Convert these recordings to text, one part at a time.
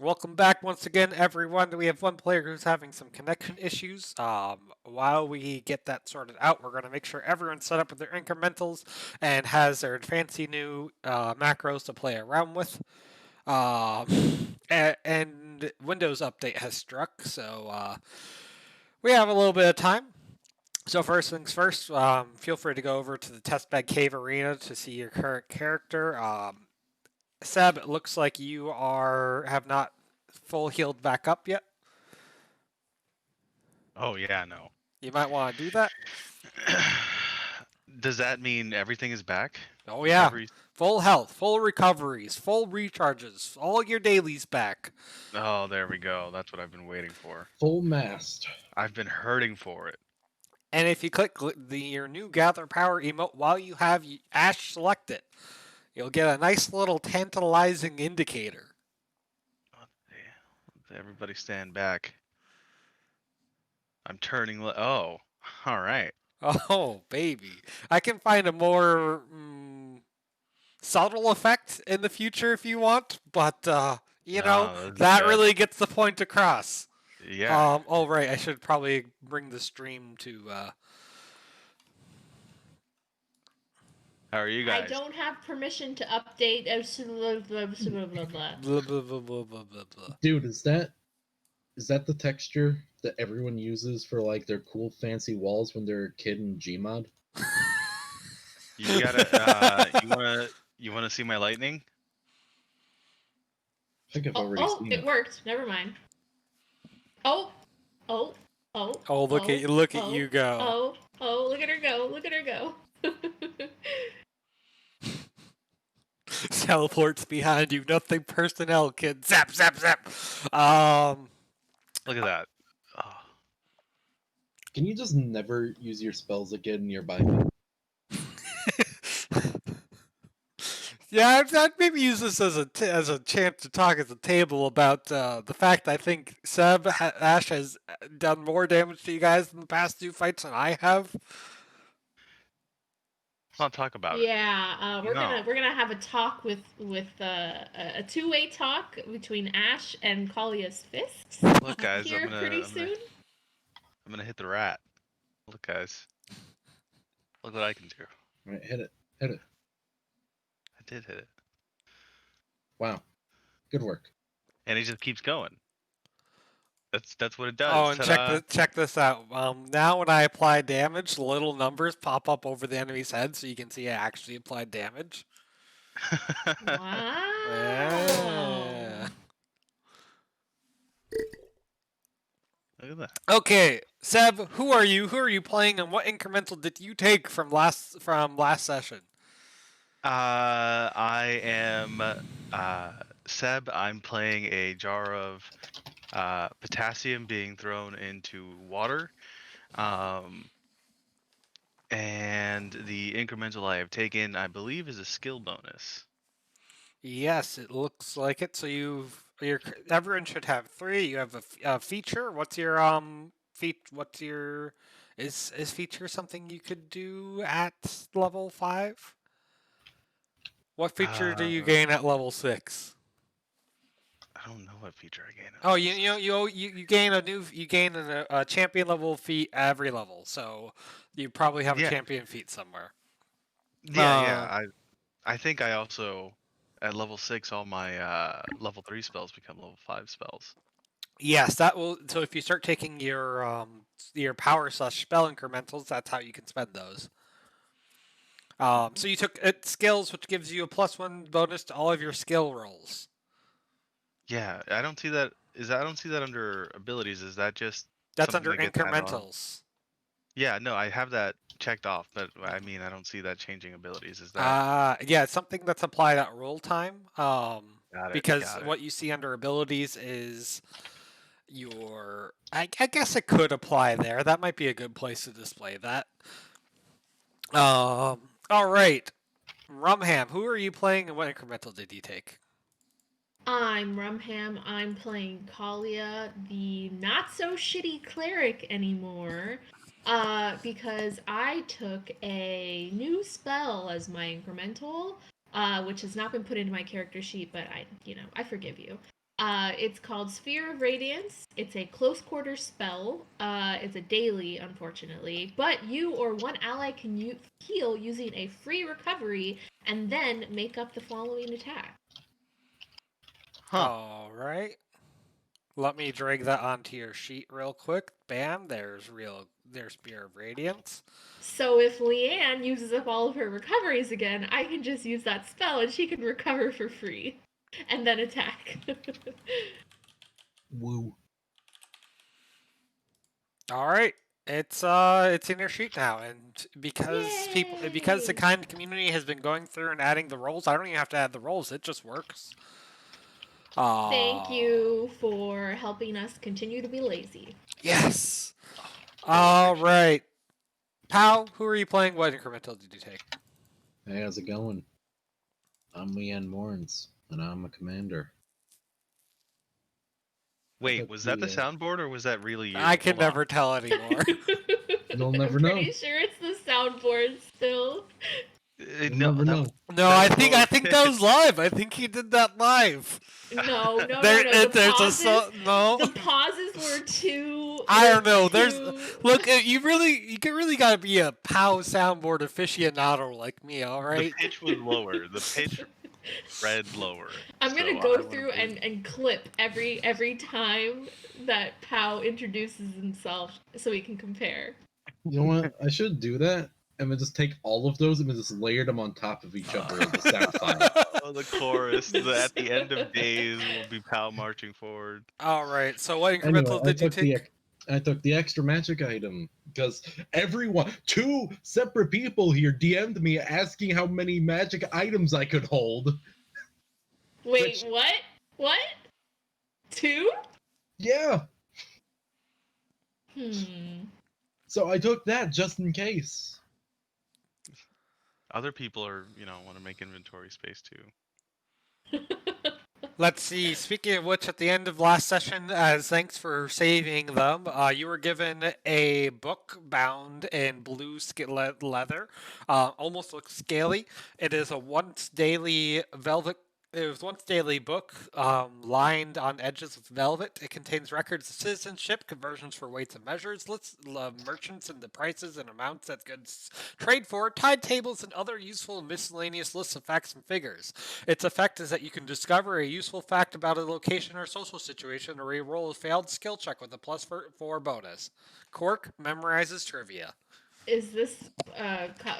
Welcome back once again, everyone. We have one player who's having some connection issues. While we get that sorted out, we're going to make sure everyone's set up with their incrementals and has their fancy new macros to play around with. And Windows update has struck, so we have a little bit of time. So first things first, feel free to go over to the Testbed Cave Arena to see your current character. Seb, it looks like you have not full healed back up yet. Oh yeah, no. You might want to do that. Does that mean everything is back? Oh yeah, Recovery? full health, full recoveries, full recharges, all your dailies back. Oh, there we go. That's what I've been waiting for. Full mast. I've been hurting for it. And if you click your new Gather Power emote while you have Ash selected, you'll get a nice little tantalizing indicator. Everybody stand back. I'm turning. Oh, all right. Oh, baby. I can find a more subtle effect in the future if you want, but, that really gets the point across. Yeah. Oh, right. I should probably bring the stream to. How are you guys? I don't have permission to update. Blah, blah, blah, blah, blah, blah. Dude, is that the texture that everyone uses for like their cool fancy walls when they're a kid in Gmod? You gotta. You wanna see my lightning? I think I've already seen it worked. Never mind. Oh, look at you go. Look at her go. Look at her go. Teleports behind you. Nothing personnel, kid. Zap, zap, zap. Look at that. Oh. Can you just never use your spells again nearby me? Yeah, I'd maybe use this as a chance to talk at the table about the fact I think Ash has done more damage to you guys in the past 2 fights than I have. Let's not talk about it. Yeah, we're gonna have a talk with a two-way talk between Ash and Kalia's fists. Look, guys, here pretty soon. I'm gonna hit the rat. Look, guys. Look what I can do. All right, hit it. Hit it. I did hit it. Wow. Good work. And he just keeps going. That's what it does. Oh, and check this out. Now when I apply damage, little numbers pop up over the enemy's head, so you can see I actually applied damage. Wow. Yeah. Look at that. Okay, Seb, who are you? Who are you playing, and what incremental did you take from last session? I am Seb. I'm playing a jar of potassium being thrown into water. And the incremental I have taken, I believe, is a skill bonus. Yes, it looks like it. So everyone should have 3. You have a feature. What's your is feature something you could do at level 5? What feature do you gain at level 6? I don't know what feature I gain. Oh, you gain a champion level feat every level, so you probably have a champion feat somewhere. Yeah. I think I also at level 6 all my level 3 spells become level 5 spells. Yes, that will. So if you start taking your power / spell incrementals, that's how you can spend those. So you took skills, which gives you a +1 bonus to all of your skill rolls. Yeah, I don't see that. I don't see that under abilities. Is that just? That's under incrementals. Yeah, no, I have that checked off, but I mean, I don't see that changing abilities. Is that? Yeah, it's something that's applied at roll time. Because got it. What you see under abilities is your. I guess it could apply there. That might be a good place to display that. All right, Rumham, who are you playing, and what incremental did you take? I'm Rumham. I'm playing Kalia, the not-so-shitty cleric anymore, because I took a new spell as my incremental, which has not been put into my character sheet, but I forgive you. It's called Sphere of Radiance. It's a close quarter spell. It's a daily, unfortunately, but you or one ally can heal using a free recovery and then make up the following attack. Huh. All right. Let me drag that onto your sheet real quick. Bam, there's Spear of Radiance. So if Leanne uses up all of her recoveries again, I can just use that spell and she can recover for free. And then attack. Woo. All right. It's in your sheet now, and because the Yay! kind community has been going through and adding the rolls, I don't even have to add the rolls. It just works. Thank you for helping us continue to be lazy. Yes. Really All appreciate right. Pow, who are you playing? What incremental did you take? Hey, how's it going? I'm Leanne Morns, and I'm a commander. Wait, took was that the the, soundboard or was that really you? I can Hold on. never tell anymore. You'll never I'm know. pretty sure it's the soundboard still. You'll No, never know. No, I think that was live. I think he did that live. No. There, The there's pauses, no. the pauses were too. I don't know. too- Look. You really gotta be a POW soundboard aficionado like me. All The right. pitch was lower. The pitch read lower. I'm gonna so go I wanna through be- and clip every time that Pow introduces himself so we can compare. You know what? I should do that, and then just take all of those and then just layer them on top of each other in the sound file. Oh, the chorus. At the end of days will be Pal marching forward. All right. So what incremental Anyway, did you take? I took the extra magic item because two separate people here DM'd me asking how many magic items I could hold. Wait, Which- what? What? 2? Yeah, so I took that just in case. Other people are, want to make inventory space too. Let's see. Speaking of which, at the end of last session, as thanks for saving them, you were given a book bound in blue leather. Almost looks scaly. It is a once daily velvet. It was once daily book, lined on edges with velvet. It contains records of citizenship, conversions for weights and measures, lists of merchants and the prices and amounts that goods trade for, tide tables, and other useful and miscellaneous lists of facts and figures. Its effect is that you can discover a useful fact about a location or social situation, or reroll a failed skill check with a +4 bonus. Cork memorizes trivia. Is this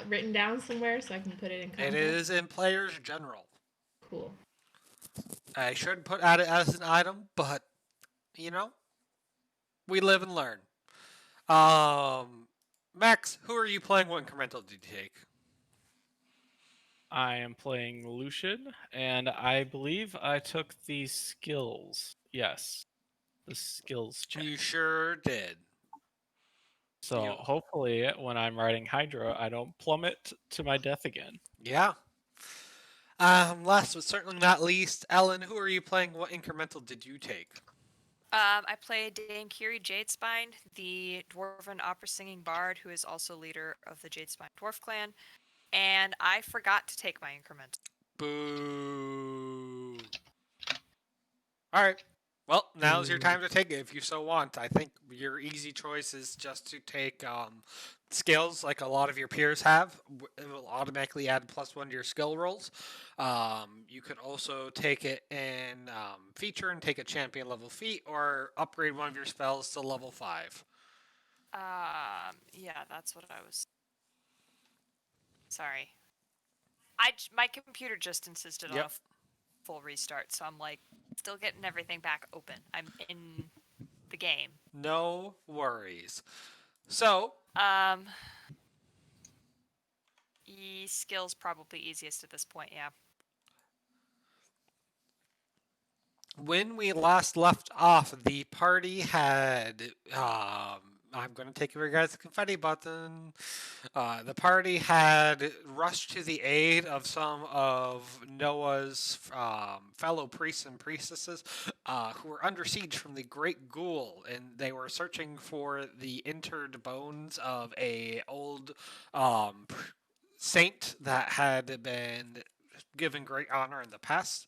written down somewhere so I can put it in context? It is in Player's General. Cool. I should add it as an item, but we live and learn. Max, who are you playing? What incremental did you take? I am playing Lucian, and I believe I took the skills. Yes, the skills check. You sure did. So hopefully, when I'm riding Hydra, I don't plummet to my death again. Yeah. Last but certainly not least, Ellen, who are you playing? What incremental did you take? I play Dame Kiri Jadespine, the dwarven opera singing bard who is also leader of the Jadespine dwarf clan, and I forgot to take my increment. Boo. All right. Well, now's your time to take it if you so want. I think your easy choice is just to take skills like a lot of your peers have. It will automatically add +1 to your skill rolls. You could also take it in feature and take a champion level feat, or upgrade one of your spells to level 5. Yeah, that's what I was. Sorry. My computer just insisted on a full restart, so I'm like still getting everything back open. I'm in the game. No worries. So, skills probably easiest at this point, yeah. when we last left off, the party had I'm going to take your guys' confetti button. The party had rushed to the aid of some of Noah's fellow priests and priestesses who were under siege from the Great Ghoul, and they were searching for the interred bones of a old saint that had been given great honor in the past.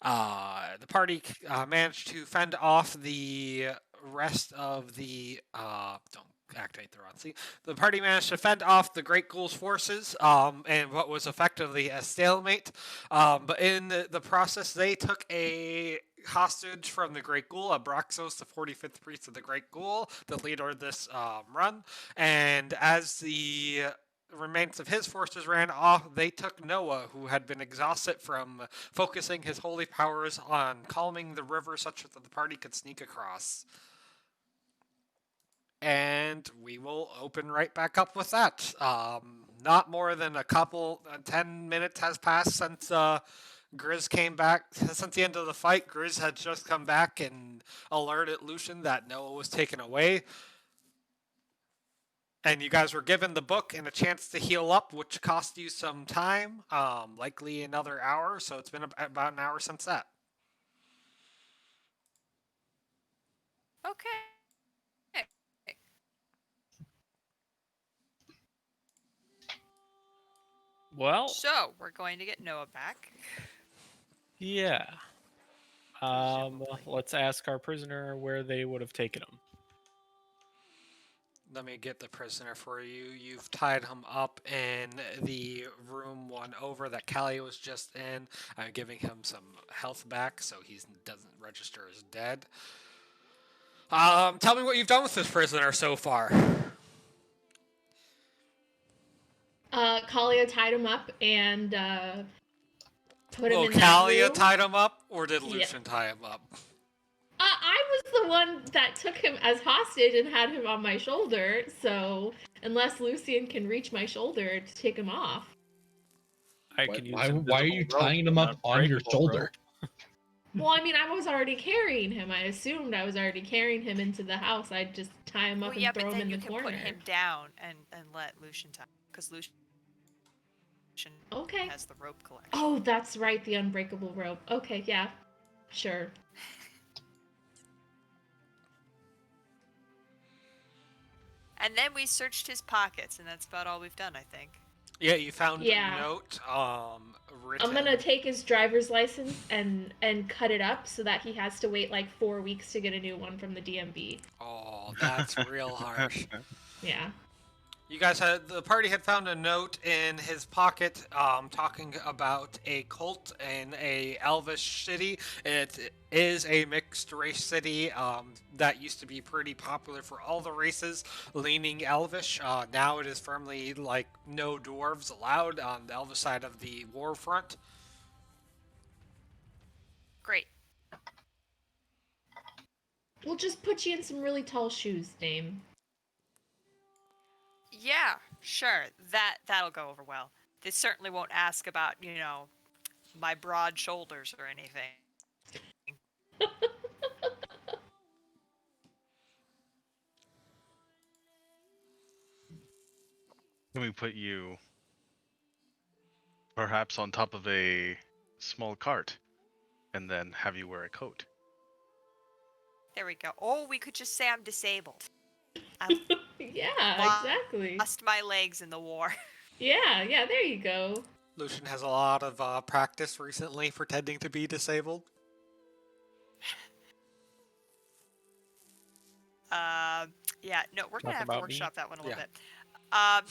The party managed to fend off the rest of the. Don't activate the wrong. See, the party managed to fend off the Great Ghoul's forces, and what was effectively a stalemate. But in the process, they took a hostage from the Great Ghoul, Abraxos, the 45th priest of the Great Ghoul, the leader of this run. And as the remains of his forces ran off, they took Noah, who had been exhausted from focusing his holy powers on calming the river such that the party could sneak across. And we will open right back up with that. Not more than 10 minutes has passed since Grizz came back. Since the end of the fight, Grizz had just come back and alerted Lucian that Noah was taken away. And you guys were given the book and a chance to heal up, which cost you some time, likely another hour. So it's been about an hour since that. Okay. Well, So we're going to get Noah back. yeah. Presumably. Let's ask our prisoner where they would have taken him. Let me get the prisoner for you. You've tied him up in the room one over that Callie was just in. I'm giving him some health back so he doesn't register as dead. Tell me what you've done with this prisoner so far. Kalia tied him up and put him Well, in that Callia room. tied him up, or did Yeah. Lucian tie him up? I was the one that took him as hostage and had him on my shoulder, so unless Lucian can reach my shoulder to take him off. I can use Why are invisible you rope, tying him not up on your breakable shoulder? rope. Well, I mean, I was already carrying him. I assumed I was already carrying him into the house. I'd just tie him up Well, yeah, and but throw him then in you the can corner. put him down and let Lucian tie, because Lucian Okay. has the rope collection. Oh, that's right, the unbreakable rope. Okay, yeah. Sure. And then we searched his pockets, and that's about all we've done, I think. Yeah, you found Yeah. a note written. I'm gonna take his driver's license and cut it up so that he has to wait like 4 weeks to get a new one from the DMV. Oh, that's real harsh. Yeah. You guys the party had found a note in his pocket talking about a cult in a elvish city. It is a mixed race city that used to be pretty popular for all the races leaning elvish. Now it is firmly like no dwarves allowed on the elvish side of the war front. Great. We'll just put you in some really tall shoes, Dame. Yeah, sure. That'll go over well. They certainly won't ask about, my broad shoulders or anything. Can we put you perhaps on top of a small cart and then have you wear a coat? There we go. Oh, we could just say I'm disabled. I Yeah, exactly. lost my legs in the war. Yeah, there you go. Lucian has a lot of practice recently pretending to be disabled. Yeah, no, we're gonna Talk have to about me? workshop that one a little Yeah. bit.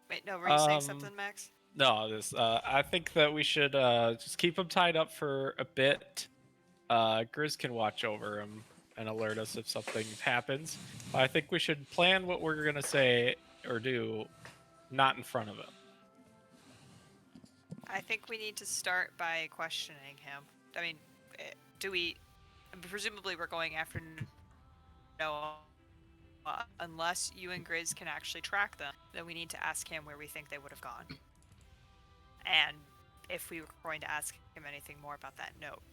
Wait, no, were you saying something, Max? No, I think that we should just keep him tied up for a bit. Grizz can watch over him and alert us if something happens. I think we should plan what we're gonna say or do, not in front of him. I think we need to start by questioning him. I mean, do we? Presumably, we're going after Noah. Unless you and Grizz can actually track them, then we need to ask him where we think they would have gone. And if we were going to ask him anything more about that note.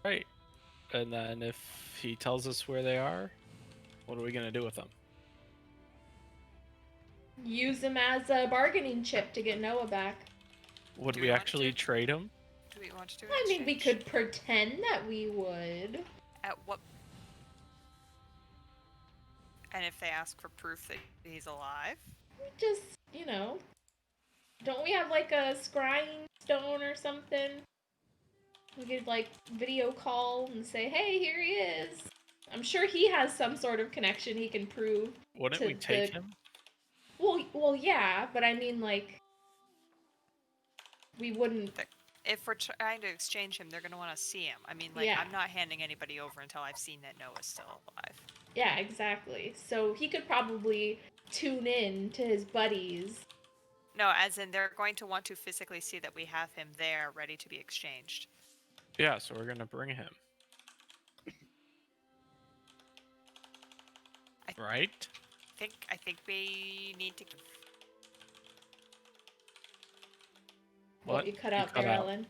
Right. And then if he tells us where they are, what are we gonna do with them? Use him as a bargaining chip to get Noah back. Would Do we we want actually to? trade him? Do we want to do an I mean, we exchange? could pretend that we would. At what? And if they ask for proof that he's alive? Just, Don't we have like a scrying stone or something? We could like video call and say, "Hey, here he is." I'm sure he has some sort of connection he can prove. Wouldn't to we take the- him? Well, yeah, but I mean, like, we wouldn't. If we're trying to exchange him, they're gonna want to see him. I mean, like, Yeah. I'm not handing anybody over until I've seen that Noah's still alive. Yeah, exactly. So he could probably tune in to his buddies. No, as in they're going to want to physically see that we have him there, ready to be exchanged. Yeah, so we're gonna bring him. Right? I think we need to. What you cut out there, Ellen?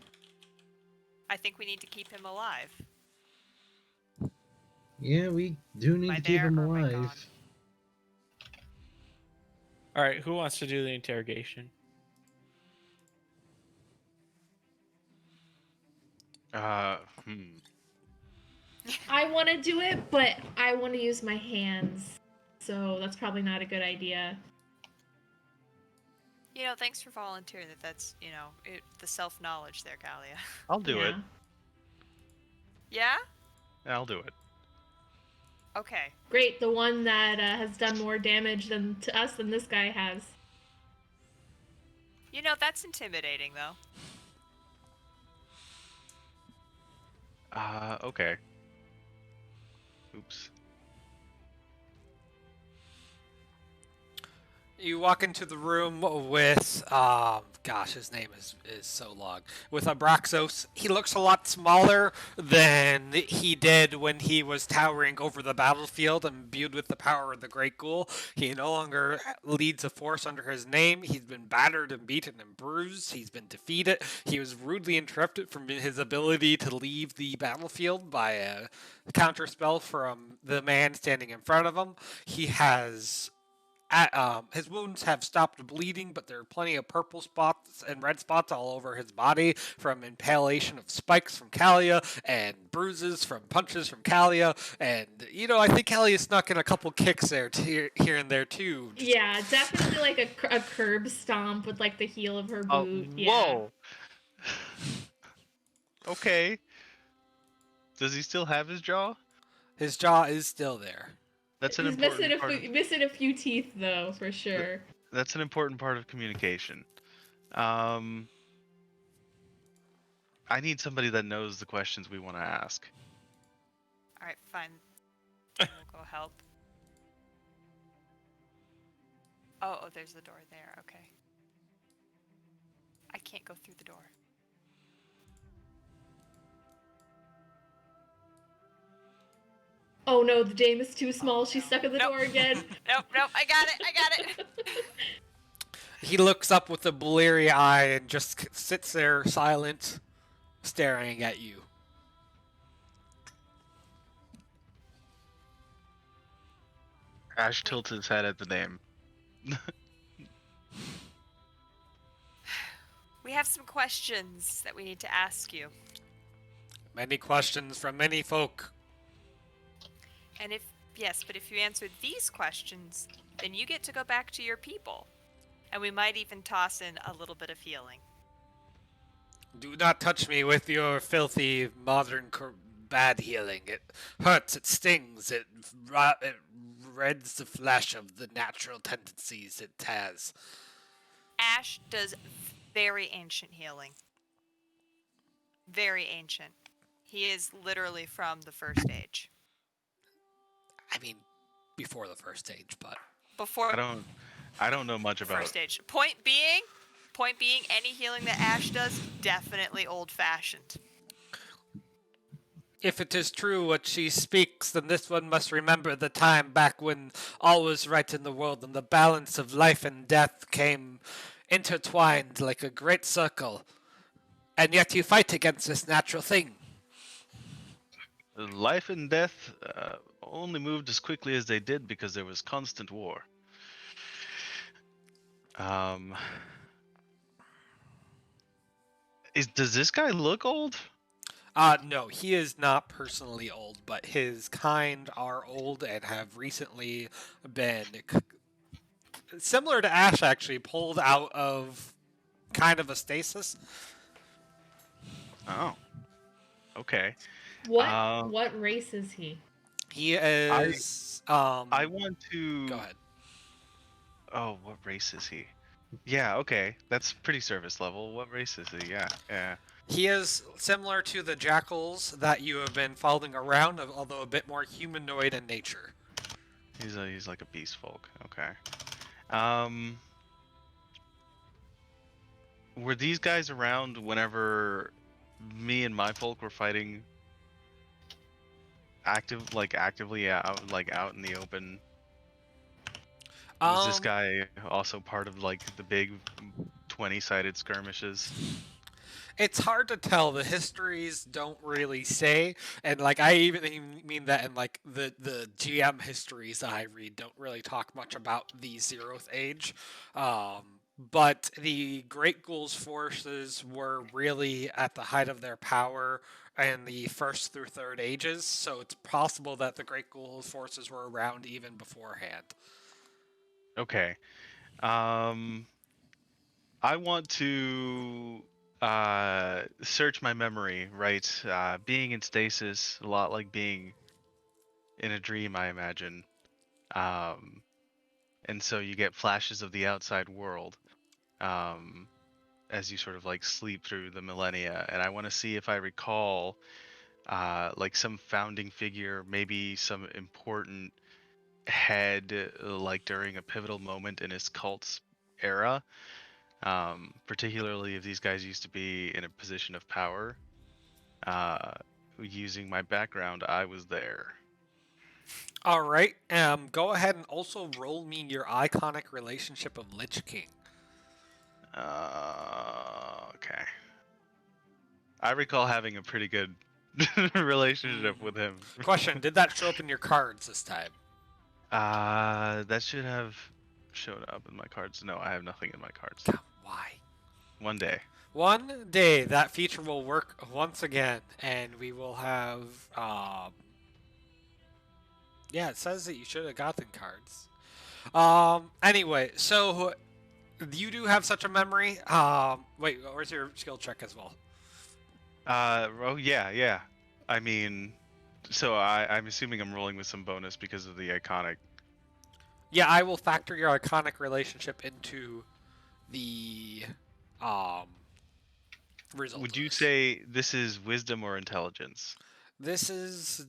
I think we need to keep him alive. Yeah, we do need Am I to keep there him or am I gone? alive. All right, who wants to do the interrogation? I want to do it, but I want to use my hands. So that's probably not a good idea. You know, thanks for volunteering. That's the self-knowledge there, Galia. I'll do it. Yeah? I'll do it. Okay. Great, the one that has done more damage to us than this guy has. You know, that's intimidating, though. Okay. Oops. You walk into the room with, gosh, his name is so long. With Abraxos. He looks a lot smaller than he did when he was towering over the battlefield, imbued with the power of the Great Ghoul. He no longer leads a force under his name. He's been battered and beaten and bruised. He's been defeated. He was rudely interrupted from his ability to leave the battlefield by a counterspell from the man standing in front of him. He has his wounds have stopped bleeding, but there are plenty of purple spots and red spots all over his body from impalation of spikes from Kalia and bruises from punches from Kalia. And, I think Kalia snuck in a couple kicks there here and there, too. Yeah, definitely like a curb stomp with like the heel of her boot. Whoa! Okay. Does he still have his jaw? His jaw is still there. That's an He's important part. missing a few teeth, though, for sure. That's an important part of communication. I need somebody that knows the questions we want to ask. All right, fine. We'll go help. Oh, there's the door there. Okay. I can't go through the door. Oh no, the dame is too small. She's stuck in the door again. Nope, I got it. He looks up with a bleary eye and just sits there silent, staring at you. Ash tilts his head at the name. We have some questions that we need to ask you. Many questions from many folk. And if you answer these questions, then you get to go back to your people. And we might even toss in a little bit of healing. Do not touch me with your filthy modern bad healing. It hurts, it stings, it reds the flesh of the natural tendencies it has. Ash does very ancient healing. Very ancient. He is literally from the first age. I mean, before the first stage, but Before I don't know much about first stage. Point being, any healing that Ash does, definitely old-fashioned. if it is true what she speaks, then this one must remember the time back when all was right in the world and the balance of life and death came intertwined like a great circle. And yet you fight against this natural thing. Life and death only moved as quickly as they did because there was constant war. Does this guy look old? No, he is not personally old, but his kind are old and have recently been, similar to Ash actually, pulled out of kind of a stasis. Oh. Okay. What race is he? He is. I want to. Go ahead. Oh, what race is he? Yeah. Okay. That's pretty service level. What race is he? Yeah. Yeah. He is similar to the jackals that you have been following around, although a bit more humanoid in nature. He's like a beast folk. Okay. Um. Were these guys around whenever me and my folk were fighting actively out in the open? Was this guy also part of like the big 20-sided skirmishes? It's hard to tell. The histories don't really say, and like I even mean that in like the GM histories I read don't really talk much about the Zeroth Age. But the Great Ghoul's forces were really at the height of their power in the first through third ages, so it's possible that the Great Ghoul's forces were around even beforehand. Okay. I want to search my memory, right? Being in stasis, a lot like being in a dream, I imagine. And so you get flashes of the outside world as you sort of like sleep through the millennia. And I want to see if I recall like some founding figure, maybe some important head, like during a pivotal moment in his cult's era. Particularly if these guys used to be in a position of power. Using my background, I was there. All right. Go ahead and also roll me your iconic relationship of Lich King. Okay. I recall having a pretty good relationship with him. Question: did that show up in your cards this time? That should have showed up in my cards. No, I have nothing in my cards. Why? One day. One day that feature will work once again, and we will have. Yeah, it says that you should have gotten cards. Anyway, so you do have such a memory. Wait, where's your skill check as well? Oh yeah. I mean, so I'm assuming I'm rolling with some bonus because of the iconic. Yeah, I will factor your iconic relationship into the result. Would you say this is wisdom or intelligence? This is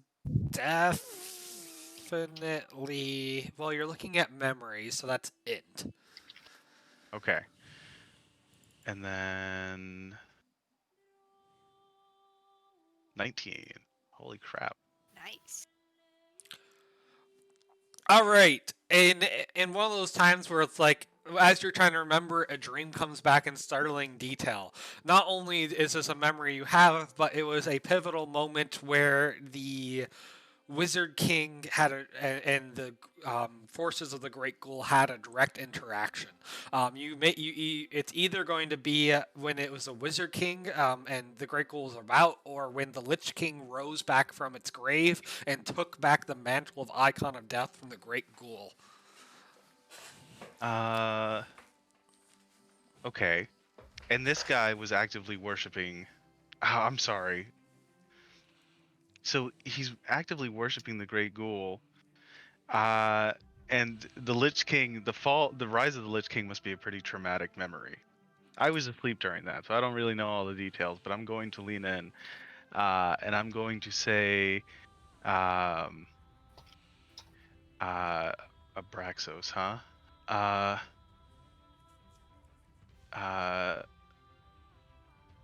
definitely. Well, you're looking at memory, so that's int. Okay. And then 19. Holy crap. Nice. All right, in one of those times where it's like, as you're trying to remember, a dream comes back in startling detail. Not only is this a memory you have, but it was a pivotal moment where the Wizard King had and the forces of the Great Ghoul had a direct interaction. It's either going to be when it was a Wizard King and the Great Ghoul was about, or when the Lich King rose back from its grave and took back the mantle of Icon of Death from the Great Ghoul. Okay. And this guy was actively worshiping. Oh, I'm sorry. So he's actively worshiping the Great Ghoul. And the Lich King, the rise of the Lich King must be a pretty traumatic memory. I was asleep during that, so I don't really know all the details, but I'm going to lean in. And I'm going to say, Abraxos, huh?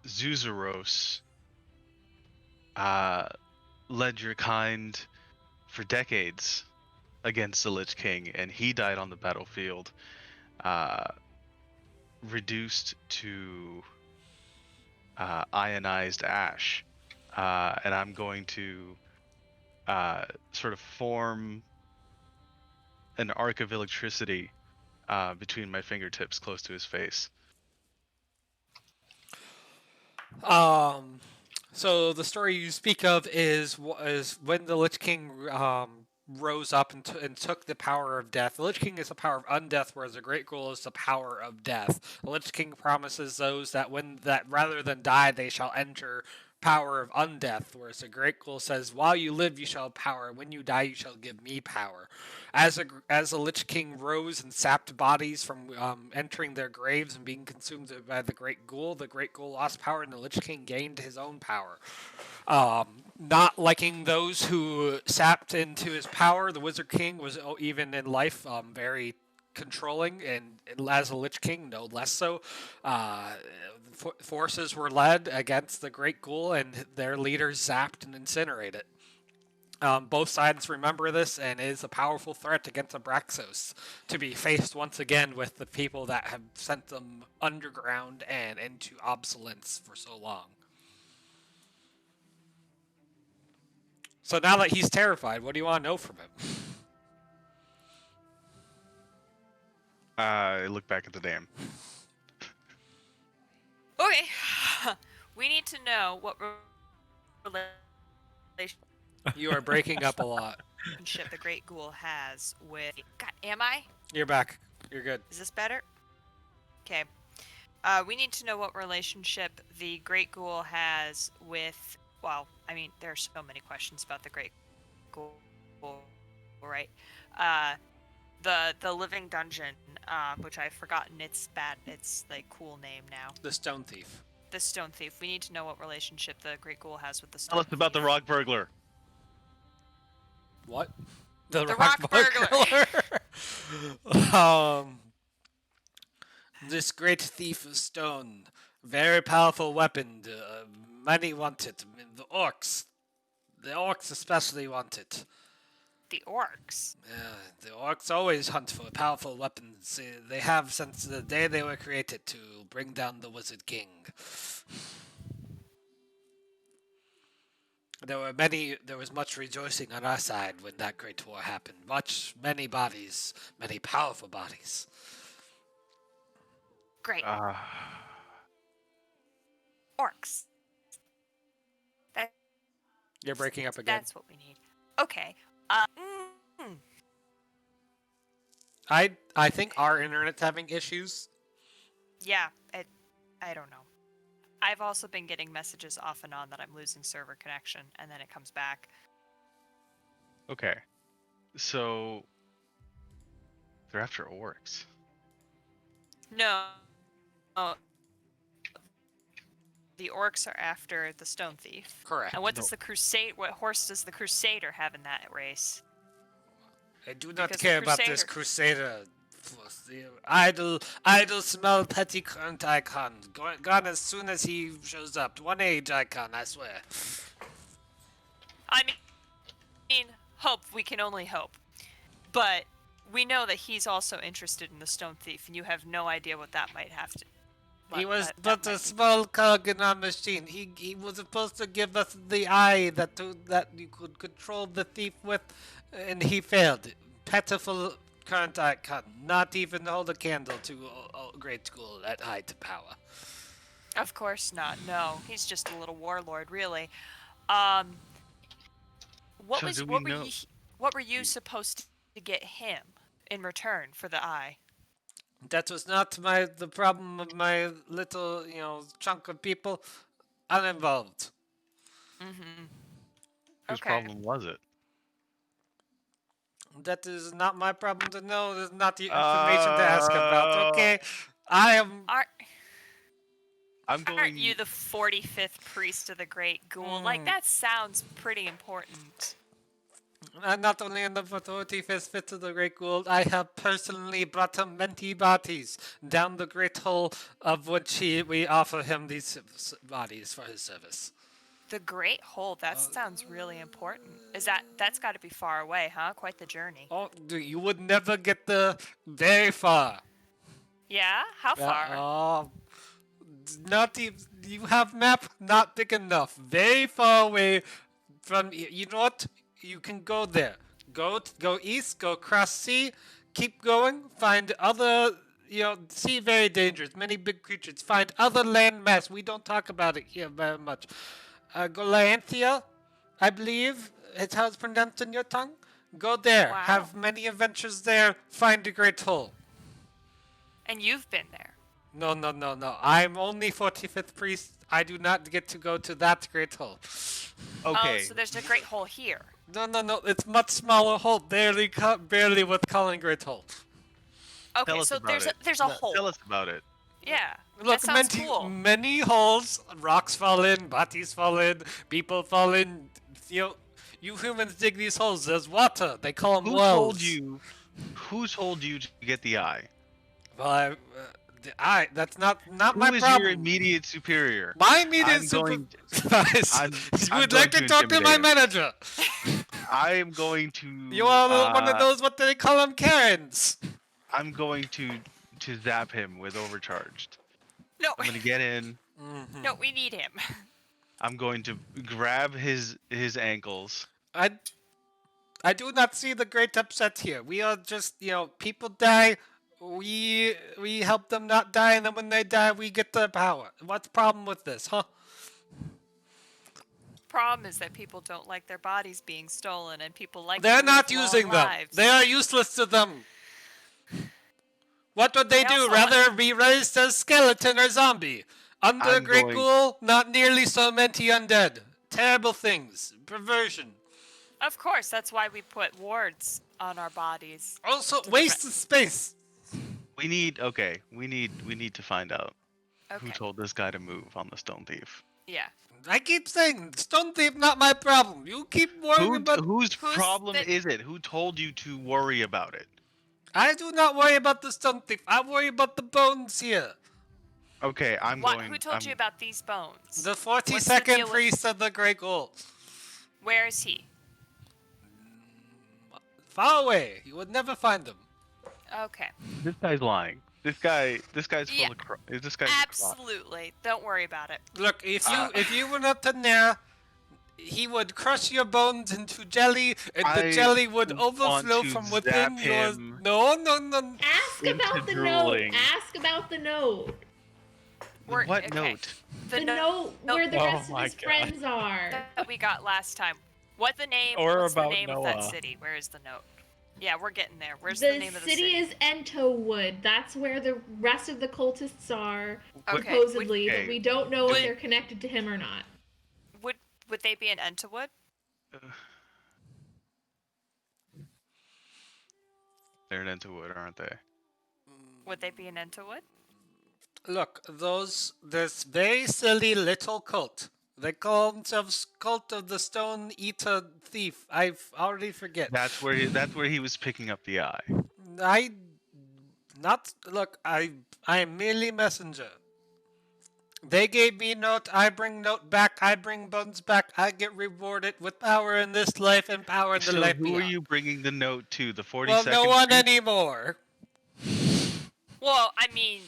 Zuzaros, led your kind for decades against the Lich King, and he died on the battlefield, reduced to ionized ash. And I'm going to sort of form an arc of electricity between my fingertips close to his face. So the story you speak of is when the Lich King rose up and took the power of death. The Lich King is the power of undeath, whereas the Great Ghoul is the power of death. The Lich King promises those that rather than die, they shall enter power of undeath, whereas the Great Ghoul says, while you live, you shall have power. When you die, you shall give me power. As the Lich King rose and sapped bodies from entering their graves and being consumed by the Great Ghoul lost power, and the Lich King gained his own power. Not liking those who sapped into his power, the Wizard King was, even in life, very controlling, and as a Lich King, no less so. Forces were led against the Great Ghoul, and their leaders zapped and incinerated. Both sides remember this, and it is a powerful threat against Abraxos to be faced once again with the people that have sent them underground and into obsolescence for so long. So now that he's terrified, what do you want to know from him? I look back at the dam. Okay. We need to know what relationship You are breaking up a lot. the Great Ghoul has with. God, am I? You're back. You're good. Is this better? Okay. We need to know what relationship the Great Ghoul has with. Well, I mean, there are so many questions about the Great Ghoul, right? The Living Dungeon, which I've forgotten its like cool name now. The Stone Thief. The Stone Thief. We need to know what relationship the Great Ghoul has with the Stone Tell us Thief. about the rock burglar. What? The rock burglar. This great thief of stone, very powerful weapon. Many want it. The orcs especially want it. The orcs. The orcs always hunt for powerful weapons. They have since the day they were created to bring down the Wizard King. There was much rejoicing on our side when that great war happened. Many bodies, many powerful bodies. Great. Orcs. You're breaking up again. That's what we need. Okay. I think our internet's having issues. Yeah, I don't know. I've also been getting messages off and on that I'm losing server connection, and then it comes back. Okay. So they're after orcs. No. Oh. The orcs are after the Stone Thief. Correct. And what horse does the Crusader have in that race? I do not Because care the about this Crusader. Idle smell petty current icon. Gone as soon as he shows up. One age icon, I swear. I mean, hope. We can only hope. But we know that he's also interested in the Stone Thief, and you have no idea what that might have to. He was but a small cog in our machine. He was supposed to give us the eye that you could control the thief with, and he failed. Pitiful current icon. Not even hold a candle to a Great Ghoul at high to power. Of course not. No, he's just a little warlord, really. What were you supposed to get him in return for the eye? That was not the problem of my little, chunk of people. Uninvolved. Mm-hmm. Whose problem was it? That is not my problem to know. This is not the information to ask about. Okay, I'm going. Aren't you the 45th priest of the Great Ghoul? Like, that sounds pretty important. Not only in the 45th of the Great Ghoul, I have personally brought him many bodies down the Great Hole, of which we offer him these bodies for his service. The Great Hole, that sounds really important. That's got to be far away, huh? Quite the journey. Oh, you would never get very far. Yeah? How far? Not even, you have map not big enough. Very far away from, you know what? You can go there. Go east, go across sea, keep going, find other, sea very dangerous, many big creatures. Find other landmass. We don't talk about it here very much. Golanthia, I believe, is how it's pronounced in your tongue. Go there. Wow. Have many adventures there. Find the Great Hole. And you've been there. No. I'm only 45th priest. I do not get to go to that Great Hole. Okay. Oh, so there's a great hole here. No. It's much smaller hole. Barely worth calling Great Hole. Okay, Tell us so about there's it. a hole. Tell us about it. Yeah. Look, that sounds cool. many holes. Rocks fall in. Bodies fall in. People fall in. You humans dig these holes. There's water. They call them Who wells. told you? Who told you to get the eye? Well, the eye. That's not Who my is problem. your immediate superior? My immediate I'm super. going- I'm you would going like to to talk to my intimidate manager. I am going to. You are one of those. What do they call them? Karens. I'm going to zap him with overcharged. No, I'm gonna get in. no, we need him. I'm going to grab his ankles. I do not see the great upset here. We are just, people die. We help them not die, and then when they die, we get the power. What's the problem with this, huh? Problem is that people don't like their bodies being stolen, and people like. They're to not live using long them. lives. They are useless to them. What would they They do? also Rather be raised as skeleton or zombie? Under I'm Great going- Ghoul, not nearly so many undead. Terrible things. Perversion. Of course, that's why we put wards on our bodies. Also, waste of space. We need to find out Okay. who told this guy to move on the stone thief. Yeah. I keep saying, stone thief, not my problem. You keep worrying about. Whose who's problem the- is it? Who told you to worry about it? I do not worry about the stone thief. I worry about the bones here. Okay, I'm What? going. Who told you about these bones? The What's the 42nd deal with- priest of the Great Ghoul. Where is he? Far away. You would never find him. Okay. This guy's lying. This guy's Yeah. full of this guy's a crock. Absolutely. Don't worry about it. Look, if you went up to Nair, he would crush your bones into jelly, and the I jelly would want overflow to from zap within your. him. No. Ask Into about the drooling. note. Ask about the note. We're- What okay. note? The note where the Oh rest of my his God. friends are. that we got last time. What's the name Or of about that Noah. city? Where is the note? Yeah, we're getting there. Where's the The name of the city city? is Entowood. That's where the rest of the cultists are, Okay. supposedly, Okay. but we don't know if Would- they're connected to him or not. Would they be in Entwood? They're into wood, aren't they? Would they be in Entwood? Look, this very silly little cult. They call themselves Cult of the Stone Eater Thief. I've already forget. That's where he was picking up the eye. I'm merely messenger. They gave me note, I bring note back, I bring bones back, I get rewarded with power in this life and power in the So life who are beyond. you bringing the note to? The 42nd? Well, no one Street? anymore. Well, I mean,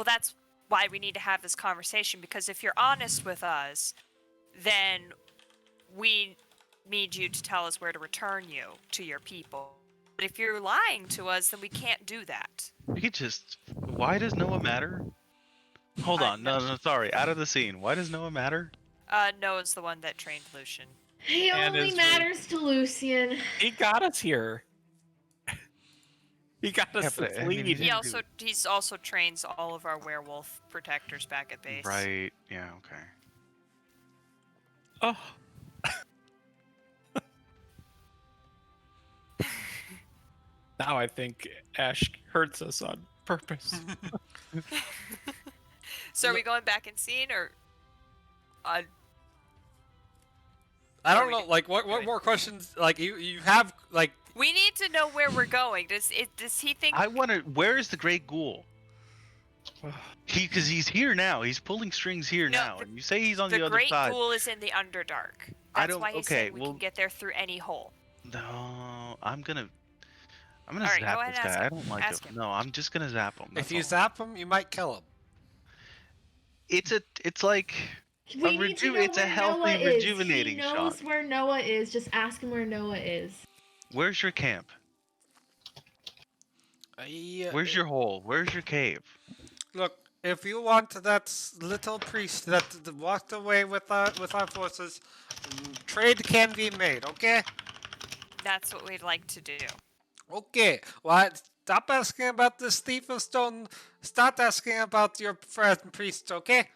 that's why we need to have this conversation, because if you're honest with us, then we need you to tell us where to return you to your people. But if you're lying to us, then we can't do that. We could just. Why does Noah matter? Hold on. No, sorry. Out of the scene. Why does Noah matter? Noah's the one that trained Lucian. He And only his matters to Lucian. He got us here. He got us Yeah, to but, I mean, flee. He's also trains all of our werewolf protectors back at base. Right. Yeah. Okay. Oh. Now I think Ash hurts us on purpose. So are we going back and seeing, or? I Or don't we know, could- like, what more questions, like, you have, like, We need to know where we're going. Does he think? I want to. Where is the Great Ghoul? Because he's here now. He's pulling strings here No, now, and you say he's on the the other Great side. Ghoul is in the Underdark. That's I don't- why he okay, said we well- can get there through any hole. No, I'm gonna Alright, go zap ahead this and ask guy. I him. don't like Ask him. him. No, I'm just gonna zap him. if that's you all. zap him, you might kill him. It's like We need to know it's a where healthy, Noah is. rejuvenating He knows shot. where Noah is. Just ask him where Noah is. Where's your camp? Where's your hole? Where's your cave? Look, if you want that little priest that walked away with our forces, trade can be made, okay? That's what we'd like to do. Okay, well, stop asking about this thief of stone. Start asking about your friend priest, okay?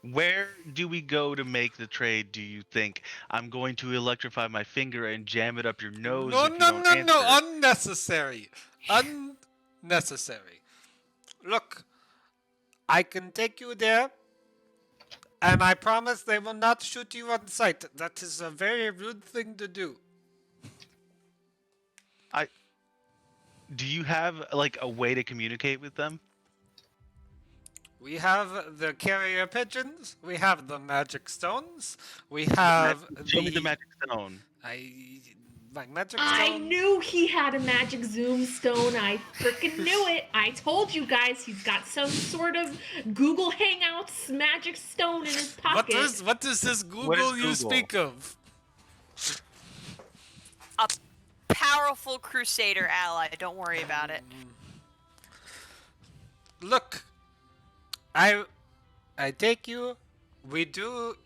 Where do we go to make the trade, do you think? I'm going to electrify my finger and jam it up your nose No, if you no, don't no, answer. no, unnecessary. Unnecessary. Look, I can take you there, and I promise they will not shoot you on sight. That is a very rude thing to do. Do you have like a way to communicate with them? We have the carrier pigeons, we have the magic stones, we have Show me the magic stone. My magic I stone. knew he had a magic zoom stone. I freaking knew it. I told you guys he's got some sort of Google Hangouts magic stone in his pocket. What is this What Google is you Google? speak of? A powerful crusader ally. Don't worry about it. Look, I take you.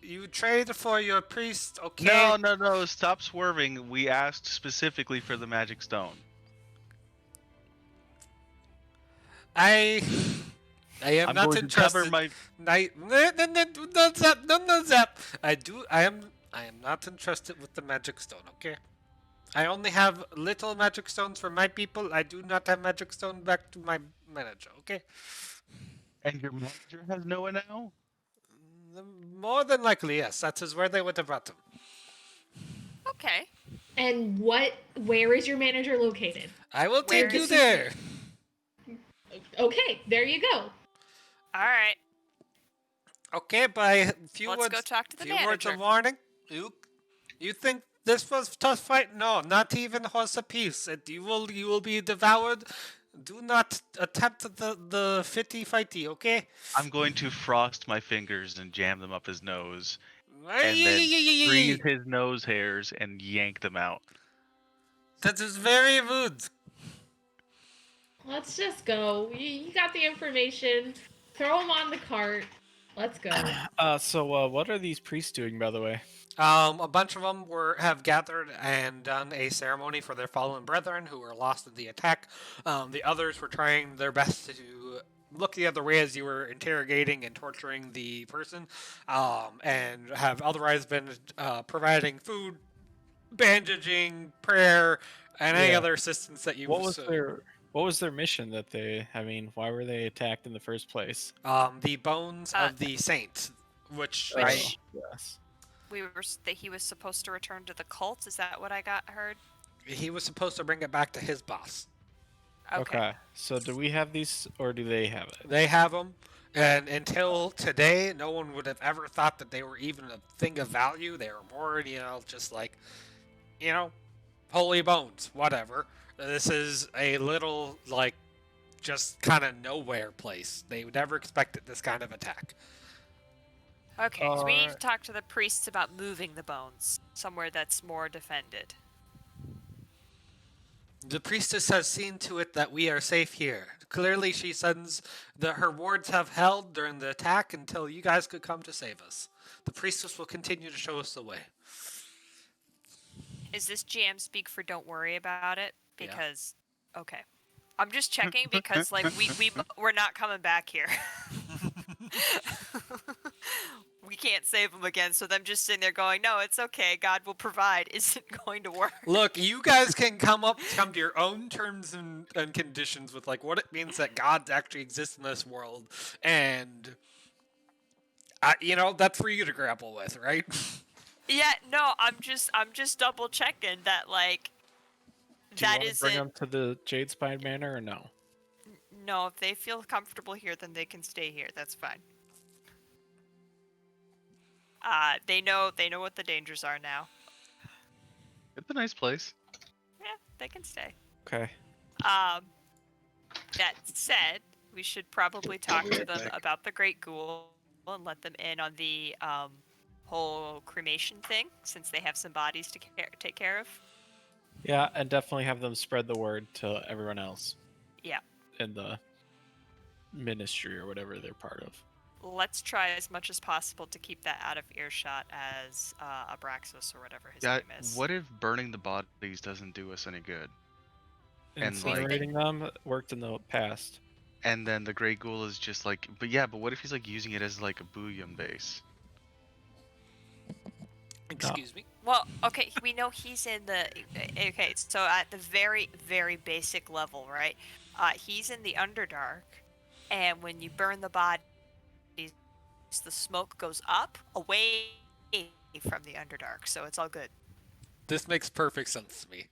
You trade for your priest, okay? No. Stop swerving. We asked specifically for the magic stone. I am I'm not going interested. to cover my. No, zap. I am not interested with the magic stone, okay? I only have little magic stones for my people. I do not have magic stone back to my manager, okay? And your manager has Noah now? More than likely, yes. That is where they would have brought him. Okay. And where is your manager located? I will take Where you is- there. Okay, there you go. All right. Okay, by few Let's words, go talk to the few words manager. of warning. You think this was a tough fight? No, not even horse apiece. You will be devoured. Do not attempt the fitty fighty, okay? I'm going to frost my fingers and jam them up his nose, and then freeze his nose hairs and yank them out. That is very rude. Let's just go. You got the information. Throw him on the cart. Let's go. So what are these priests doing, by the way? A bunch of them have gathered and done a ceremony for their fallen brethren who were lost in the attack. The others were trying their best to look the other way as you were interrogating and torturing the person, and have otherwise been providing food, bandaging, prayer, and any Yeah. other assistance that you. What was their mission that they? I mean, why were they attacked in the first place? The bones of the saint, which Which- Yes. He was supposed to return to the cult. Is that what I heard? he was supposed to bring it back to his boss. Okay. So do we have these, or do they have it? They have them, and until today, no one would have ever thought that they were even a thing of value. They were more, just like, holy bones, whatever. This is a little, like, just kind of nowhere place. They would never expected this kind of attack. Okay. So we need to Alright. talk to the priests about moving the bones somewhere that's more defended. The priestess has seen to it that we are safe here. Clearly, she sends her wards have held during the attack until you guys could come to save us. The priestess will continue to show us the way. Is this GM speak for don't worry about it? Yeah. Because, okay. I'm just checking because, like, we're not coming back here. We can't save them again, so them just sitting there going, no, it's okay, God will provide, isn't going to work. Look, you guys can come to your own terms and conditions with, like, what it means that God actually exists in this world, and, that's for you to grapple with, right? Yeah, no, I'm just double checking that, like, Do you that wanna isn't... bring them to the Jade Spine Manor, or no? No, if they feel comfortable here, then they can stay here. That's fine. They know what the dangers are now. It's a nice place. Yeah, they can stay. Okay. That said, we should probably talk to them about the Great Ghoul and let them in on the whole cremation thing, since they have some bodies to take care of. Yeah, and definitely have them spread the word to everyone else Yeah. in the ministry or whatever they're part of. let's try as much as possible to keep that out of earshot as Abraxas or whatever his Yeah, name is. what if burning the bodies doesn't do us any good? And, Incinerating them worked in the past. And then the Great Ghoul is just like, but what if he's like using it as like a bouillon base? Excuse me. Well, okay, we know he's in the. Okay, so at the very, very basic level, right? He's in the Underdark, and when you burn the bodies, the smoke goes up away from the Underdark, so it's all good. This makes perfect sense to me.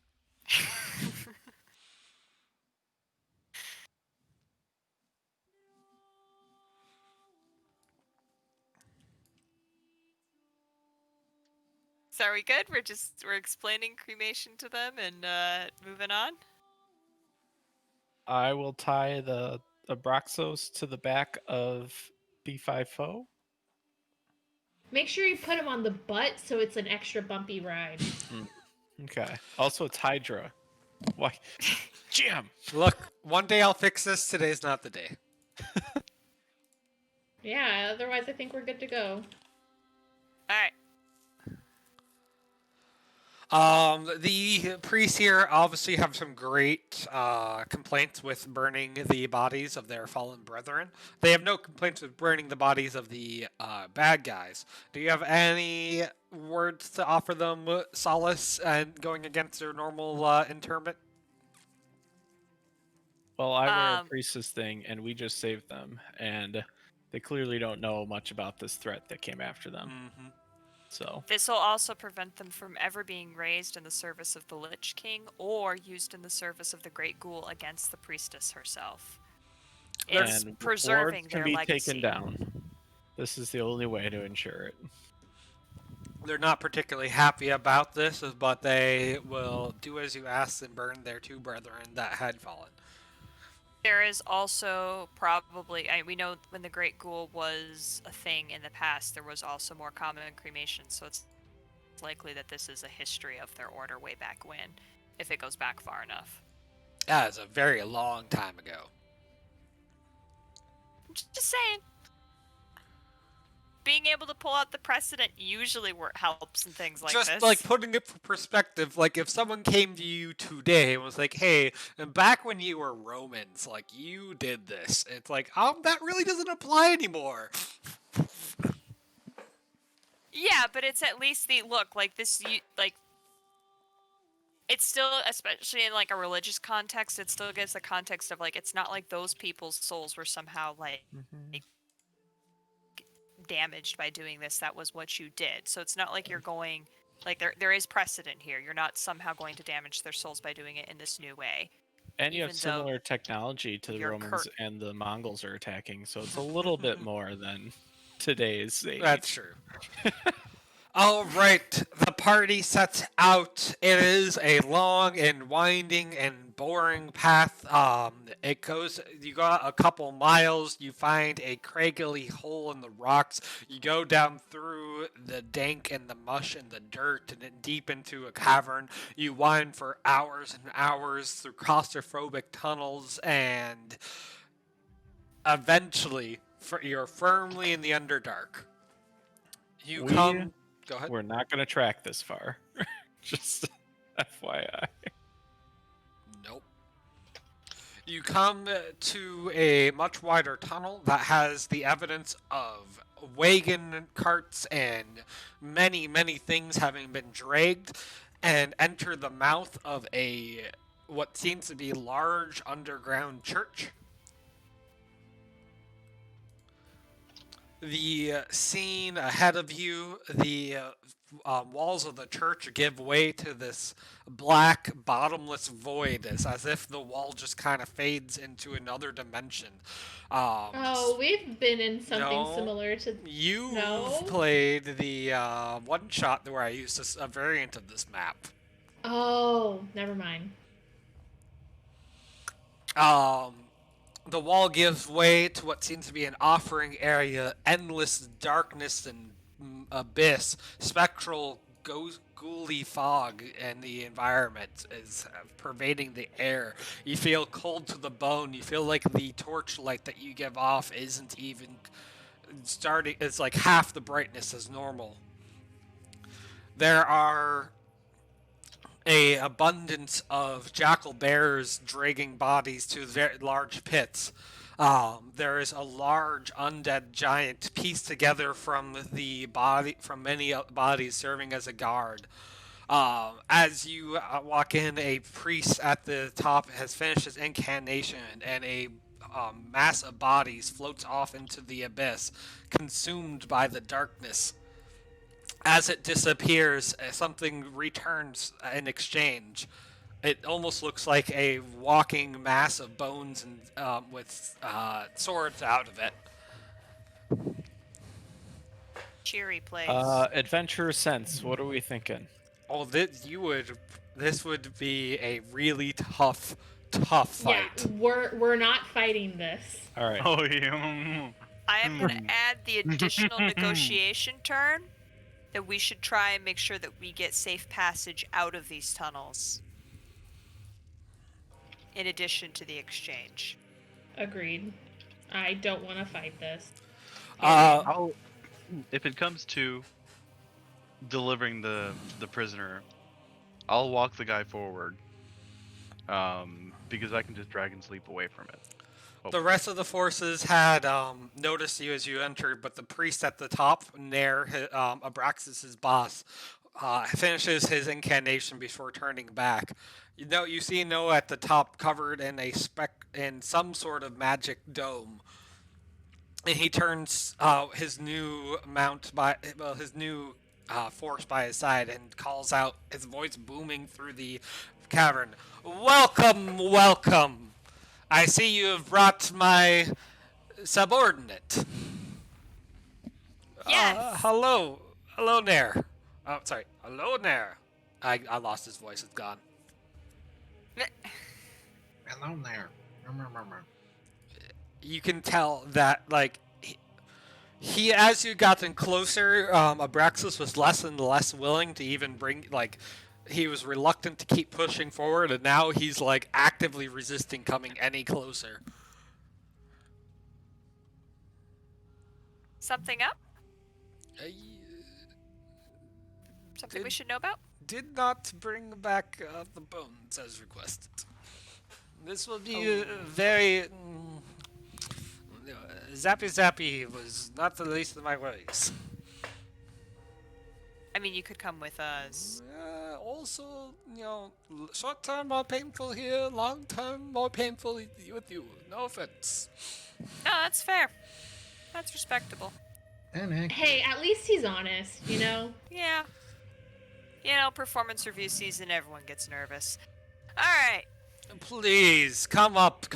So are we good? We're explaining cremation to them and moving on. I will tie the Abraxos to the back of B5 foe. Make sure you put him on the butt so it's an extra bumpy ride. Okay. Also, it's Hydra. Why? Jam! Look, one day I'll fix this. Today's not the day. Yeah, otherwise I think we're good to go. All right. The priests here obviously have some great complaints with burning the bodies of their fallen brethren. They have no complaints with burning the bodies of the bad guys. Do you have any words to offer them solace and going against their normal interment? Well, I wear a priestess thing, and we just saved them, and they clearly don't know much about this threat that came after them. Mm-hmm. So this will also prevent them from ever being raised in the service of the Lich King or used in the service of the Great Ghoul against the priestess herself. It's and preserving wards can their be legacy. taken down. This is the only way to ensure it. They're not particularly happy about this, but they will do as you ask and burn their two brethren that had fallen. There is also probably, we know when the Great Ghoul was a thing in the past, there was also more common cremation, so it's likely that this is a history of their order way back when, if it goes back far enough. That is a very long time ago. Just saying. Being able to pull out the precedent usually helps in things like Just this. like putting it for perspective, like if someone came to you today and was like, "Hey, and back when you were Romans, like you did this," it's like, that really doesn't apply anymore. Yeah, but it's at least the look like this. It's still, especially in like a religious context, it still gets the context of like it's not like those people's souls were somehow like damaged by doing this. That was what you did. So it's not like you're going like there is precedent here. You're not somehow going to damage their souls by doing it in this new way. And you have similar technology to the Romans and the Mongols are attacking, so it's a little bit more than today's age. That's true. All right, the party sets out. It is a long and winding and boring path. It goes. You go a couple miles. You find a craggly hole in the rocks. You go down through the dank and the mush and the dirt, and then deep into a cavern. You wind for hours and hours through claustrophobic tunnels, and eventually, you're firmly in the Underdark. You come. Go ahead. We're not going to track this far. Just FYI. Nope. You come to a much wider tunnel that has the evidence of wagon carts and many, many things having been dragged, and enter the mouth of what seems to be large underground church. The scene ahead of you, the walls of the church give way to this black, bottomless void. It's as if the wall just kind of fades into another dimension. We've been in something similar to... You've played the one-shot where I used a variant of this map. Oh, never mind. The wall gives way to what seems to be an offering area, endless darkness and abyss, spectral ghouly fog, and the environment is pervading the air. You feel cold to the bone. You feel like the torchlight that you give off isn't even it's like half the brightness as normal. There are a abundance of jackal bears dragging bodies to very large pits. There is a large undead giant pieced together from many bodies serving as a guard. As you walk in, a priest at the top has finished his incantation, and a mass of bodies floats off into the abyss, consumed by the darkness. As it disappears, something returns in exchange. It almost looks like a walking mass of bones and with swords out of it. Cheery place. Adventure sense. What are we thinking? Oh, this would be a really tough fight. Yeah, we're not fighting this. All right. Oh yeah. I am going to add the additional negotiation turn that we should try and make sure that we get safe passage out of these tunnels. In addition to the exchange. Agreed. I don't want to fight this. If it comes to delivering the prisoner, I'll walk the guy forward. Because I can just dragon sleep away from it. The rest of the forces had noticed you as you entered, but the priest at the top, Nair, Abraxas' boss, finishes his incantation before turning back. You see Noah at the top, covered in in some sort of magic dome, and he turns his new force by his side and calls out, his voice booming through the cavern. Welcome, welcome. I see you have brought my subordinate. Yes. Hello, Nair. Oh, sorry. Hello, Nair. I lost his voice. It's gone. Hello there. You can tell that, like, he as you gotten closer, Abraxas was less and less willing to even bring, like, he was reluctant to keep pushing forward, and now he's, like, actively resisting coming any closer. Something up? I Something we should know about? did not bring back the bones as requested. This will be very... Zappy was not the least of my worries. I mean, you could come with us. Also, short term more painful here, long term more painful with you. No offense. No, that's fair. That's respectable. Hey, at least he's honest, you know? Yeah. Performance review season, everyone gets nervous. Alright. Please, come up.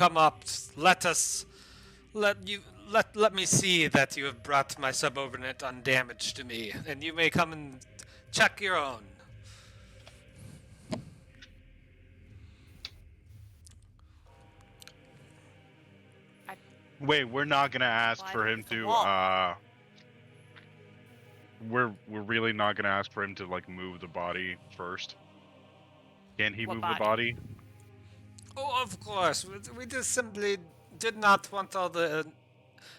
Let me see that you have brought my subordinate undamaged to me, and you may come and check your own. Wait, we're not gonna ask Why for him with the to. wall? We're really not gonna ask for him to like move the body first. Can he What move body? the body? Oh, of course. We just simply did not want all the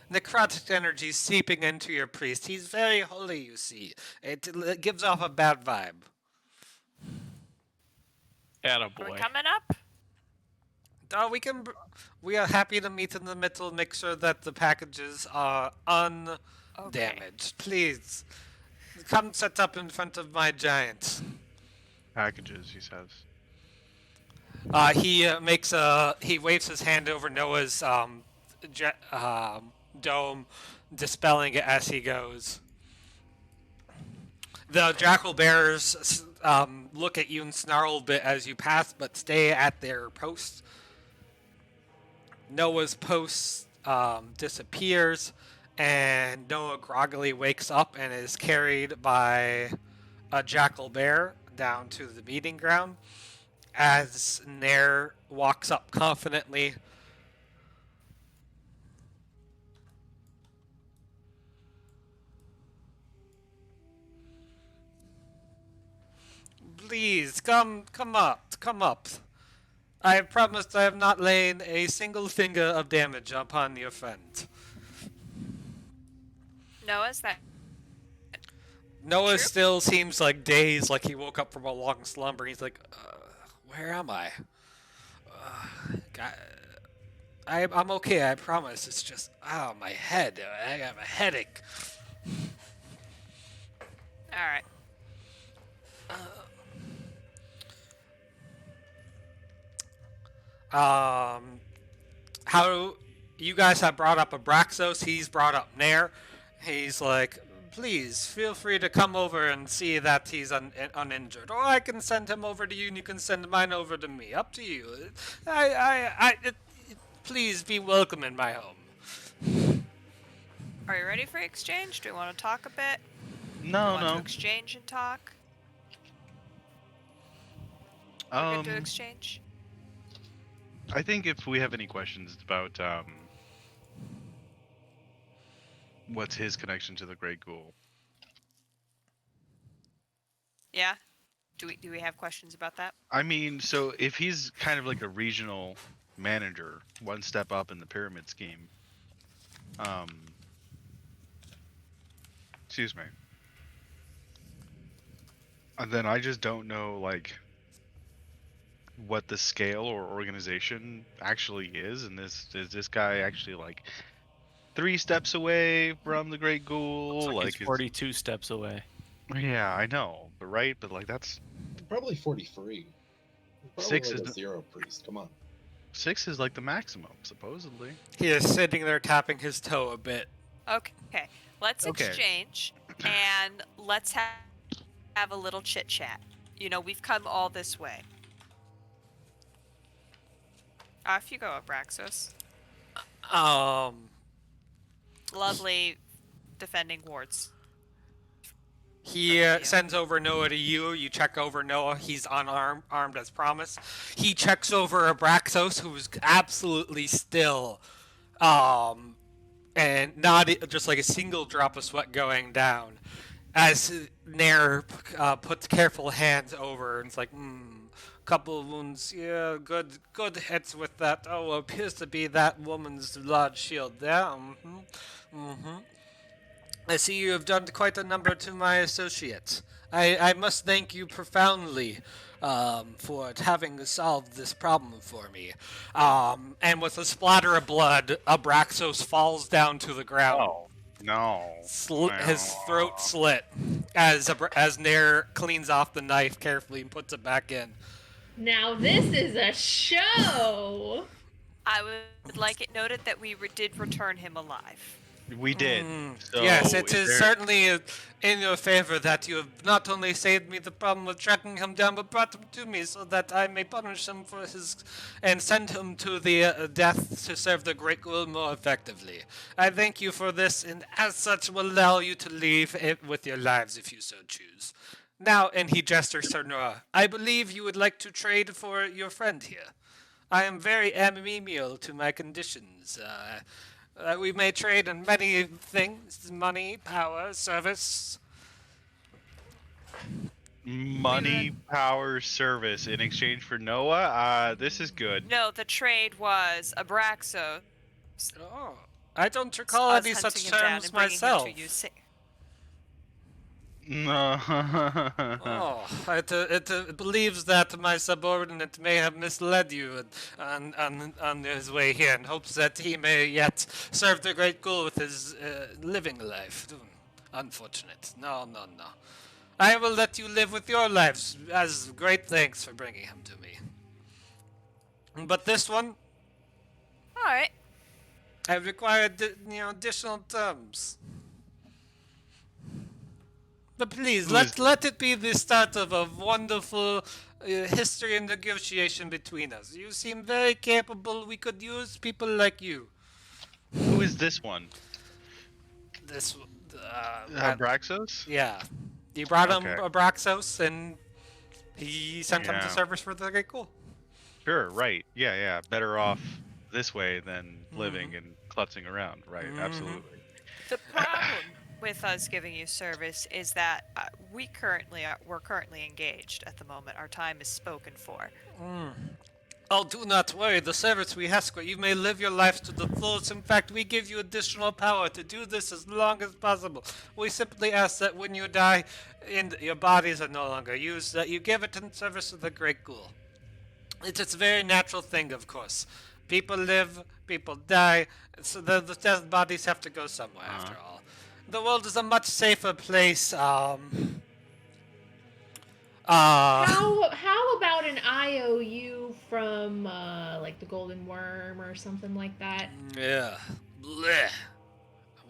necrotic energy seeping into your priest. He's very holy, you see. It gives off a bad vibe. Are we Attaboy. coming up? We are happy to meet in the middle, make sure that the packages are undamaged. Okay. Please, come set up in front of my giant. Packages, he says. He waves his hand over Noah's dome, dispelling it as he goes. The jackal bears look at you and snarl a bit as you pass, but stay at their posts. Noah's post disappears, and Noah groggily wakes up and is carried by a jackal bear down to the meeting ground. As Nair walks up confidently, please come up. I have promised I have not lain a single finger of damage upon your friend. Noah's that Noah True. still seems like dazed, like he woke up from a long slumber. He's like, where am I? God, I'm okay, I promise. It's just, my head. I have a headache. all right? How you guys have brought up Abraxos, he's brought up Nair. He's like, please feel free to come over and see that he's uninjured, or I can send him over to you, and you can send mine over to me. Up to you. Please be welcome in my home. Are you ready for exchange? Do we want to talk a bit? No, Want to no. exchange and talk? We're good to exchange. I think if we have any questions about what's his connection to the Great Ghoul. Yeah. Do we have questions about that? I mean, so if he's kind of like a regional manager, one step up in the pyramid scheme, excuse me, and then I just don't know like what the scale or organization actually is, and is this guy actually like 3 steps away from the Great Ghoul? Looks like he's 42 steps away. Yeah, I know, but like that's Probably 43. Probably 6 like is a zero priest. Come on. 6 is like the maximum, supposedly. He is sitting there tapping his toe a bit. Okay. Let's Okay. exchange and let's have a little chit chat. You know, we've come all this way. Off you go, Abraxos. Lovely defending wards. He sends over Noah to you. You check over Noah. He's unarmed, armed as promised. He checks over Abraxos, who's absolutely still, and not just like a single drop of sweat going down. As Nair puts careful hands over, and it's like, couple of wounds. Yeah, good hits with that. Oh, appears to be that woman's large shield there. I see you have done quite a number to my associates. I must thank you profoundly for having solved this problem for me. And with a splatter of blood, Abraxos falls down to the ground. Oh, no. His throat slit as Nair cleans off the knife carefully and puts it back in. Now this is a show! I would like it noted that we did return him alive. We did. So Yes, it is there- certainly in your favor that you have not only saved me the problem of tracking him down, but brought him to me so that I may punish him for his and send him to the death to serve the Great Ghoul more effectively. I thank you for this, and as such will allow you to leave it with your lives if you so choose. Now, and he gestures to Noah, I believe you would like to trade for your friend here. I am very amiable to my conditions. We may trade in many things: money, power, service. money, power, service in exchange for Noah. This is good. No, the trade was Abraxos. Oh, I don't recall us any such hunting him down terms and bringing myself. him to you Oh, it believes that my subordinate may have misled you on his way here, and hopes that he may yet serve the Great Ghoul with his living life. Unfortunate. No. I will let you live with your lives as great thanks for bringing him to me. But this one, All right. I require additional terms. But please, let it be the start of a wonderful history and negotiation between us. You seem very capable. We could use people like you. Who is this one? This, Abraxos? yeah. You brought him Okay. Abraxos, and he sent him to Yeah. service for the Great Ghoul. Sure, right. Yeah. Better off this way than living and klutzing around. Right, absolutely. The problem with us giving you service is that we're currently engaged at the moment. Our time is spoken for. Oh, do not worry. The service we ask for, you may live your life to the fullest. In fact, we give you additional power to do this as long as possible. We simply ask that when you die and your bodies are no longer used, that you give it in service of the Great Ghoul. It's a very natural thing, of course. People live, people die, so the dead bodies have to go somewhere, after all. The world is a much safer place, How about an IOU from like the Golden Worm or something like that? Yeah. Blech.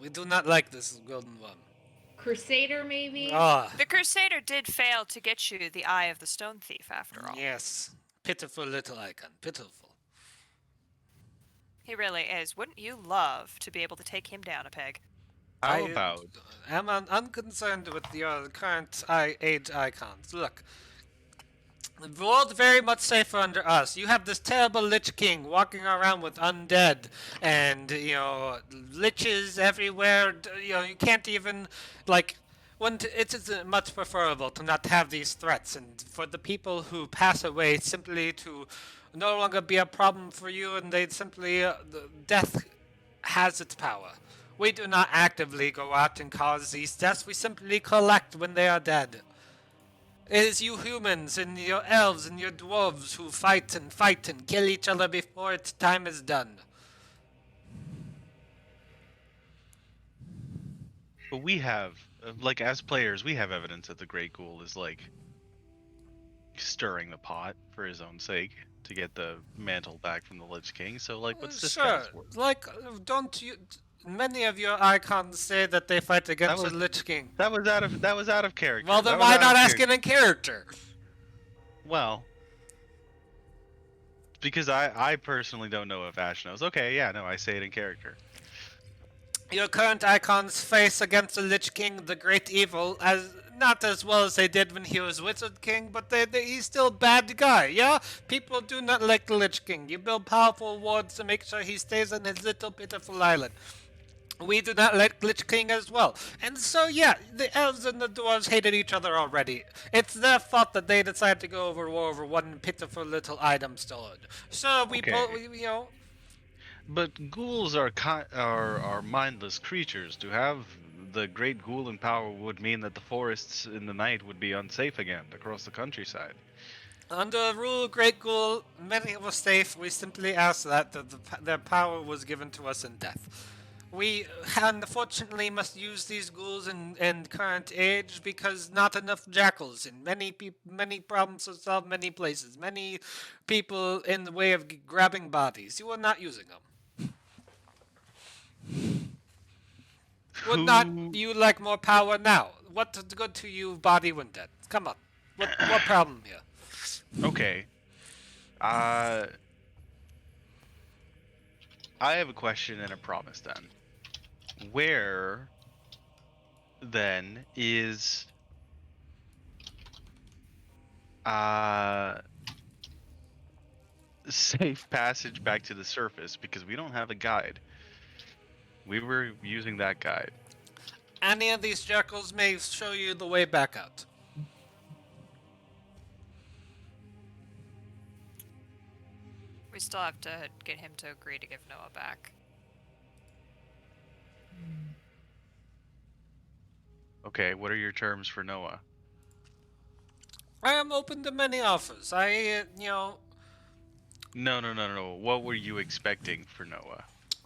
We do not like this golden one. Crusader maybe? Ah, The Crusader did fail to get you the Eye of the Stone Thief, after all. yes. Pitiful little icon. Pitiful. He really is. Wouldn't you love to be able to take him down a peg? How about I'm unconcerned with your current age icons. Look, the world's very much safer under us. You have this terrible Lich King walking around with undead and, liches everywhere. You can't even, like, it's much preferable to not have these threats and for the people who pass away simply to no longer be a problem for you and they simply, death has its power. We do not actively go out and cause these deaths, we simply collect when they are dead. It is you humans and your elves and your dwarves who fight and kill each other before its time is done. But we have, like, as players, we have evidence that the Great Ghoul is, like, stirring the pot for his own sake to get the mantle back from the Lich King. So, like, what's this Sure, guy's worth? like, don't you... Many of your icons say that they fight against was- the Lich King. That was out of character. Well, then That was why out not of ask character. it in character? Well, because I personally don't know if Ash knows. Okay, yeah, no, I say it in character. Your current icons face against the Lich King, the Great Evil, as not as well as they did when he was Wizard King, but he's still a bad guy, yeah? People do not like the Lich King. You build powerful wards to make sure he stays on his little pitiful island. We do not like Lich King as well. And so, yeah, the elves and the dwarves hated each other already. It's their fault that they decided to go over war over one pitiful little item stolen. So we, Okay. But ghouls are are mindless creatures. To have the Great Ghoul in power would mean that the forests in the night would be unsafe again across the countryside. under the rule of Great Ghoul, many were safe. We simply asked that their power was given to us in death. We unfortunately must use these ghouls in current age because not enough jackals and many problems to solve many places. Many people in the way of grabbing bodies. You are not using them. Would not you like more power now? What's good to you, body when dead? Come on. What problem here? Okay. I have a question and a promise then. Where then is safe passage back to the surface, because we don't have a guide. We were using that guide. Any of these jackals may show you the way back out. We still have to get him to agree to give Noah back. Okay, what are your terms for Noah? I am open to many offers. No. What were you expecting for Noah?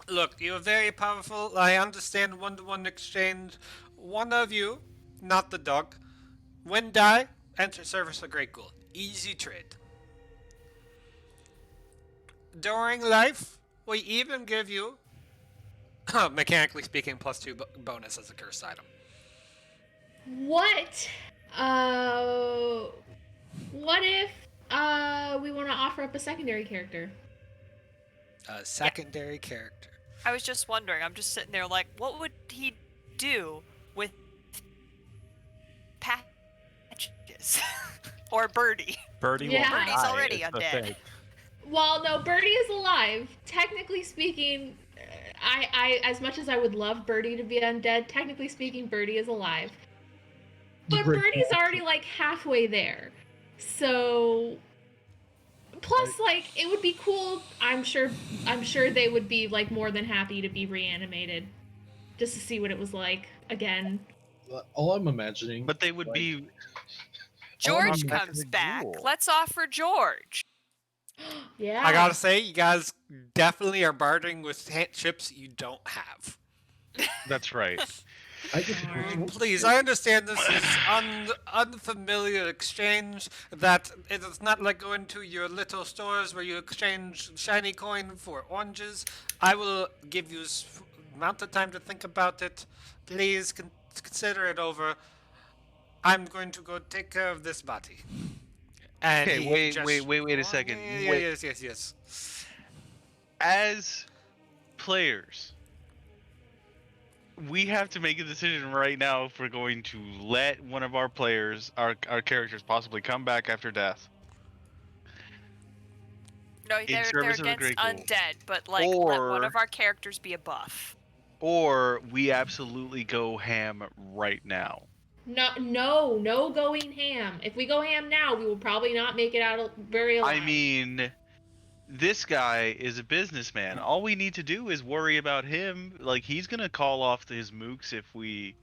Look, you're very powerful. I understand one-to-one exchange. One of you, not the dog, when die, enter service of Great Ghoul. Easy trade. During life, we even give you, mechanically speaking, +2 bonus as a cursed item. What? What if we want to offer up a secondary character? A secondary character. I was just wondering. I'm just sitting there like, what would he do with Patches or Birdie? Birdie Yeah. will Birdie's die, already is the undead. thing. Well, no, Birdie is alive. Technically speaking, I as much as I would love Birdie to be undead, technically speaking, Birdie is alive. But Great Birdie's Ghoul. already like halfway there. So Plus, like, it would be cool. I'm sure they would be like more than happy to be reanimated, just to see what it was like again. All I'm imagining. But they would like, be. George I'm comes Great back. Ghoul. Let's offer George. Yeah. I gotta say, you guys definitely are bartering with ships you don't have. That's right. I just Darn. Please, I understand this is unfamiliar exchange, that it is not like going to your little stores where you exchange shiny coin for oranges. I will give you amount of time to think about it. Please consider it over. I'm going to go take care of this body. And Okay, he wait a second. Yes. As players, we have to make a decision right now if we're going to let one of our players, our characters, possibly come back after death. No, they're service of the against Great Ghoul. undead, but like let one Or- of our characters be a buff. Or we absolutely go ham right now. No going ham. If we go ham now, we will probably not make it out very alive. I mean, this guy is a businessman. All we need to do is worry about him. Like, he's gonna call off his mooks if we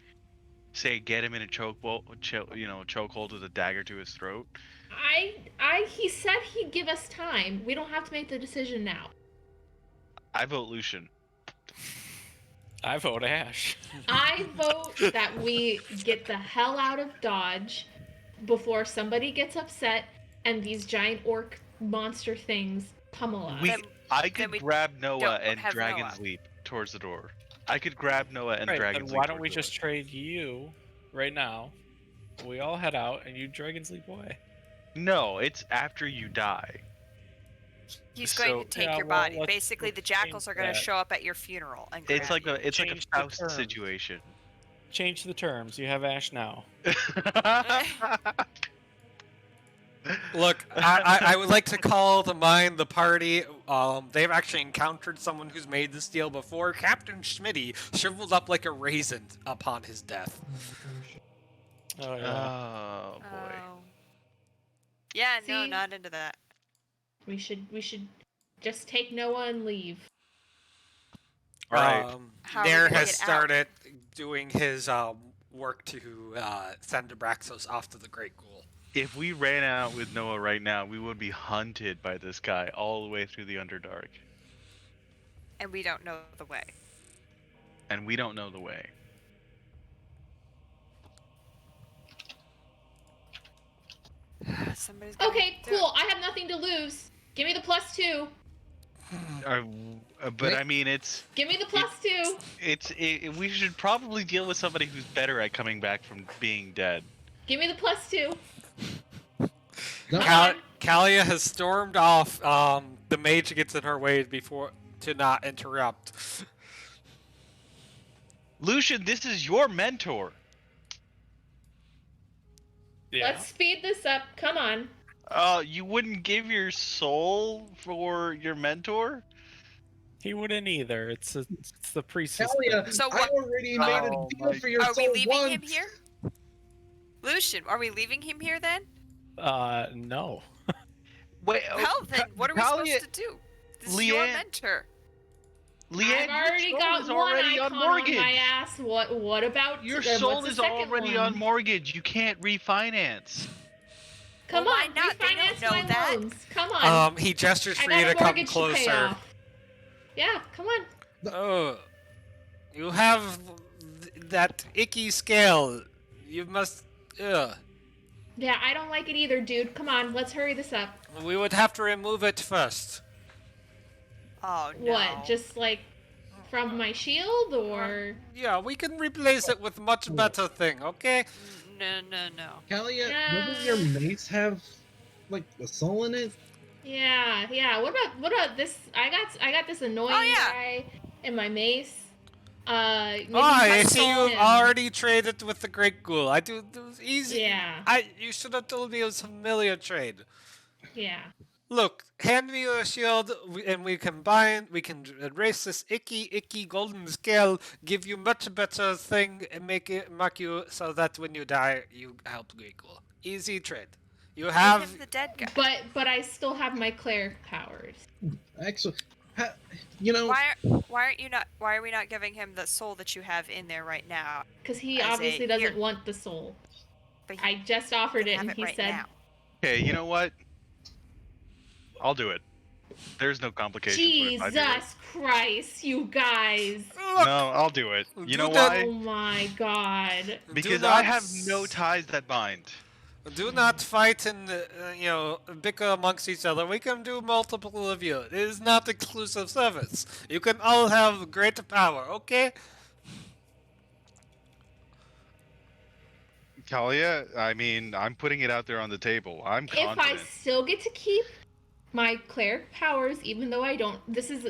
say get him in a chokehold with a dagger to his throat. He said he'd give us time. We don't have to make the decision now. I vote Lucian. I vote Ash. I vote that we get the hell out of Dodge before somebody gets upset and these giant orc monster things pummel us. I could we grab Noah don't and have Dragon's Noah. Leap towards the door. I could grab Noah and Right, Dragon's then Leap. why don't we towards the just trade you right now? We all head out and you Dragon's Leap away. door. No, it's after you die. He's going So- to take Yeah, your well, body. let's- Basically, let's the jackals change are going to that. show up at your funeral and It's grab like you. a Change the Faust terms. situation. Change the terms. You have Ash now. Look, I would like to call to mind the party. They've actually encountered someone who's made this deal before. Captain Schmitty shriveled up like a raisin upon his death. Oh yeah. Oh boy. Oh. Yeah, no, See? not into that. We should just take Noah and leave. Right. How are we Nair gonna has get out? started doing his work to send Abraxos off to the Great Ghoul. If we ran out with Noah right now, we would be hunted by this guy all the way through the Underdark. And we don't know the way. And we don't know the way. Somebody's gonna Okay, do it. cool. I have nothing to lose. Give me the +2. But I mean, it's Give me the +2. we should probably deal with somebody who's better at coming back from being dead. Give me the +2. No, Cal- Kalia has stormed off. The mage gets in her way before to not interrupt. Lucian, this is your mentor. Yeah. Let's speed this up. Come on. You wouldn't give your soul for your mentor? He wouldn't either. It's the priest's. Hell yeah, So I what- already made a Oh deal my- for your Are we soul leaving once. him here? Lucian, are we leaving him here then? No. Wait, Well, then, what are we Talia- supposed to do? This is your Leanne- mentor. Leanne, I've already your soul got is one already icon on mortgage. my ass. What about Your what's soul the is second already one? on mortgage. You can't refinance. Come Well, why on, not? They don't refinance know my that. loans. Come on. He gestures I for you got to a come mortgage to pay closer. off. Yeah, come on. Oh, you have that icky scale. You must. Yeah, I don't like it either, dude. Come on, let's hurry this up. We would have to remove it first. Oh, no. What? Just like from my shield, or? Yeah, we can replace it with much better thing. Okay. No. Kalia, Yeah. doesn't your mace have like a soul in it? Yeah. What about this? I got this annoying Oh, yeah. guy in my mace. Maybe I my see soul you've him. already traded with the Great Ghoul. It was easy. Yeah. You should have told me it was a familiar trade. Yeah. Look, hand me your shield, and we can erase this icky golden scale, give you much better thing, and make you so that when you die, you help Great Ghoul. Easy trade. You Give have him the dead guy. But I still have my cleric powers. Actually, Why are we not giving him the soul that you have in there right now? Because he As a obviously doesn't here. want the soul. But he I just offered can it have and it he right said, now. Okay, you know what? I'll do it. There's no complications when I do it. Jesus Christ, you guys. look. No, I'll do it. You know Do that. why? Oh my god. Because Do I not have no ties that bind. Do not fight and bicker amongst each other. We can do multiple of you. It is not exclusive service. You can all have great power. Okay. Talia, I mean, I'm putting it out there on the table. I'm If I confident. still get to keep my cleric powers, even though I don't, this is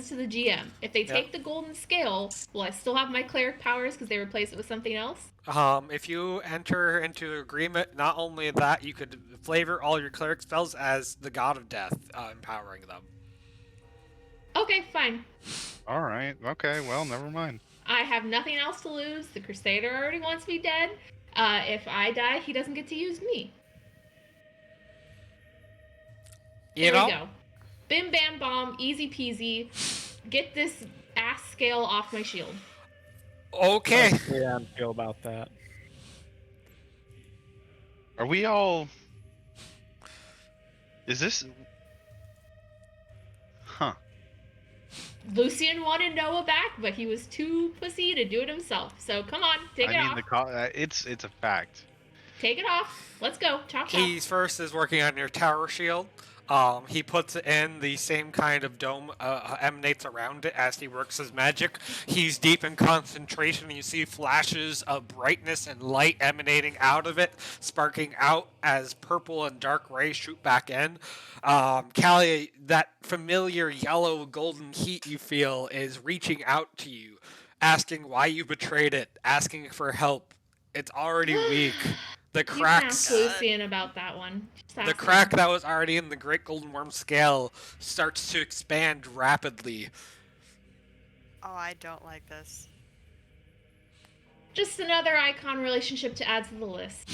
to the GM. If they take the golden scale, will I still have my cleric powers because they replace it with something else? If you enter into agreement, not only that, you could flavor all your cleric spells as the god of death, empowering them. Okay, fine. All right. Okay. Well, never mind. I have nothing else to lose. The Crusader already wants me dead. If I die, he doesn't get to use me. You There know? we go. Bim bam bomb, easy peasy. Get this ass scale off my shield. Okay. Yeah, I feel about that. Are we all? Is this? Huh. Lucian wanted Noah back, but he was too pussy to do it himself. So come on, take it off. It's a fact. Take it off. Let's go. Chop chop. He's first is working on your tower shield. He puts in the same kind of dome emanates around it as he works his magic. He's deep in concentration. You see flashes of brightness and light emanating out of it, sparking out as purple and dark rays shoot back in. Callie, that familiar yellow golden heat you feel is reaching out to you, asking why you betrayed it, asking for help. It's already weak. The You can cracks. ask Lucian about that one. Just ask The him. crack that was already in the Great Golden Worm scale starts to expand rapidly. Oh, I don't like this. Just another icon relationship to add to the list.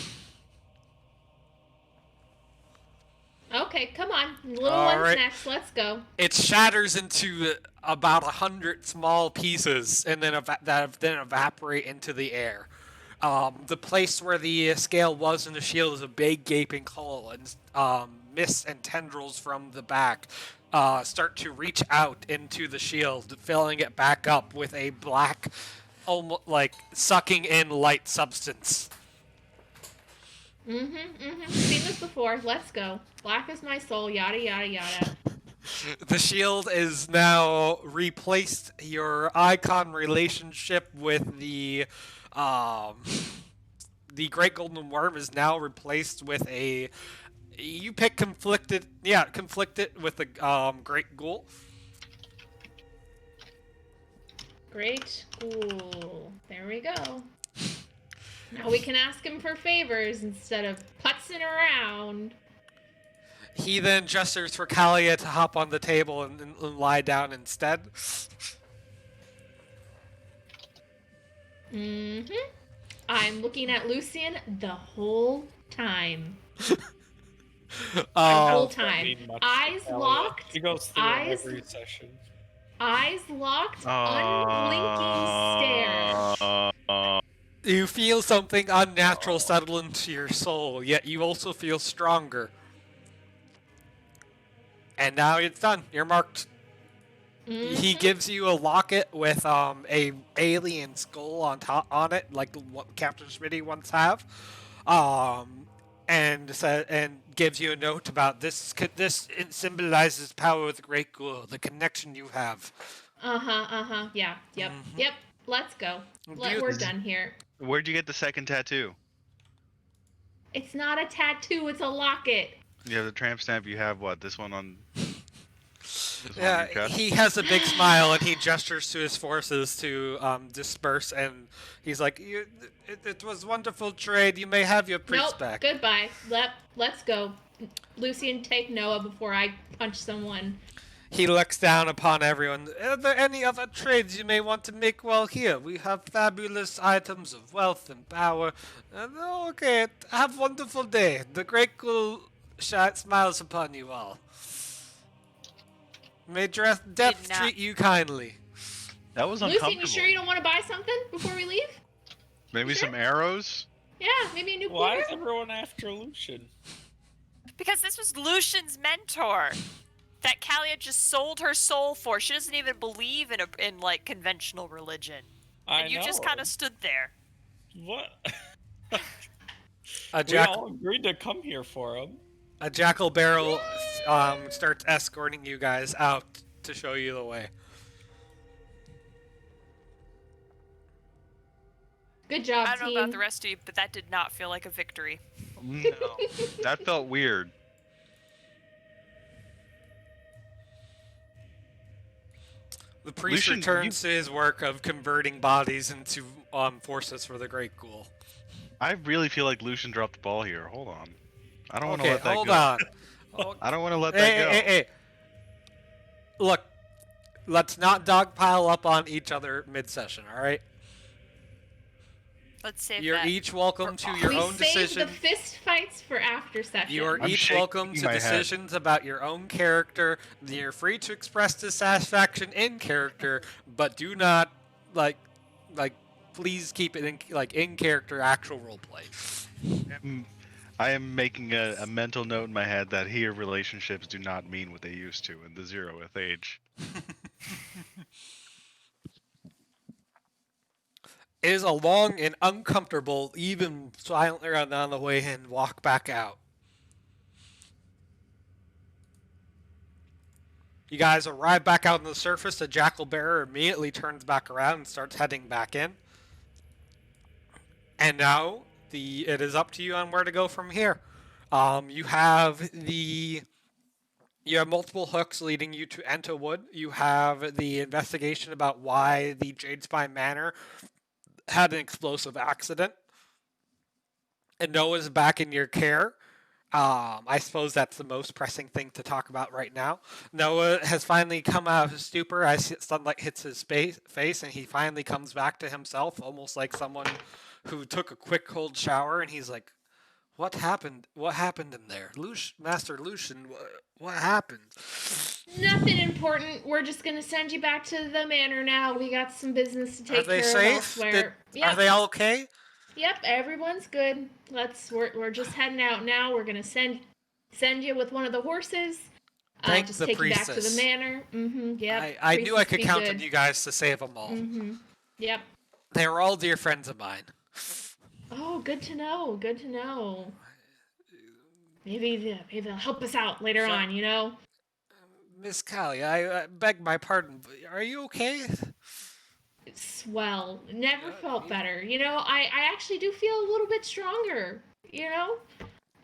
Okay, come on. Little All one's right. next. Let's go. It shatters into about 100 small pieces and then that then evaporate into the air. The place where the scale was in the shield is a big gaping hole, and mist and tendrils from the back start to reach out into the shield, filling it back up with a black, almost like sucking in light substance. Seen this before. Let's go. Black is my soul. Yada yada yada. The shield is now replaced. Your icon relationship with the Great Golden Worm is now replaced with a. You pick conflicted. Yeah, conflicted with the Great Ghoul. Great Ghoul. There we go. Now we can ask him for favors instead of putzing around. He then gestures for Kalia to hop on the table and lie down instead. I'm looking at Lucian the whole time. The whole Oh, time. Mean much Eyes to Elliot. locked. He goes through eyes- every session. Eyes locked. Unblinking stare. you feel something unnatural settle into your soul, yet you also feel stronger. And now it's done. You're marked. He gives you a locket with a alien skull on it, like what Captain Schmitty once have, and gives you a note about this. It symbolizes power with the Great Ghoul, the connection you have. Yeah. Yep. Let's go. We're done here. Where'd you get the second tattoo? It's not a tattoo. It's a locket. You have the tramp stamp. You have what? This one on. This one on Yeah, your chest? he has a big smile and he gestures to his forces to disperse, and he's like, "It was wonderful trade. You may have your priest Nope. back." Goodbye. Let's go. Lucian, take Noah before I punch someone. He looks down upon everyone. Are there any other trades you may want to make while here? We have fabulous items of wealth and power. Okay, have a wonderful day. The Great Ghoul smiles upon you all. May death Did not- treat you kindly. That was Lucian, uncomfortable. you sure you don't want to buy something before we leave? Maybe sure? some arrows? Yeah, maybe a new Why quarter? is everyone after Lucian? Because this was Lucian's mentor that Kalia just sold her soul for. She doesn't even believe in like conventional religion. I And you know. just kind of stood there. What? A We all agreed to come here for him. jackal barrel starts escorting you guys out to show you the way. Good job, I don't team. know about the rest of you, but that did not feel like a victory. No. That felt weird. The priest Lucian, returns to his work of converting bodies into forces for the Great Ghoul. I really feel like Lucian dropped the ball here. Hold on. I don't want to Okay, let that hold go. on. I don't want to let Hey, that go. hey. Look, let's not dogpile up on each other mid-session, all right? Let's save You're that. each welcome to your we own saved decision. the fist fights for after session. You are I'm each shaking welcome to my head. decisions about your own character. You're free to express dissatisfaction in character, but do not please keep it in character actual roleplay. I am making a mental note in my head that here relationships do not mean what they used to in the 0th age. It is a long and uncomfortable, even silently run on the way in, walk back out. You guys arrive back out on the surface. The jackal bearer immediately turns back around and starts heading back in. And now it is up to you on where to go from here. You have multiple hooks leading you to Ento Wood. You have the investigation about why the Jade Spine Manor had an explosive accident. And Noah's back in your care. I suppose that's the most pressing thing to talk about right now. Noah has finally come out of his stupor as sunlight hits his face, and he finally comes back to himself, almost like someone who took a quick cold shower, and he's like, "What happened? What happened in there? Master Lucian, what happened?" Nothing important. We're just gonna send you back to the manor now. We got some business to take Are they care of safe? elsewhere. Are they all okay? Yep, everyone's good. We're just heading out now. We're gonna send you with one of the horses. Thank just the take you back to priestess. the manor. Yep. I knew I Priestess could be count good. on you guys to save them all. Yep. They were all dear friends of mine. Oh, good to know. Good to know. Maybe they'll help us out later on. You know. Miss Callie, I beg my pardon. But are you okay? Swell. Never felt better. You know, I actually do feel a little bit stronger. You know.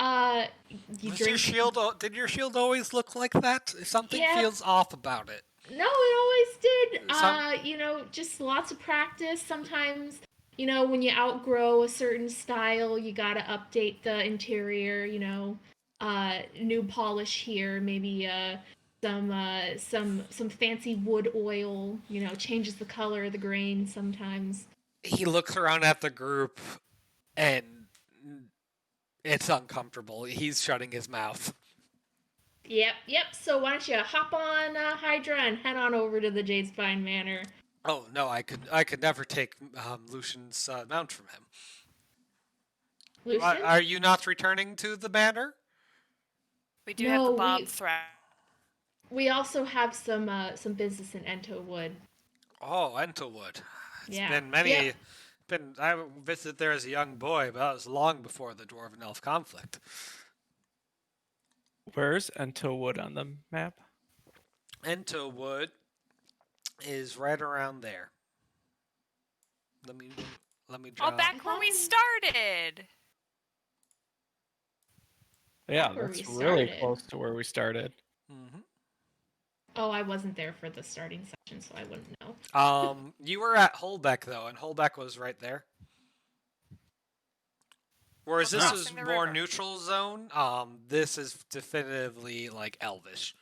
You Was drink. your shield? Did your shield always look like that? Something Yeah. feels off about it. No, it always did. Some- You know, just lots of practice. Sometimes, you know, when you outgrow a certain style, you gotta update the interior. You know, new polish here, maybe some fancy wood oil. You know, changes the color of the grain sometimes. He looks around at the group, and it's uncomfortable. He's shutting his mouth. Yep. So why don't you hop on Hydra and head on over to the Jade Spine Manor? Oh no, I could never take Lucian's mount from him. Lucian? Are you not returning to the banner? We do have the No, bomb threat. We also have some business in Ento Wood. Oh, Entlewood. It's Yeah. been many. Yep. I visited there as a young boy, but that was long before the Dwarven Elf conflict. Where's Entlewood on the map? Entlewood is right around there. Let me draw. Oh, back where we started. Yeah, Back where that's we really started. close to where we started. Mm-hmm. Oh, I wasn't there for the starting section, so I wouldn't know. You were at Holbeck though, and Holbeck was right there. Whereas this is Crossing the more river. neutral zone. This is definitively like Elvish.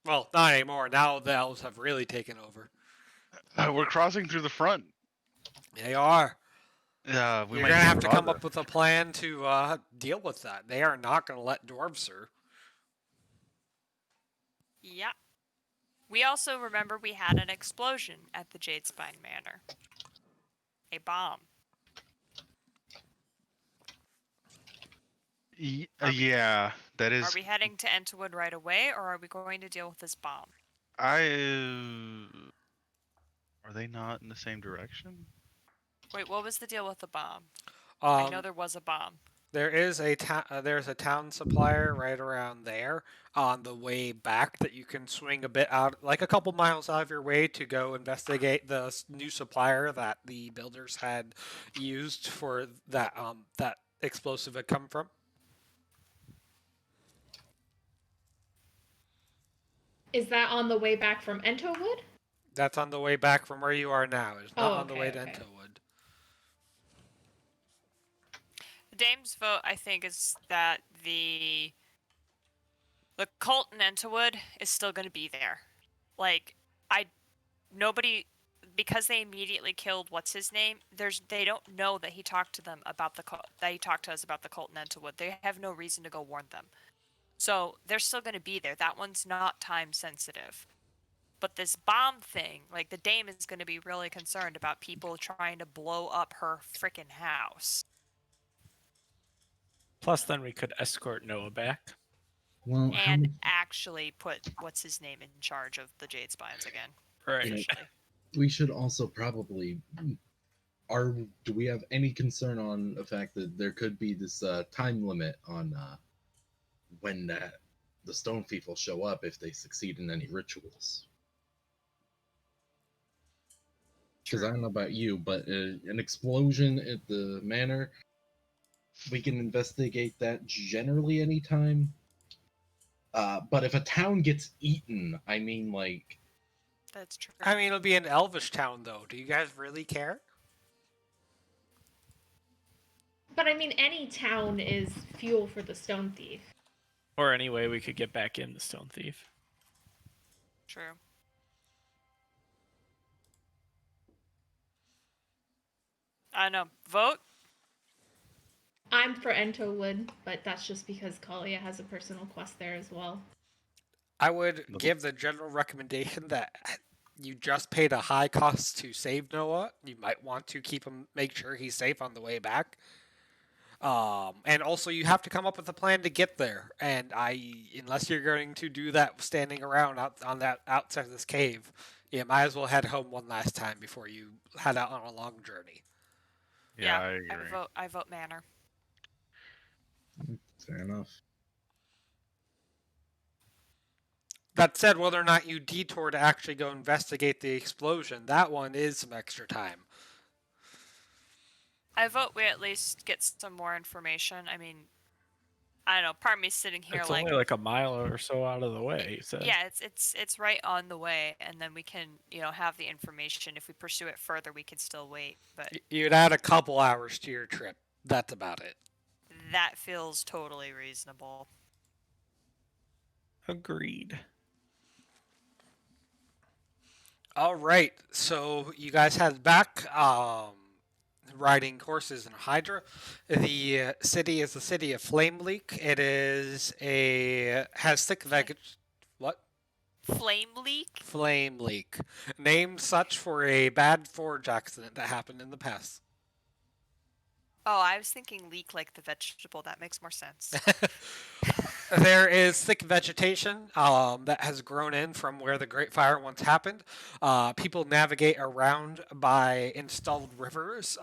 Well, not anymore. Now the elves have really taken over. We're crossing through the front. They are. We You're might gonna have to come survive up with a plan to deal with that. They are not gonna let dwarves through. Yeah. We also remember we had an explosion at the Jadespine Manor. A bomb. Yeah, that Are is. we heading to Entwood right away, or are we going to deal with this bomb? Are they not in the same direction? Wait, what was the deal with the bomb? I know Um, there was a bomb. there's a town supplier right around there on the way back that you can swing a bit out, like a couple miles out of your way to go investigate the new supplier that the builders had used for that explosive had come from. Is that on the way back from Entowood? That's on the way back from where you are now. It's not Oh, on the way to okay. Entowood. The Dame's vote, I think, is that the cult in Entwood is still going to be there. Like, nobody, because they immediately killed what's his name. They don't know that he talked to them about the cult, that he talked to us about the cult in Entwood. They have no reason to go warn them. So they're still going to be there. That one's not time sensitive. But this bomb thing, like the Dame is going to be really concerned about people trying to blow up her frickin' house. Plus, then we could escort Noah back. Well, how And much, actually put what's his name in charge of the Jade Spines again. Right. Officially. we should also probably do we have any concern on the fact that there could be this time limit on when the stone thief will show up if they succeed in any rituals? Because I don't know about you, but an explosion at the manor, we can investigate that generally anytime. But if a town gets eaten, I mean, like, That's true. I mean, it'll be an elvish town, though. Do you guys really care? But I mean, any town is fuel for the stone thief. Or any way we could get back in the Stone Thief. True. I know. Vote? I'm for Entowood, but that's just because Kalia has a personal quest there as well. I would give the general recommendation that you just paid a high cost to save Noah. You might want to make sure he's safe on the way back. And also you have to come up with a plan to get there. And unless you're going to do that standing around outside of this cave, you might as well head home one last time before you head out on a long journey. Yeah, I agree. I vote Manor. fair enough. That said, whether or not you detour to actually go investigate the explosion, that one is some extra time. I vote we at least get some more information. I mean, I don't know. Part of me sitting here It's like, only like a mile or so out of the way. So. yeah, it's right on the way, and then we can have the information. If we pursue it further, we can still wait. But You'd add a couple hours to your trip. That's about it. that feels totally reasonable. Agreed. All right, so you guys head back, riding horses in Hydra. The city is the city of Flameleak. It has thick What? Flame leak? Flameleak, named such for a bad forge accident that happened in the past. Oh, I was thinking leek like the vegetable. That makes more sense. There is thick vegetation that has grown in from where the Great Fire once happened. People navigate around by installed rivers,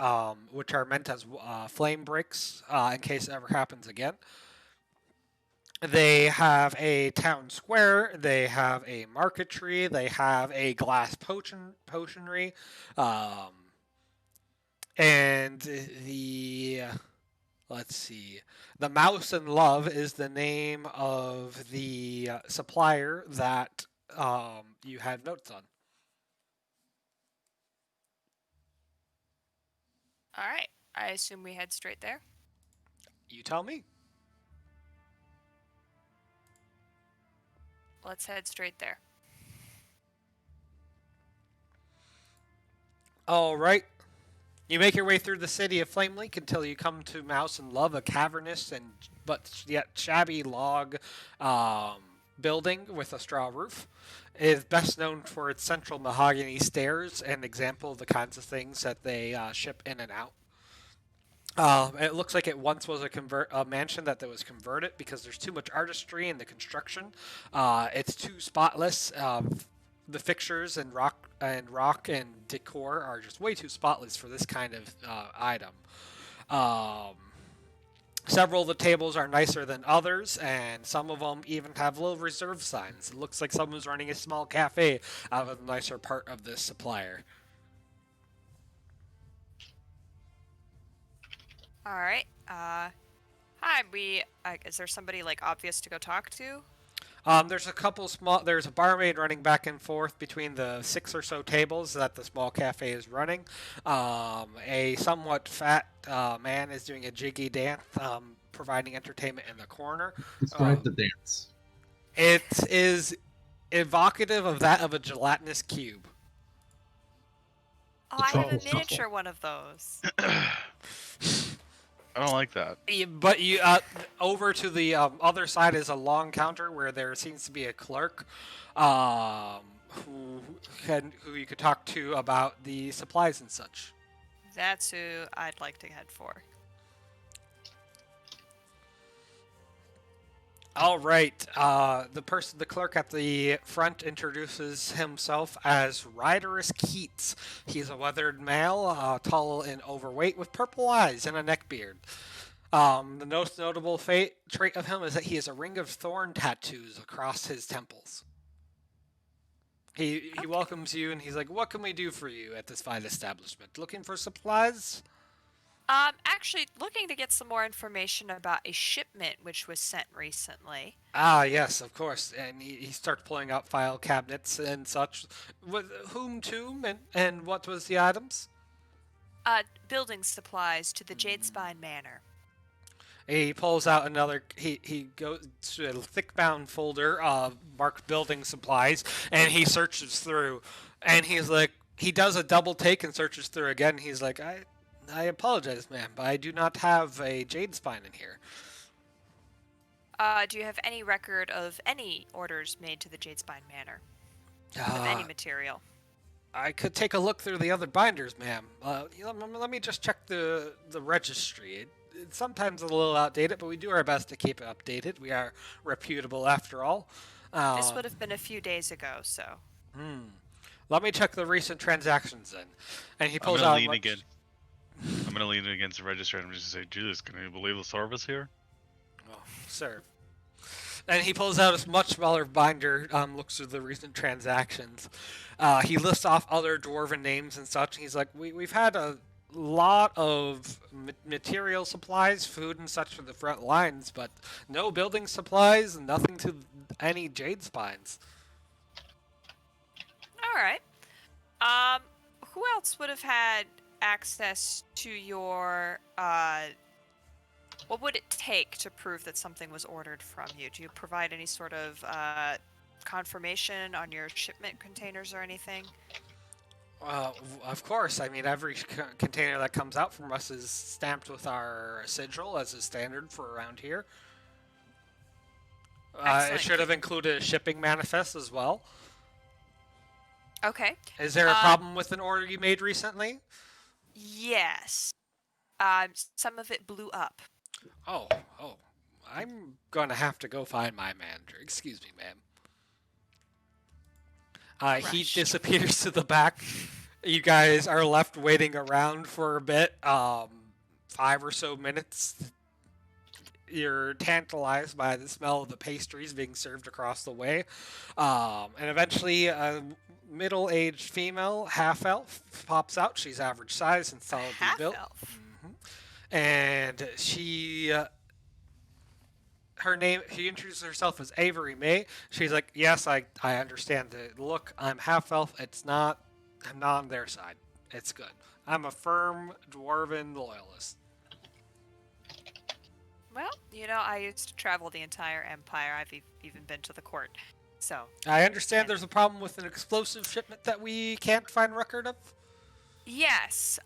which are meant as flame breaks in case it ever happens again. They have a town square. They have a marketry. They have a glass potionery. And let's see. The Mouse in Love is the name of the supplier that you had notes on. All right. I assume we head straight there. You tell me. let's head straight there. All right. You make your way through the city of Flamelink until you come to Mouse and Love, a cavernous and but yet shabby log building with a straw roof. It is best known for its central mahogany stairs, an example of the kinds of things that they ship in and out. It looks like it once was a mansion that was converted because there's too much artistry in the construction. It's too spotless. The fixtures and rock and decor are just way too spotless for this kind of item. Um, Several of the tables are nicer than others, and some of them even have little reserve signs. It looks like someone's running a small cafe out of the nicer part of this supplier. All right. Hi. Is there somebody like obvious to go talk to? There's a couple There's a barmaid running back and forth between the 6 or so tables that the small cafe is running. A somewhat fat man is doing a jiggy dance, providing entertainment in the corner. Describe the dance. It is evocative of that of a gelatinous cube. Oh, The I have truffle a shuffle. miniature one of those. I don't like that. But you over to the other side is a long counter where there seems to be a clerk who you could talk to about the supplies and such. That's who I'd like to head for. All right. The clerk at the front introduces himself as Riderus Keats. He's a weathered male, tall and overweight, with purple eyes and a neckbeard. The most notable trait of him is that he has a ring of thorn tattoos across his temples. He welcomes you and he's like, "What can we do for you at this fine establishment? Looking for supplies?" Actually, looking to get some more information about a shipment which was sent recently. Ah, yes, of course. And he starts pulling out file cabinets and such. With whom to, and what was the items? Building supplies to the Jadespine Manor. He pulls out another. He goes to a thick-bound folder marked building supplies, and he searches through. And he's like, he does a double take and searches through again. He's like, I apologize, ma'am, but I do not have a jade spine in here. Do you have any record of any orders made to the Jadespine Manor of any material? I could take a look through the other binders, ma'am. Let me just check the registry. It's sometimes a little outdated, but we do our best to keep it updated. We are reputable after all. This would have been a few days ago, so. Let me check the recent transactions then. And he pulls I'm out. I'm gonna lean against the register and just say, "Jesus, can you believe the service here?" Oh, sir. And he pulls out a much smaller binder, looks through the recent transactions. He lists off other dwarven names and such. He's like, we've had a lot of material supplies, food and such for the front lines, but no building supplies, nothing to any jade spines. All right. Who else would have had access to your, what would it take to prove that something was ordered from you? Do you provide any sort of confirmation on your shipment containers or anything? Of course. I mean, every container that comes out from us is stamped with our sigil as a standard for around here. It should have included a shipping manifest as well. Okay. Is there a problem with an order you made recently? Yes. Some of it blew up. Oh. I'm gonna have to go find my manager. Excuse me, ma'am. He disappears to the back. You guys are left waiting around for a bit. 5 or so minutes. You're tantalized by the smell of the pastries being served across the way. And eventually, a middle-aged female half-elf pops out. She's average size and solidly built. Half-elf. And she... she introduces herself as Avery May. She's like, yes, I understand the look. I'm half-elf. I'm not on their side. It's good. I'm a firm dwarven loyalist. Well, I used to travel the entire empire. I've even been to the court. So, I understand and- there's a problem with an explosive shipment that we can't find record of. yes,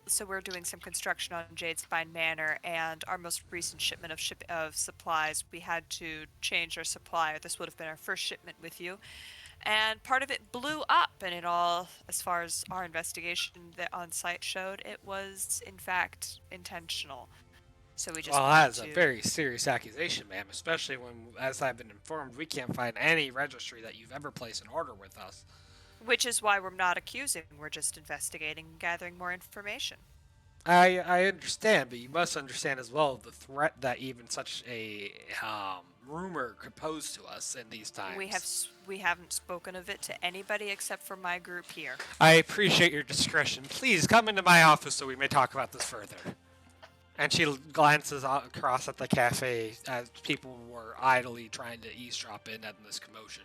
so we're doing some construction on Jade Spine Manor, and our most recent shipment of supplies, we had to change our supplier. This would have been our first shipment with you, and part of it blew up, and it all, as far as our investigation that on site showed, it was in fact intentional. So we just Well, wanted that's a to, very serious accusation, ma'am, especially when, as I've been informed, we can't find any registry that you've ever placed an order with us. which is why we're not accusing. We're just investigating and gathering more information. I understand, but you must understand as well the threat that even such a rumor could pose to us in these times. We haven't spoken of it to anybody except for my group here. I appreciate your discretion. Please come into my office so we may talk about this further. And she glances across at the cafe as people were idly trying to eavesdrop in at this commotion.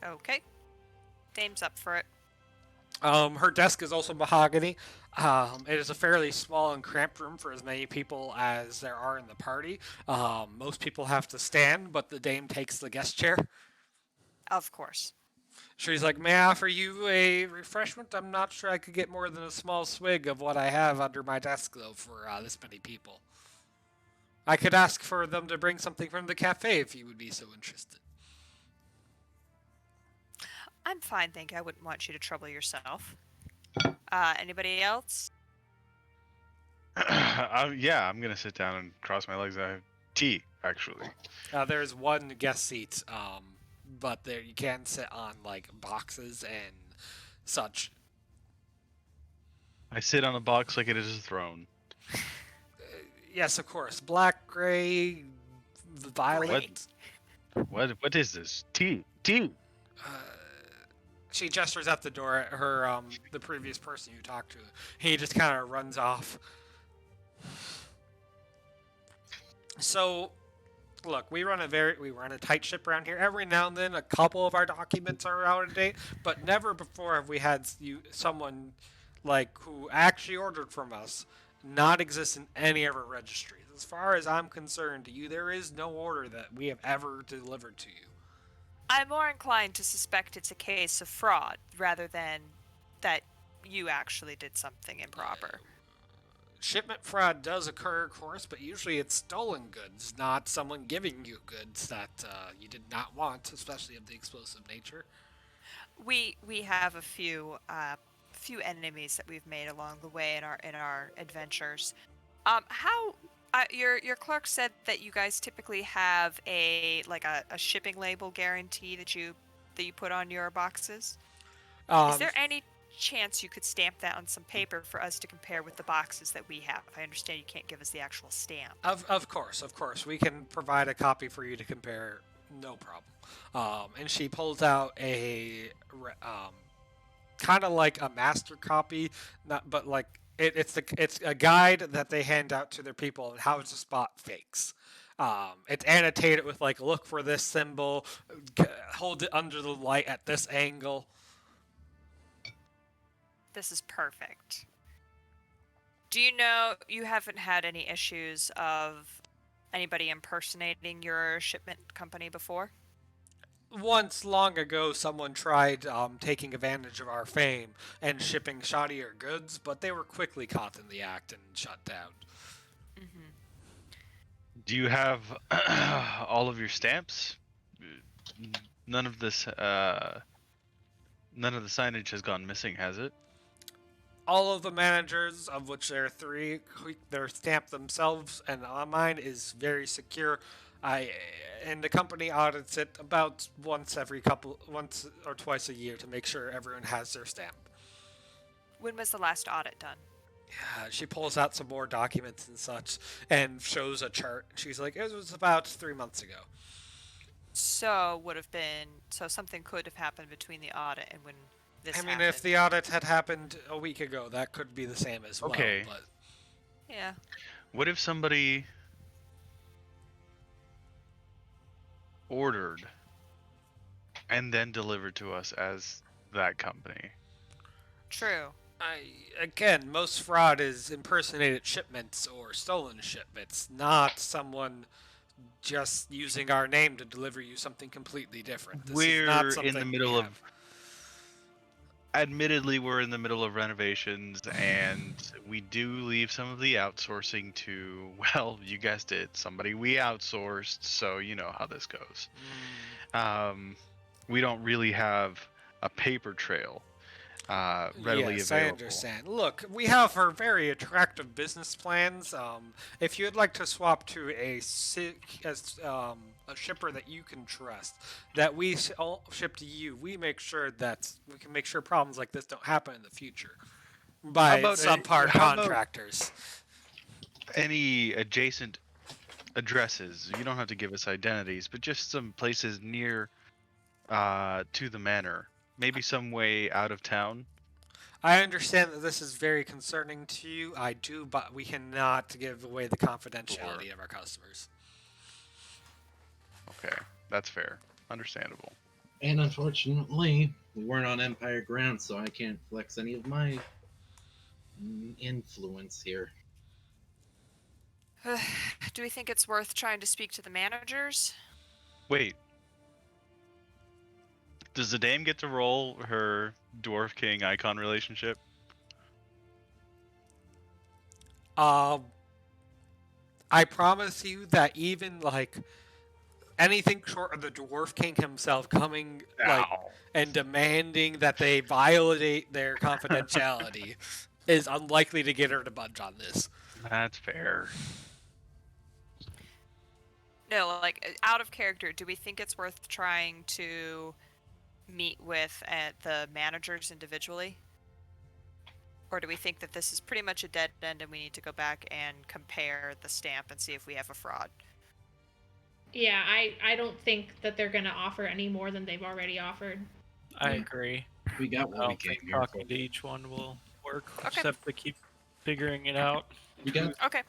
Okay. Dame's up for it. Her desk is also mahogany. It is a fairly small and cramped room for as many people as there are in the party. Most people have to stand, but the dame takes the guest chair. Of course. She's like, may I offer you a refreshment? I'm not sure I could get more than a small swig of what I have under my desk, though, for this many people. I could ask for them to bring something from the cafe if you would be so interested. I'm fine, thank you. I wouldn't want you to trouble yourself. Anybody else? Yeah, I'm gonna sit down and cross my legs. I have tea, actually. There's one guest seat, but there you can sit on like boxes and such. I sit on a box like it is a throne. Yes, of course. Black, gray, violet. What is this? Tea. She gestures at the door at her the previous person you talked to. He just kind of runs off. So, look, we run a tight ship around here. Every now and then, a couple of our documents are out of date, but never before have we had someone like who actually ordered from us not exist in any of our registries. As far as I'm concerned, to you, there is no order that we have ever delivered to you. I'm more inclined to suspect it's a case of fraud rather than that you actually did something improper. Shipment fraud does occur, of course, but usually it's stolen goods, not someone giving you goods that you did not want, especially of the explosive nature. We have a few enemies that we've made along the way in our adventures. Your clerk said that you guys typically have a shipping label guarantee that you put on your boxes. Is there any chance you could stamp that on some paper for us to compare with the boxes that we have? I understand you can't give us the actual stamp. Of course, we can provide a copy for you to compare, no problem. And she pulls out a kind of like a master copy, but like it's a guide that they hand out to their people on how to spot fakes. It's annotated with like, look for this symbol, hold it under the light at this angle. This is perfect. Do you know you haven't had any issues of anybody impersonating your shipment company before? Once long ago, someone tried taking advantage of our fame and shipping shoddier goods, but they were quickly caught in the act and shut down. Mm-hmm. Do you have all of your stamps? None of the signage has gone missing, has it? All of the managers, of which there are 3, they're stamped themselves, and mine is very secure. And the company audits it about once or twice a year to make sure everyone has their stamp. When was the last audit done? Yeah, she pulls out some more documents and such and shows a chart. She's like, it was about 3 months ago. So something could have happened between the audit and when this happened. If the audit had happened a week ago, that could be the same as well. Okay. But yeah. What if somebody ordered and then delivered to us as that company? True. Again, most fraud is impersonated shipments or stolen shipments, not someone just using our name to deliver you something completely different. This is We're not something in the we middle of. have. Admittedly, we're in the middle of renovations, and we do leave some of the outsourcing to, well, you guessed it, somebody we outsourced, so you know how this goes. We don't really have a paper trail readily Yes, available. I understand. Look, we have our very attractive business plans. If you'd like to swap to a shipper that you can trust, that we ship to you, we make sure that we can make sure problems like this don't happen in the future by How about subpar how about contractors. any adjacent addresses? You don't have to give us identities, but just some places near to the manor. Maybe some way out of town. I understand that this is very concerning to you. I do, but we cannot give away the confidentiality of our customers. Okay, that's fair. Understandable. And unfortunately, we weren't on Empire ground, so I can't flex any of my influence here. Do we think it's worth trying to speak to the managers? Wait. Does the dame get to roll her dwarf king icon relationship? I promise you that even like anything short of the Dwarf King himself coming and demanding that they violate their confidentiality is unlikely to get her to budge on this. That's fair. No, like out of character, do we think it's worth trying to meet with the managers individually? Or do we think that this is pretty much a dead end and we need to go back and compare the stamp and see if we have a fraud? Yeah, I don't think that they're going to offer any more than they've already offered. I agree. We got I what we don't came think here for. talking to each one will work. Okay. Just have to keep figuring it out. Okay.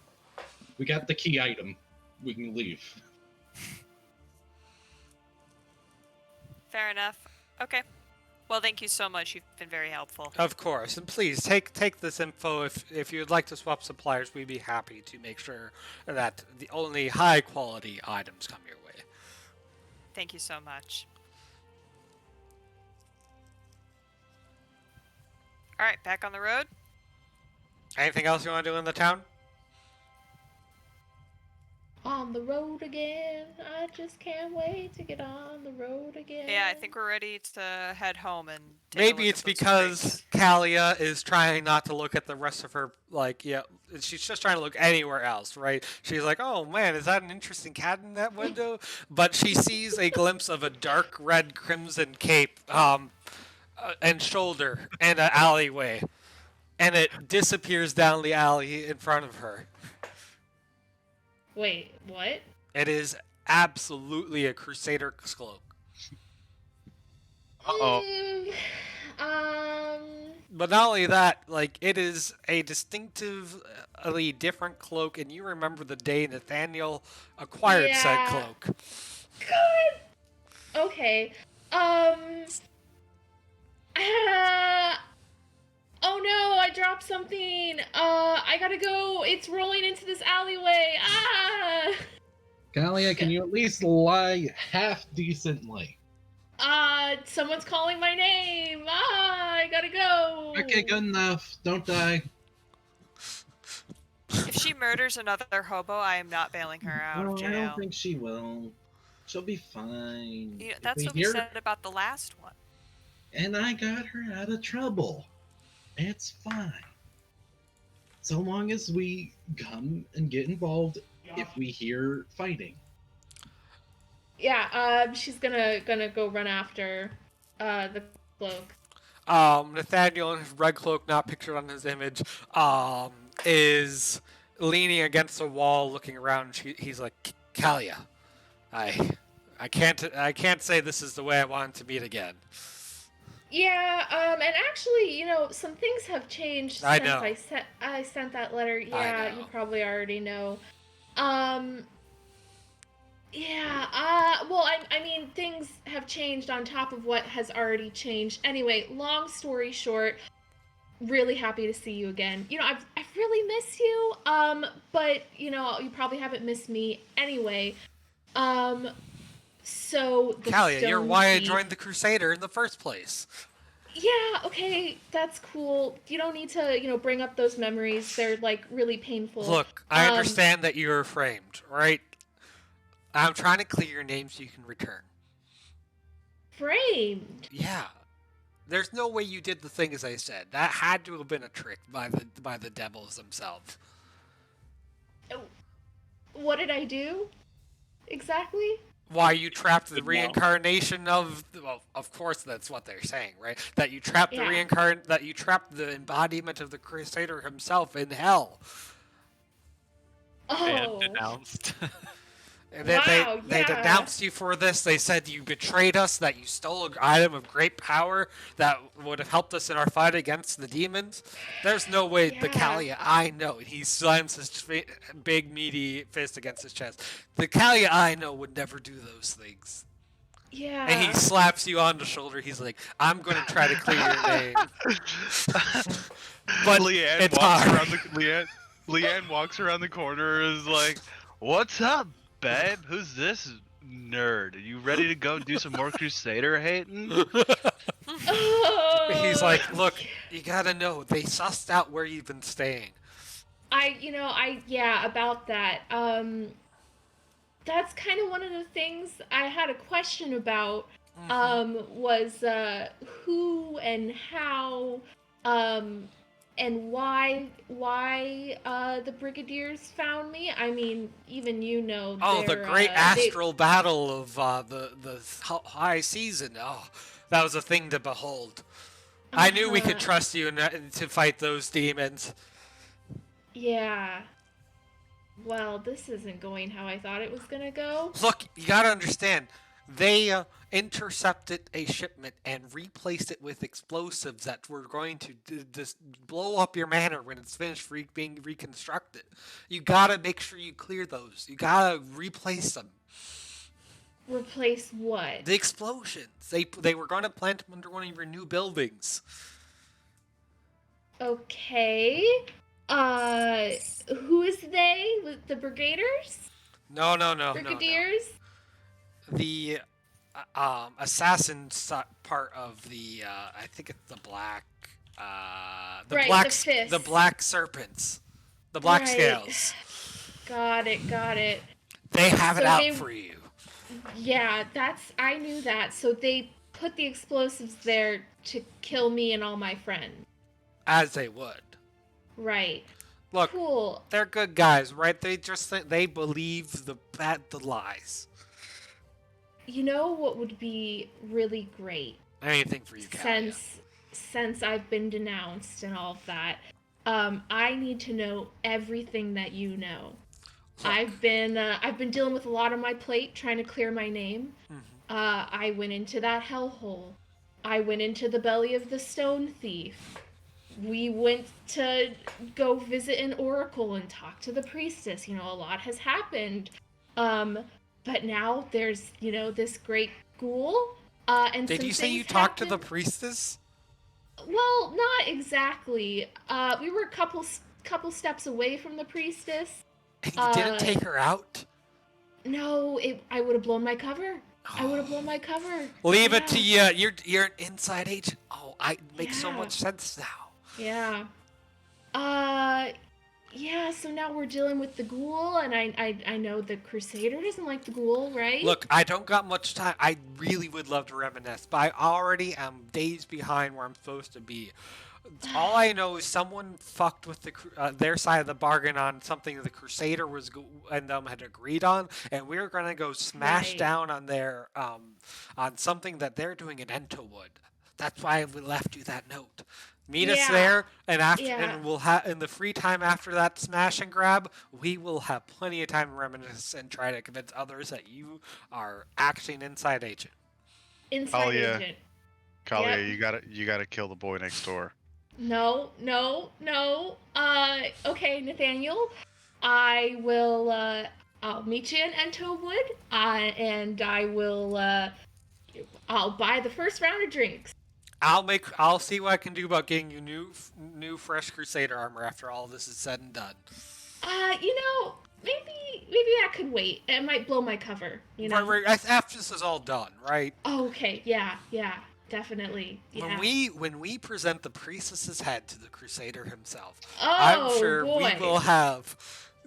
We got the key item. We can leave. Fair enough. Okay. Well, thank you so much. You've been very helpful. Of course, and please take this info if you'd like to swap suppliers. We'd be happy to make sure that the only high quality items come your way. Thank you so much. All right, back on the road. Anything else you want to do in the town? On the road again. I just can't wait to get on the road again. Yeah, I think we're ready to head home and take a Maybe look it's at those because crates. Kalia is trying not to look at the rest of her, she's just trying to look anywhere else, right? She's like, oh man, is that an interesting cat in that window? But she sees a glimpse of a dark red crimson cape and shoulder and an alleyway. And it disappears down the alley in front of her. Wait, what? It is absolutely a Crusader's cloak. Uh-oh. But not only that, it is a distinctively different cloak, and you remember the day Nathaniel acquired said cloak. God. Okay. Oh no, I dropped something. I gotta go. It's rolling into this alleyway. Ah! Kalia, can you at least lie half decently? Someone's calling my name. I gotta go. Okay, good enough. Don't die. If she murders another hobo, I am not bailing her out No, of I jail. don't think she will. She'll be fine. You know, If that's what we said about the last one. And I got her out of trouble. It's fine. So long as we come and get involved if we hear fighting. Yeah, she's gonna go run after the cloak. Nathaniel in his red cloak, not pictured on his image, is leaning against a wall, looking around. He's like, Kalia, I can't say this is the way I wanted to meet again. Yeah, and actually, some things have changed I since know. I sent that letter. I Yeah, know. you probably already know. Yeah, well, I mean, things have changed on top of what has already changed. Anyway, long story short, really happy to see you again. I really miss you, but, you probably haven't missed me anyway. So the Kalia, you're stone why I thief- joined the Crusader in the first place. Yeah, okay, that's cool. You don't need to, bring up those memories. They're like really painful. Look, I understand that you're framed, right? I'm trying to clear your name so you can return. Framed. Yeah. There's no way you did the thing as I said. That had to have been a trick by the devils themselves. What did I do? Exactly? Why you trapped the Good reincarnation of? Well, of course that's what they're saying, right? That you trapped Yeah. that you trapped the embodiment of the Crusader himself in hell, And Oh. denounced. and then Wow, they yeah. denounced you for this. They said you betrayed us, that you stole an item of great power that would have helped us in our fight against the demons. There's no way the Yeah. Kalia I know. He slams his big meaty fist against his chest. The Kalia I know would never do those things. Yeah. And he slaps you on the shoulder. He's like, I'm going to try to clear your name. But Leanne it's walks hard. around the Leanne walks around the corner and is like, "What's up, babe? Who's this nerd? Are you ready to go do some more Crusader hating?" Oh. He's like, look, you got to know, they sussed out where you've been staying. About that. That's kind of one of the things I had a question about. Was who and how, and why the Brigadiers found me. I mean, even Oh, the they're, great they- astral battle of the high season. Oh, that was a thing to behold. I knew we could Uh-huh. trust you to fight those demons. Yeah. Well, this isn't going how I thought it was gonna go. Look, you gotta understand, they intercepted a shipment and replaced it with explosives that were going to just blow up your manor when it's finished being reconstructed. You gotta make sure you clear those. You gotta replace them. Replace what? The explosions. They were going to plant them under one of your new buildings. Okay. Who is they? The Brigaders? No. Brigadiers? The assassin part of the I think it's the black Right, black the fist. the black serpents, the black Right. scales. Got it. They have it So out they- for you. Yeah, I knew that. So they put the explosives there to kill me and all my friends. As they would. Right. Look, Cool. they're good guys, right? They just they believe the lies. You know what would be really great? Anything for you, Kalia. Since I've been denounced and all of that, I need to know everything that you know. Look. I've been dealing with a lot on my plate, trying to clear my name. I went into that hellhole. I went into the belly of the stone thief. We went to go visit an oracle and talk to the priestess. A lot has happened. But now there's, this great ghoul. And Did some you say you things talked to the happened. priestess? Well, not exactly. We were a couple steps away from the priestess. And you didn't take her out? No, I would have blown my cover. I would have blown my cover. Leave it to Yeah. you. You're an inside agent. Oh, it makes so Yeah. much sense now. Yeah. Yeah, so now we're dealing with the ghoul, and I know the Crusader doesn't like the ghoul, right? Look, I don't got much time. I really would love to reminisce, but I already am days behind where I'm supposed to be. All I know is someone fucked with their side of the bargain on something the Crusader and them had agreed on, and we were gonna go smash Right. down on their on something that they're doing in Entowood. That's why we left you that note. Meet us Yeah. there, and Yeah. and we'll have in the free time after that smash and grab, we will have plenty of time to reminisce and try to convince others that you are actually an inside agent. Inside Oh, yeah. agent. Kalia, Yep. you gotta kill the boy next door. No. Okay, Nathaniel. I will, I'll meet you in Entowood, and I will, I'll buy the first round of drinks. I'll see what I can do about getting you new fresh Crusader armor after all this is said and done. maybe that could wait. It might blow my cover, you know. After this is all done, right? Oh, okay. Yeah. Definitely. Yeah. When we present the priestess's head to the crusader himself, Oh, I'm sure boy. we will have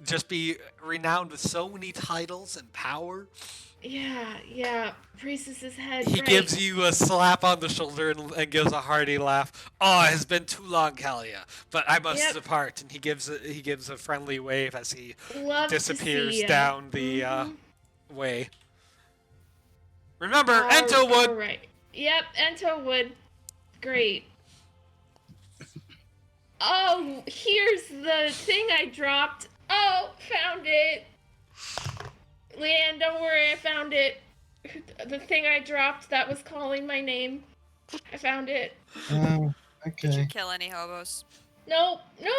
just be renowned with so many titles and power. Yeah. Priestess's head. He right. gives you a slap on the shoulder and gives a hearty laugh. Oh, it has been too long, Kalia, but I must depart. And he gives a friendly wave as he Love disappears to see ya. down the way. Remember, All Entowood. right. Yep, Entowood. Great. Oh, here's the thing I dropped. Oh, found it. Leanne, don't worry, I found it. The thing I dropped that was calling my name. I found it. Oh, Did you okay. kill any hobos? Nope. No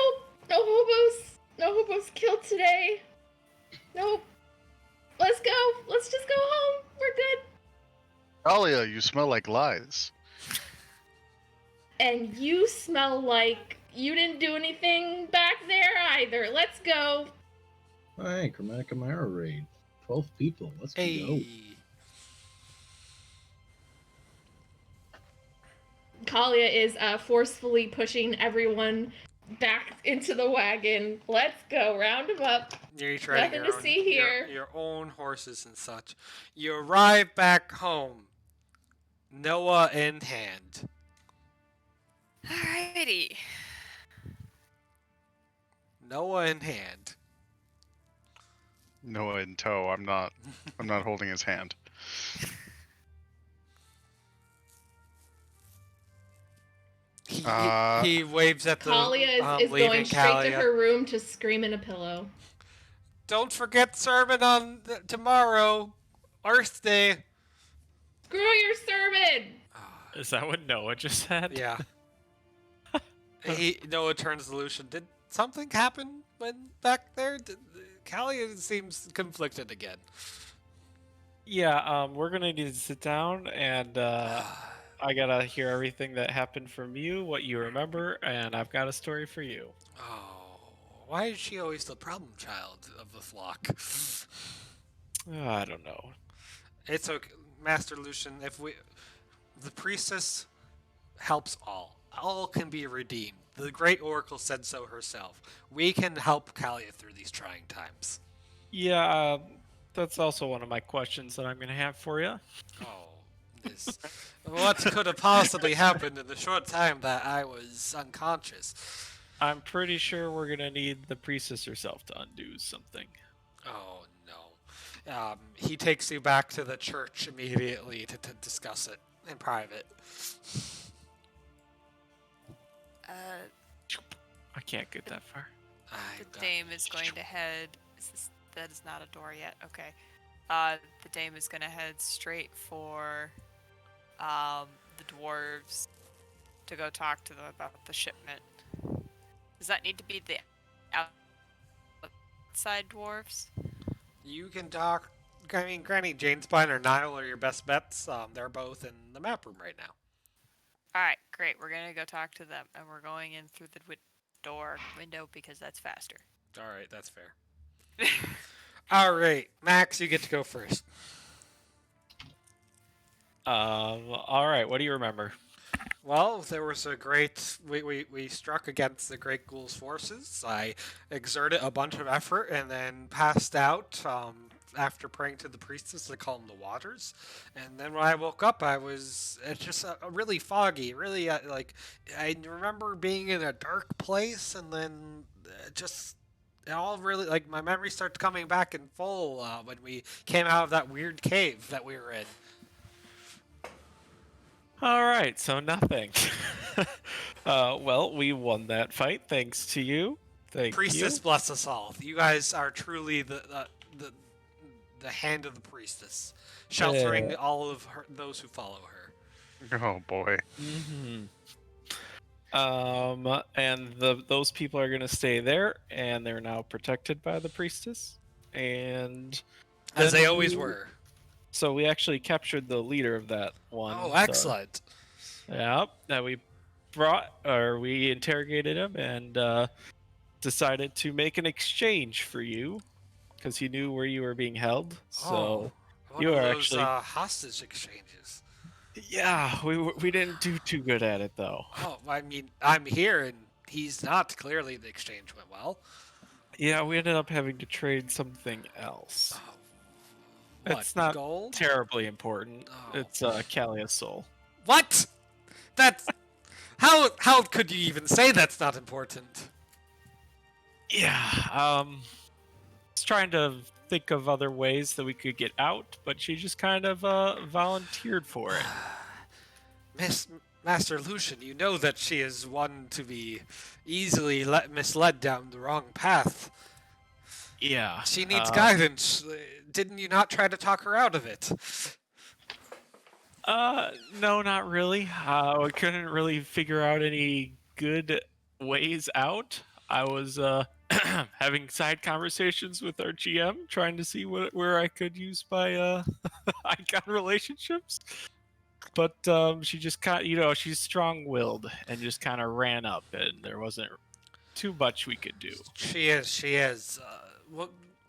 hobos. No hobos killed today. Nope. Let's go. Let's just go home. We're good. Talia, you smell like lies. And you smell like you didn't do anything back there either. Let's go. Alright, Chromatica Mara raid. 12 people. Let's go. Hey. Kalia is forcefully pushing everyone back into the wagon. Let's go. Round them up. You're each riding Nothing your to own, see here. Your own horses and such. You arrive back home, Noah in hand. Alrighty. Noah in hand. Noah in tow. I'm not holding his hand. He waves at the Kalia is leaving going straight Kalia. to her room to scream in a pillow. Don't forget sermon on tomorrow, Earth Day. Screw your sermon! Is that what Noah just said? Yeah. Noah turns to Lucian. Did something happen when back there? Kalia seems conflicted again. Yeah, we're gonna need to sit down and I gotta hear everything that happened from you, what you remember, and I've got a story for you. Oh, why is she always the problem child of the flock? I don't know. It's okay, Master Lucian. The priestess helps all. All can be redeemed. The great oracle said so herself. We can help Kalia through these trying times. Yeah, that's also one of my questions that I'm gonna have for you. Oh, what could have possibly happened in the short time that I was unconscious? I'm pretty sure we're gonna need the priestess herself to undo something. Oh no. He takes you back to the church immediately to discuss it in private. I can't get that far. The dame is going to head. That is not a door yet. Okay. The dame is going to head straight for the dwarves to go talk to them about the shipment. Does that need to be the outside dwarves? You can talk. I mean, Granny, Janespine, or Nile are your best bets. They're both in the map room right now. Alright, great. We're going to go talk to them, and we're going in through the window because that's faster. All right, that's fair. All right, Max, you get to go first. All right. What do you remember? Well, there was a great. We struck against the Great Ghoul's forces. I exerted a bunch of effort and then passed out after praying to the priestess to calm the waters. And then when I woke up, it's just really foggy. Really, I remember being in a dark place, and then it all really, like, my memory started coming back in full when we came out of that weird cave that we were in. All right, so nothing. Well, we won that fight thanks to you. Thank Priestess you. bless us all. You guys are truly the hand of the priestess, sheltering all of those who follow her. Oh boy. Mm-hmm. And those people are gonna stay there, and they're now protected by the priestess, and As then they always were. So we actually captured the leader of that one. Oh, excellent. Yeah, that we interrogated him and decided to make an exchange for you because he knew where you were being held. So one you of are those actually hostage exchanges. yeah, we didn't do too good at it though. Oh, I mean, I'm here and he's not. Clearly, the exchange went well. Yeah, we ended up having to trade something else. What, It's not gold? terribly important. Oh. It's Kalia's soul. What? That's how could you even say that's not important? Yeah, was trying to think of other ways that we could get out, but she just kind of volunteered for it. Master Lucian, you know that she is one to be easily misled down the wrong path. Yeah. She needs guidance. Didn't you not try to talk her out of it? No, not really. We couldn't really figure out any good ways out. I was having side conversations with our GM, trying to see where I could use my icon relationships. But she just she's strong-willed and just kind of ran up, and there wasn't too much we could do. She is.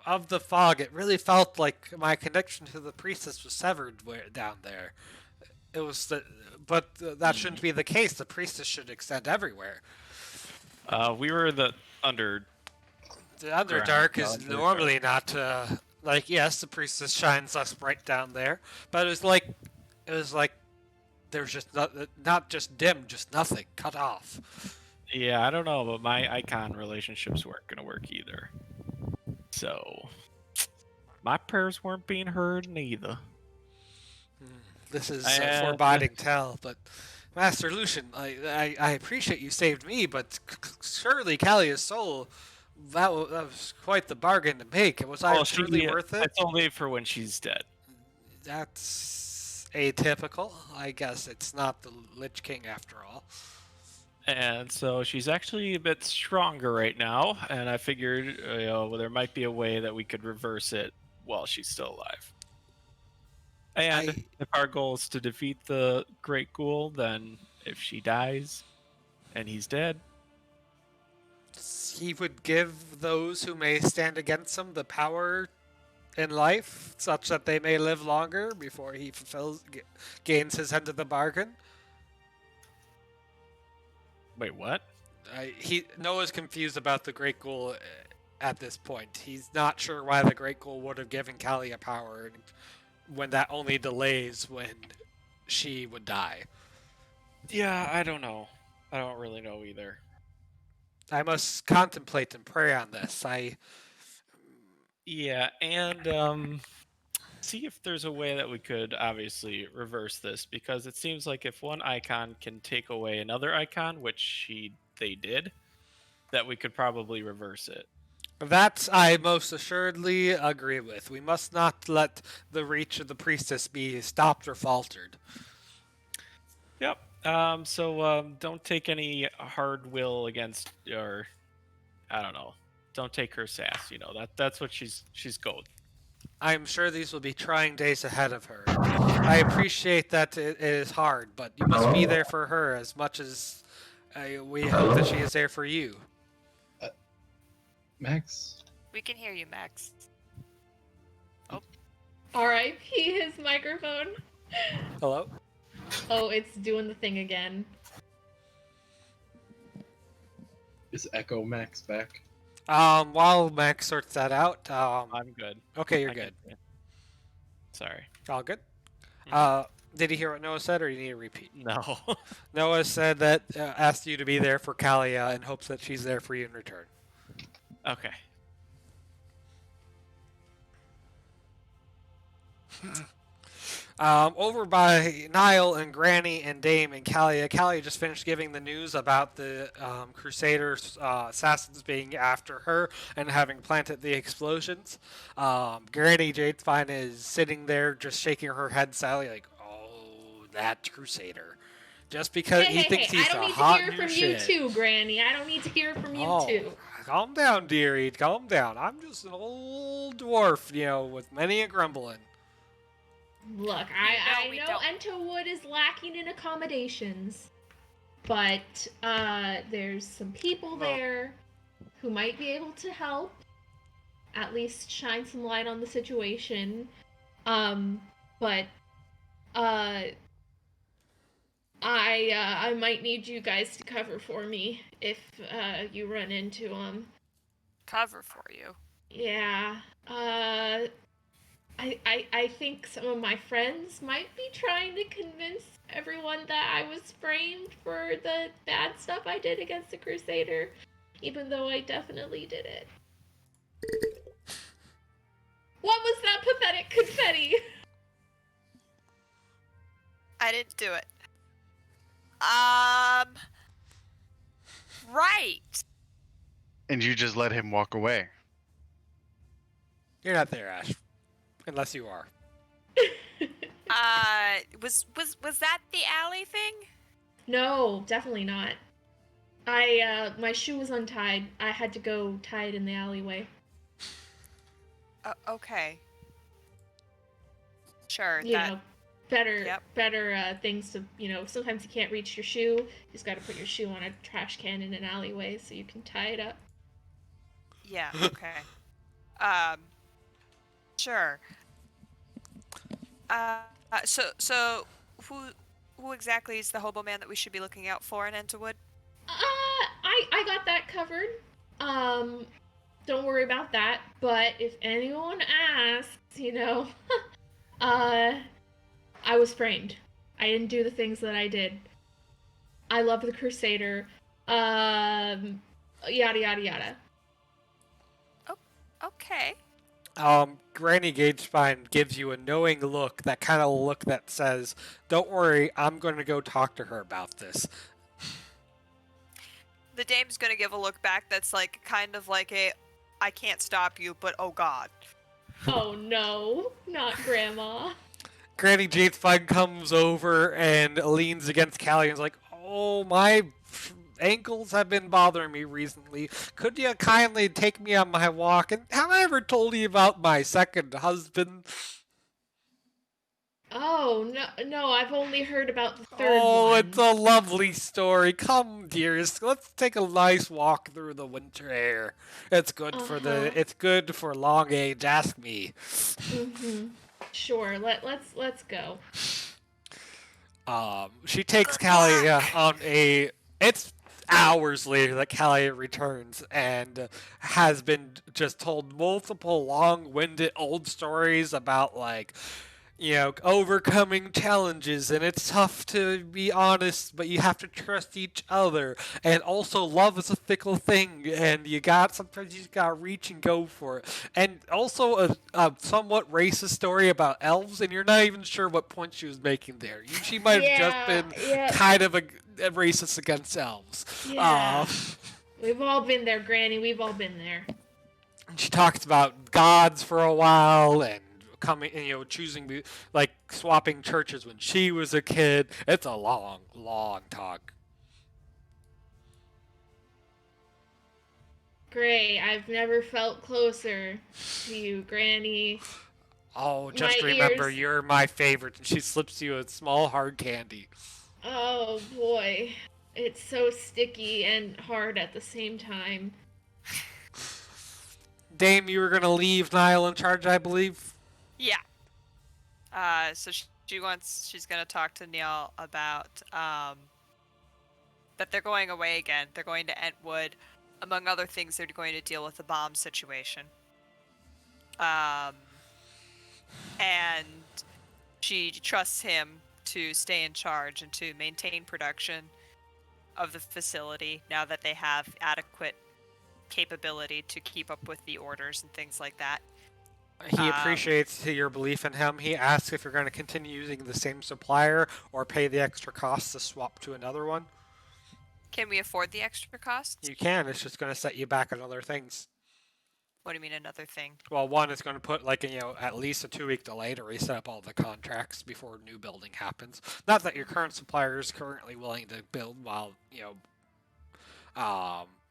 Of the fog, it really felt like my connection to the priestess was severed down there. It was but that shouldn't be the case. The priestess should extend everywhere. We were the Underdark. The Underdark is normally not like, yes, the priestess shines less bright down there, but it was like there's just not just dim, just nothing, cut off. Yeah, I don't know, but my icon relationships weren't gonna work either. So my prayers weren't being heard neither. This is a foreboding tale, but Master Lucian, I appreciate you saved me, but surely Kalia's soul, that was quite the bargain to make. Was I truly worth it? It's only for when she's dead. That's atypical. I guess it's not the Lich King after all. And so she's actually a bit stronger right now, and I figured there might be a way that we could reverse it while she's still alive. And if our goal is to defeat the Great Ghoul, then if she dies and he's dead, he would give those who may stand against him the power in life, such that they may live longer before he gains his end of the bargain. Wait, what? Noah's confused about the Great Ghoul at this point. He's not sure why the Great Ghoul would have given Kalia power when that only delays when she would die. Yeah, I don't know. I don't really know either. I must contemplate and pray on this. Yeah, and see if there's a way that we could obviously reverse this, because it seems like if one icon can take away another icon, which they did, that we could probably reverse it. That I most assuredly agree with. We must not let the reach of the priestess be stopped or faltered. Yep. So don't take any hard will against your, I don't know. Don't take her sass. That's what she's gold. I'm sure these will be trying days ahead of her. I appreciate that it is hard, but you must be there for her as much as we hope that she is there for you. Max? We can hear you, Max. Oh. R.I.P. his microphone. Hello? Oh, it's doing the thing again. Is Echo Max back? While Max sorts that out, I'm good. Okay, you're good. Sorry. All good? Did you hear what Noah said, or you need to repeat? No. Noah said that asked you to be there for Kalia in hopes that she's there for you in return. Okay. Over by Niall and Granny and Dame and Kalia. Kalia just finished giving the news about the Crusaders, assassins being after her and having planted the explosions. Granny Jadespine is sitting there just shaking her head sadly like, oh, that Crusader. Just because he thinks he's a hot new shit. I don't need to hear from you too, Granny. I don't need to hear from you too. Calm down, dearie. Calm down. I'm just an old dwarf, with many a grumbling. Look, I know Entowood is lacking in accommodations, but there's some people there who might be able to help. at least shine some light on the situation. But I might need you guys to cover for me if you run into them. Cover for you. Yeah. I think some of my friends might be trying to convince everyone that I was framed for the bad stuff I did against the Crusader, even though I definitely did it. What was that pathetic confetti? I didn't do it. Right. And you just let him walk away. You're not there, Ash. Unless you are. Was that the alley thing? No, definitely not. My shoe was untied. I had to go tie it in the alleyway. Okay. Sure. You know, better Yep. things to, sometimes you can't reach your shoe. You just got to put your shoe on a trash can in an alleyway so you can tie it up. Yeah. Okay. Sure. So who exactly is the hobo man that we should be looking out for in Enterwood? I got that covered. Don't worry about that. But if anyone asks, I was framed. I didn't do the things that I did. I love the Crusader. Yada yada yada. Oh, okay. Granny Gagespine gives you a knowing look, that kind of look that says, "Don't worry, I'm going to go talk to her about this." The dame's gonna give a look back that's like kind of like a, I can't stop you, but oh god. Oh no, not Grandma. Granny Gagespine comes over and leans against Callie and is like, "Oh, my ankles have been bothering me recently. Could you kindly take me on my walk? And have I ever told you about my second husband?" Oh no, I've only heard about the third Oh, one. it's a lovely story. Come, dearest, let's take a nice walk through the winter air. It's good it's good for long age. Ask me. Mm-hmm. Sure. Let's go. She takes Callie on a. It's hours later that Callie returns and has been just told multiple long-winded old stories about overcoming challenges, and it's tough to be honest, but you have to trust each other. And also, love is a fickle thing, and sometimes you just gotta reach and go for it. And also, a somewhat racist story about elves, and you're not even sure what point she was making there. She might have just been kind of a racist against elves. Yeah. We've all been there, Granny. We've all been there. She talks about gods for a while and choosing, swapping churches when she was a kid. It's a long, long talk. Great. I've never felt closer to you, Granny. Oh, just remember, you're my favorite. And she slips you a small hard candy. Oh boy. It's so sticky and hard at the same time. Dame, you were going to leave Niall in charge, I believe? Yeah. So she's gonna talk to Neil about that they're going away again. They're going to Entwood. Among other things, they're going to deal with the bomb situation. And she trusts him to stay in charge and to maintain production of the facility now that they have adequate capability to keep up with the orders and things like that. He appreciates your belief in him. He asks if you're going to continue using the same supplier or pay the extra costs to swap to another one. Can we afford the extra costs? You can. It's just going to set you back on other things. What do you mean another thing? Well, one is going to put at least a 2-week delay to reset up all the contracts before new building happens. Not that your current supplier is currently willing to build while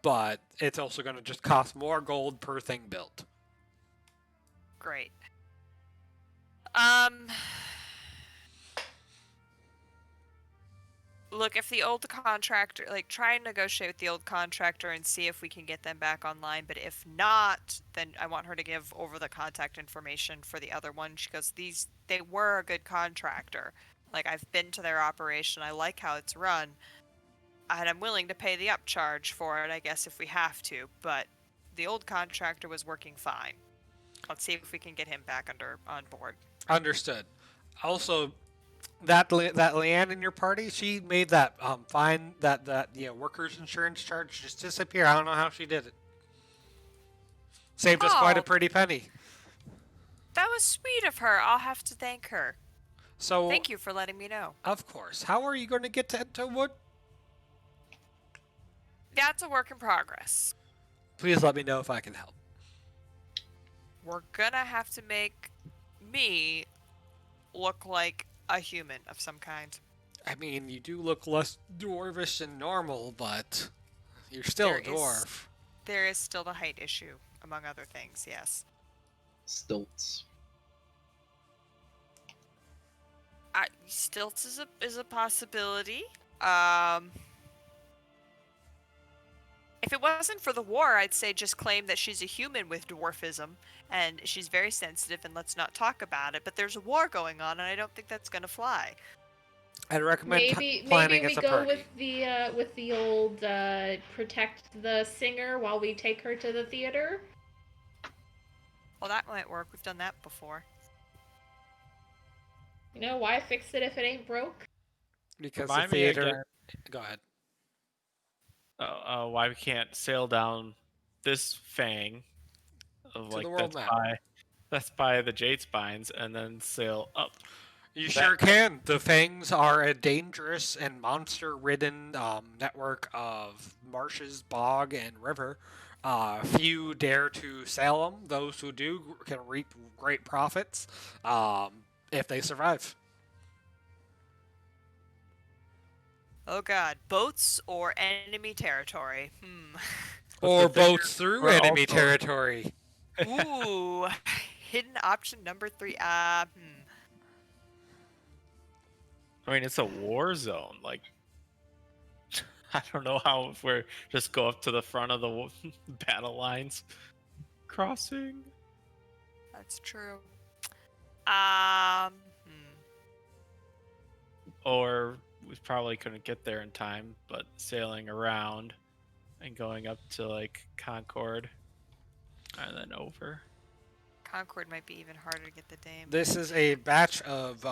but it's also going to just cost more gold per thing built. Great. Look, if the old contractor, like, try and negotiate with the old contractor and see if we can get them back online. But if not, then I want her to give over the contact information for the other one. She goes, they were a good contractor. Like, I've been to their operation. I like how it's run. And I'm willing to pay the upcharge for it, I guess, if we have to. But the old contractor was working fine. Let's see if we can get him back on board. Understood. Also, that Leanne in your party, she made that fine that workers' insurance charge just disappear. I don't know how she did it. Saved us quite a Oh. pretty penny. That was sweet of her. I'll have to thank her. So Thank you for letting me know. Of course. How are you going to get to Wood? That's a work in progress. Please let me know if I can help. We're gonna have to make me look like a human of some kind. I mean, you do look less dwarvish than normal, but you're still There a dwarf. There is still the height issue, among other things, yes. Stilts. Stilts is a possibility. If it wasn't for the war, I'd say just claim that she's a human with dwarfism, and she's very sensitive, and let's not talk about it. But there's a war going on, and I don't think that's gonna fly. I'd recommend Maybe planning we as a go party. with the old protect the singer while we take her to the theater. Well, that might work. We've done that before. You know, why fix it if it ain't broke? Because Remind the me theater. again. Go ahead. Why we can't sail down this fang of To like the world map. that's by the jade spines and then sail up. You That- sure can. The Fangs are a dangerous and monster-ridden network of marshes, bog, and river. Few dare to sail them. Those who do can reap great profits if they survive. Oh god, boats or enemy territory? But Or the thing boats is, through we're enemy also- territory. Ooh, hidden option number 3. I mean, it's a war zone. Like, I don't know how if we're just go up to the front of the battle lines, crossing. That's true. Or we probably couldn't get there in time, but sailing around and going up to like Concord and then over. Concord might be even harder to get the dame. This is a batch of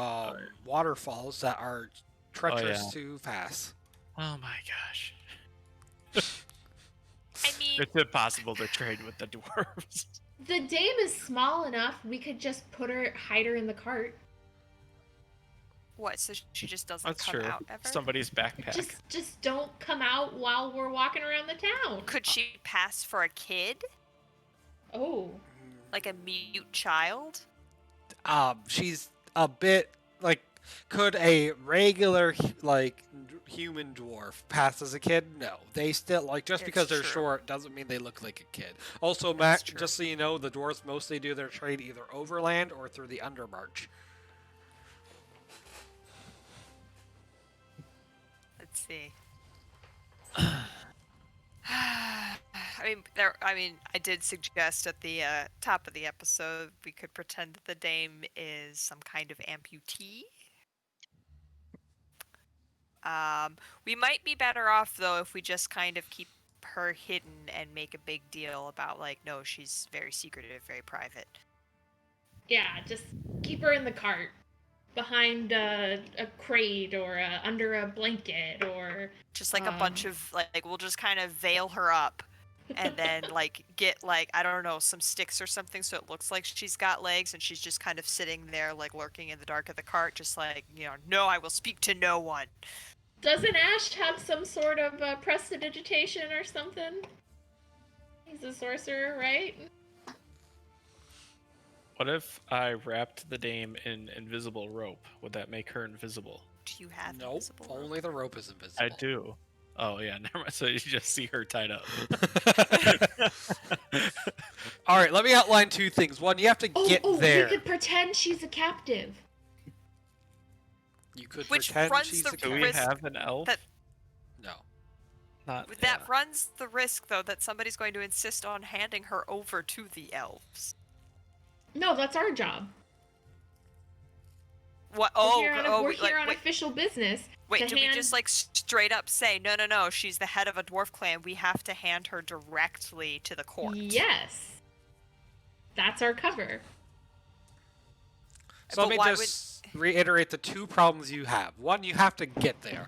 waterfalls that are treacherous yeah. to pass. Oh my gosh. I mean, It's impossible to trade with the dwarves. The dame is small enough. We could just hide her in the cart. what? So she just doesn't That's come true. out ever? Somebody's backpack. Just don't come out while we're walking around the town. Could she pass for a kid? Oh, Like a mute child? She's a bit like. Could a regular human dwarf pass as a kid? No, they still just It's because they're true. short doesn't mean they look like a kid. Also, That's Matt, true. just so you know, the dwarves mostly do their trade either overland or through the undermarch. Let's see. I did suggest at the top of the episode we could pretend that the dame is some kind of amputee. We might be better off though if we just kind of keep her hidden and make a big deal about no, she's very secretive, very private. yeah. Just keep her in the cart, behind a crate or under a blanket or. Just like a bunch of we'll just kind of veil her up. And then get I don't know, some sticks or something so it looks like she's got legs and she's just kind of sitting there lurking in the dark of the cart, just no, I will speak to no one. Doesn't Ash have some sort of prestidigitation or something? He's a sorcerer, right? What if I wrapped the dame in invisible rope? Would that make her invisible? Do you have Nope, invisible rope? only the rope is invisible. I do. Oh yeah, never mind. So you just see her tied up. All right, let me outline two things. One, you have to get there. We could pretend she's a captive. You could Which pretend runs she's the a Do we character. risk have an elf? that- No. Not That runs the risk, though, that somebody's going to insist on handing her over to the elves. No, that's our job. What? We're here on wait, official business. wait, to do we hand- just, like, straight up say, no, she's the head of a dwarf clan, we have to hand her directly to the court? Yes. That's our cover. So let But me why just reiterate the two problems you have. One, you have to get there.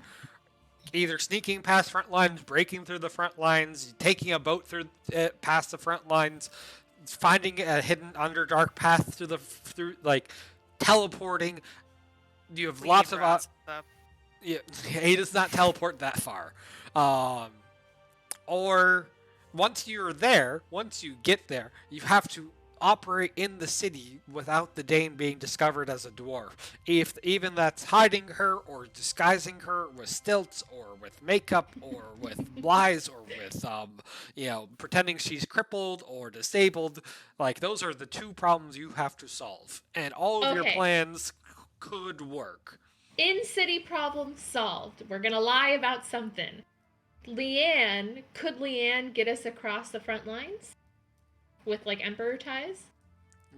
Either sneaking past front lines, breaking through the front lines, taking a boat through past the front lines, finding a hidden underdark path through teleporting. You have lots of yeah, he does not teleport that far. Or once you're there, once you get there, you have to operate in the city without the Dane being discovered as a dwarf. If even that's hiding her or disguising her with stilts or with makeup or with lies or with pretending she's crippled or disabled, like those are the two problems you have to solve. And all of your Okay. plans could work. In-city problem solved. We're gonna lie about something. Could Leanne get us across the front lines? With, like, Emperor ties?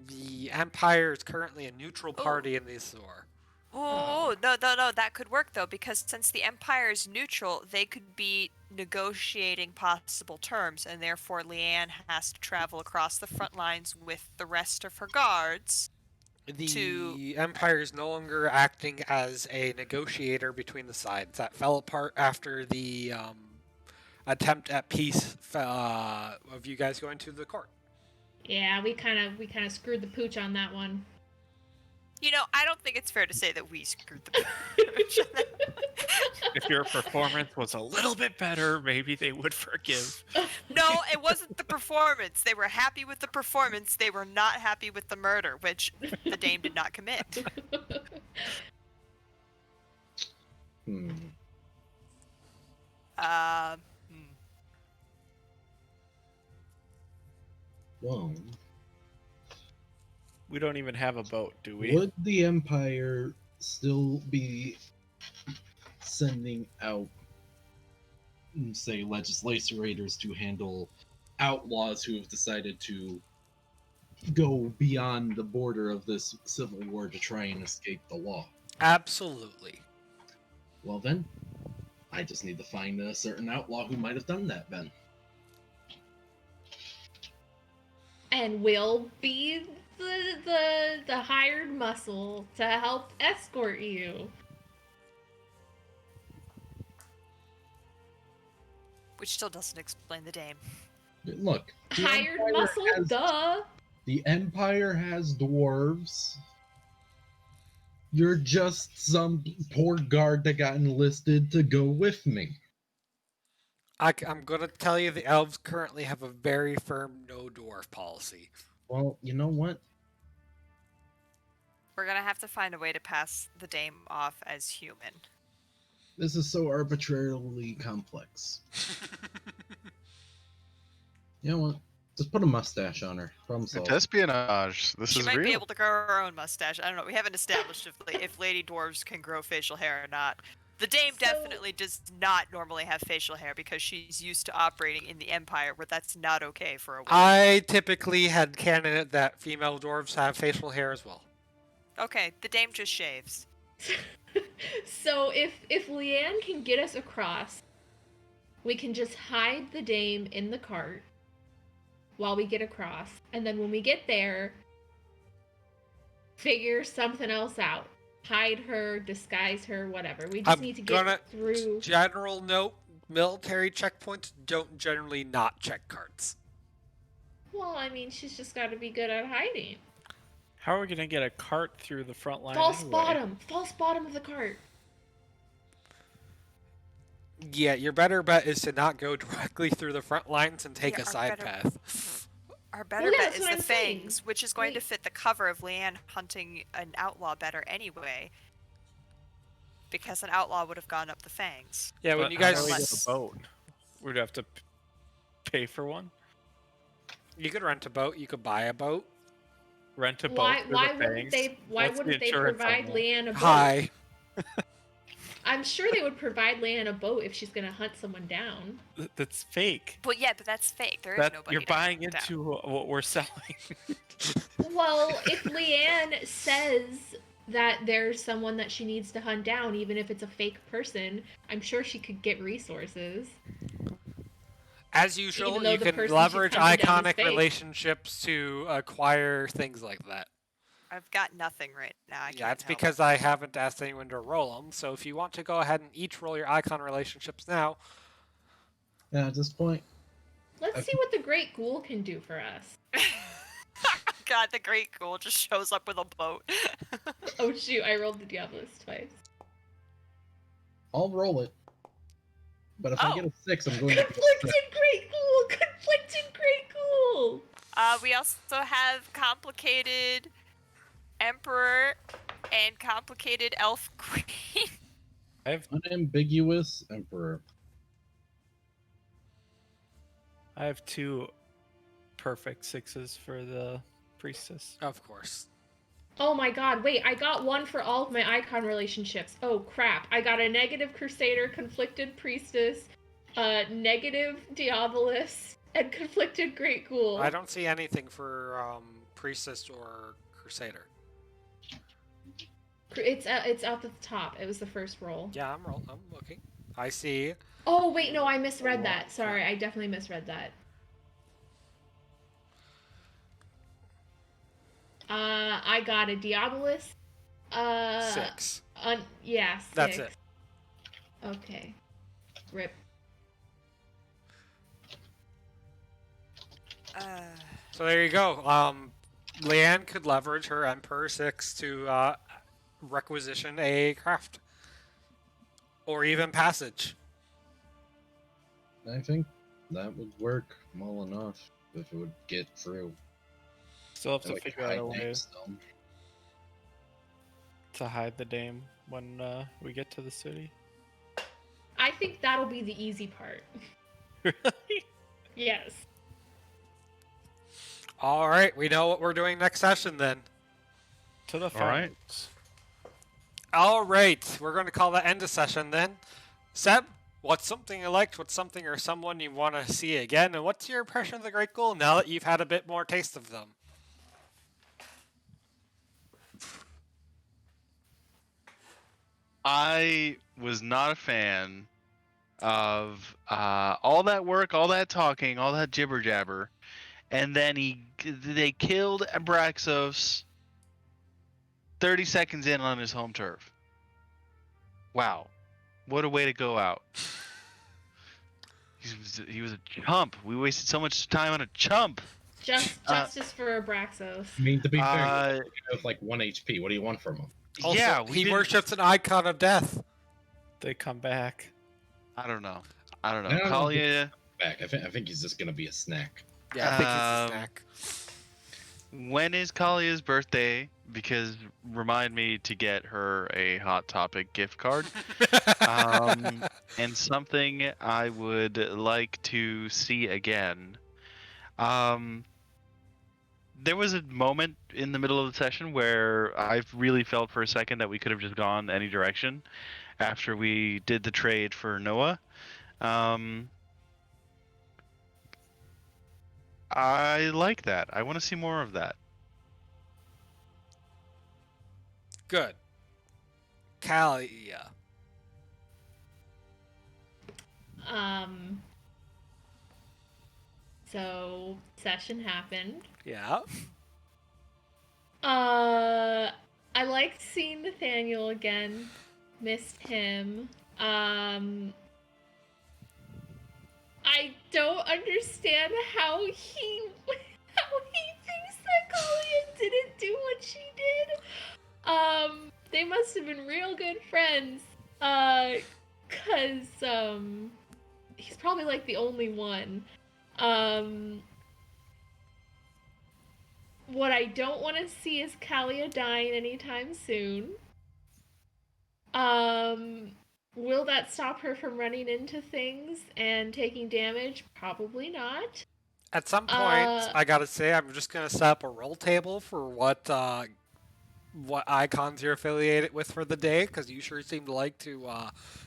The Empire is currently a neutral party in this war. Oh, no, that could work, though, because since the Empire is neutral, they could be negotiating possible terms, and therefore Leanne has to travel across the front lines with the rest of her guards. The Empire is no longer acting as a negotiator between the sides. That fell apart after the attempt at peace of you guys going to the court. Yeah, we kind of screwed the pooch on that one. You know, I don't think it's fair to say that we screwed the pooch on that. If your performance was a little bit better, maybe they would forgive. No, it wasn't the performance. They were happy with the performance. They were not happy with the murder, which the dame did not commit. Well, We don't even have a boat, do we? would the Empire still be sending out, say, legislators to handle outlaws who have decided to go beyond the border of this civil war to try and escape the law? Absolutely. Well then, I just need to find a certain outlaw who might have done that then. And we'll be the hired muscle to help escort you. Which still doesn't explain the dame. Look, the Hired Empire muscle, has- duh. The Empire has dwarves. You're just some poor guard that got enlisted to go with me. I'm going to tell you the elves currently have a very firm no dwarf policy. Well, you know what? We're gonna have to find a way to pass the dame off as human. This is so arbitrarily complex. You know what? Just put a mustache on her. Problem It's solved. espionage. This She is might real. be able to grow her own mustache. I don't know. We haven't established if lady dwarves can grow facial hair or not. The dame So- definitely does not normally have facial hair because she's used to operating in the Empire where that's not okay for a woman. I typically had canon that female dwarves have facial hair as well. Okay, the dame just shaves. So if Leanne can get us across, we can just hide the dame in the cart while we get across, and then when we get there, figure something else out. Hide her, disguise her, whatever. We just I'm need to gonna get through. General note: military checkpoints don't generally not check carts. Well, I mean, she's just got to be good at hiding. How are we gonna get a cart through the front line? False anyway? bottom of the cart. Yeah, your better bet is to not go directly through the front lines and take Yeah, a our side better- path. Our better Well, yeah, bet that's is what the I'm saying. fangs, which is going to Wait. fit the cover of Leanne hunting an outlaw better anyway. Because an outlaw would have gone up the fangs. Yeah, when But you how guys, do we get Unless- a boat? We'd have to pay for one. you could rent a boat, you could buy a boat. Rent a boat. Why for the wouldn't fangs. they? Why What's the wouldn't they insurance on provide that? Leanne a boat? Hi. I'm sure they would provide Leanne a boat if she's gonna hunt someone down. That's fake. But yeah, but that's fake. There is nobody. You're to buying hunt down. into what we're selling. Well, if Leanne says that there's someone that she needs to hunt down, even if it's a fake person, I'm sure she could get resources. As usual, Even though you the can person she's leverage hunting down is iconic fake. relationships to acquire things like that. I've got nothing right now. I Yeah, can't it's help. because I haven't asked anyone to roll them. So if you want to go ahead and each roll your icon relationships now, Yeah, at this point, Let's see what the Great Ghoul can do for us. God, the Great Ghoul just shows up with a boat. Oh shoot, I rolled the Diablos twice. I'll roll it. But if I get a 6, I'm going to. Conflicted Great Ghoul! Conflicted Great Ghoul! We also have complicated Emperor and complicated Elf Queen. I have Unambiguous Emperor. 2 perfect 6s for the priestess. of course. Oh my god, wait, I got one for all of my icon relationships. Oh crap, I got a negative Crusader, conflicted Priestess, negative Diabolus, and conflicted Great Ghoul. I don't see anything for Priestess or Crusader. It's up at the top. It was the first roll. Yeah, I'm looking. I see. Oh wait, no, I misread that. Sorry, I definitely misread that. I got a Diabolus. 6. Yeah, 6. That's it. Okay. Rip. So there you go. Leanne could leverage her Emperor 6 to requisition a craft. Or even passage. I think that would work well enough if it would get through. Still have to Like, figure out hide a way names still. to hide the dame when we get to the city. I think that'll be the easy part. Really? Yes. All right, we know what we're doing next session then. To the All right. fountains. All right, we're going to call that end of session then. Seb, what's something you liked? What's something or someone you want to see again? And what's your impression of the Great Ghoul now that you've had a bit more taste of them? I was not a fan of all that work, all that talking, all that jibber jabber, and then they killed Abraxos 30 seconds in on his home turf. Wow, what a way to go out! He was a chump. We wasted so much time on a chump. Justice for Abraxos. I mean, to be fair, Uh, he has like 1 HP. What do you want from him? Also, yeah, we he didn't- worships an icon of death. They come back. I don't know. I don't know. I don't know. Kalia, Back. I think he's just gonna be a snack. Yeah, I think it's a snack. when is Kalia's birthday? Because remind me to get her a Hot Topic gift card. And something I would like to see again. There was a moment in the middle of the session where I really felt for a second that we could have just gone any direction after we did the trade for Noah. I like that. I want to see more of that. Good. Kalia. So session happened. Yeah. I liked seeing Nathaniel again. Missed him. I don't understand how he thinks that Colleen didn't do what she did. They must have been real good friends. Cause he's probably like the only one. What I don't want to see is Kalia dying anytime soon. Will that stop her from running into things and taking damage? Probably not. At some point, I gotta say, I'm just gonna set up a roll table for what what icons you're affiliated with for the day, because you sure seem to like to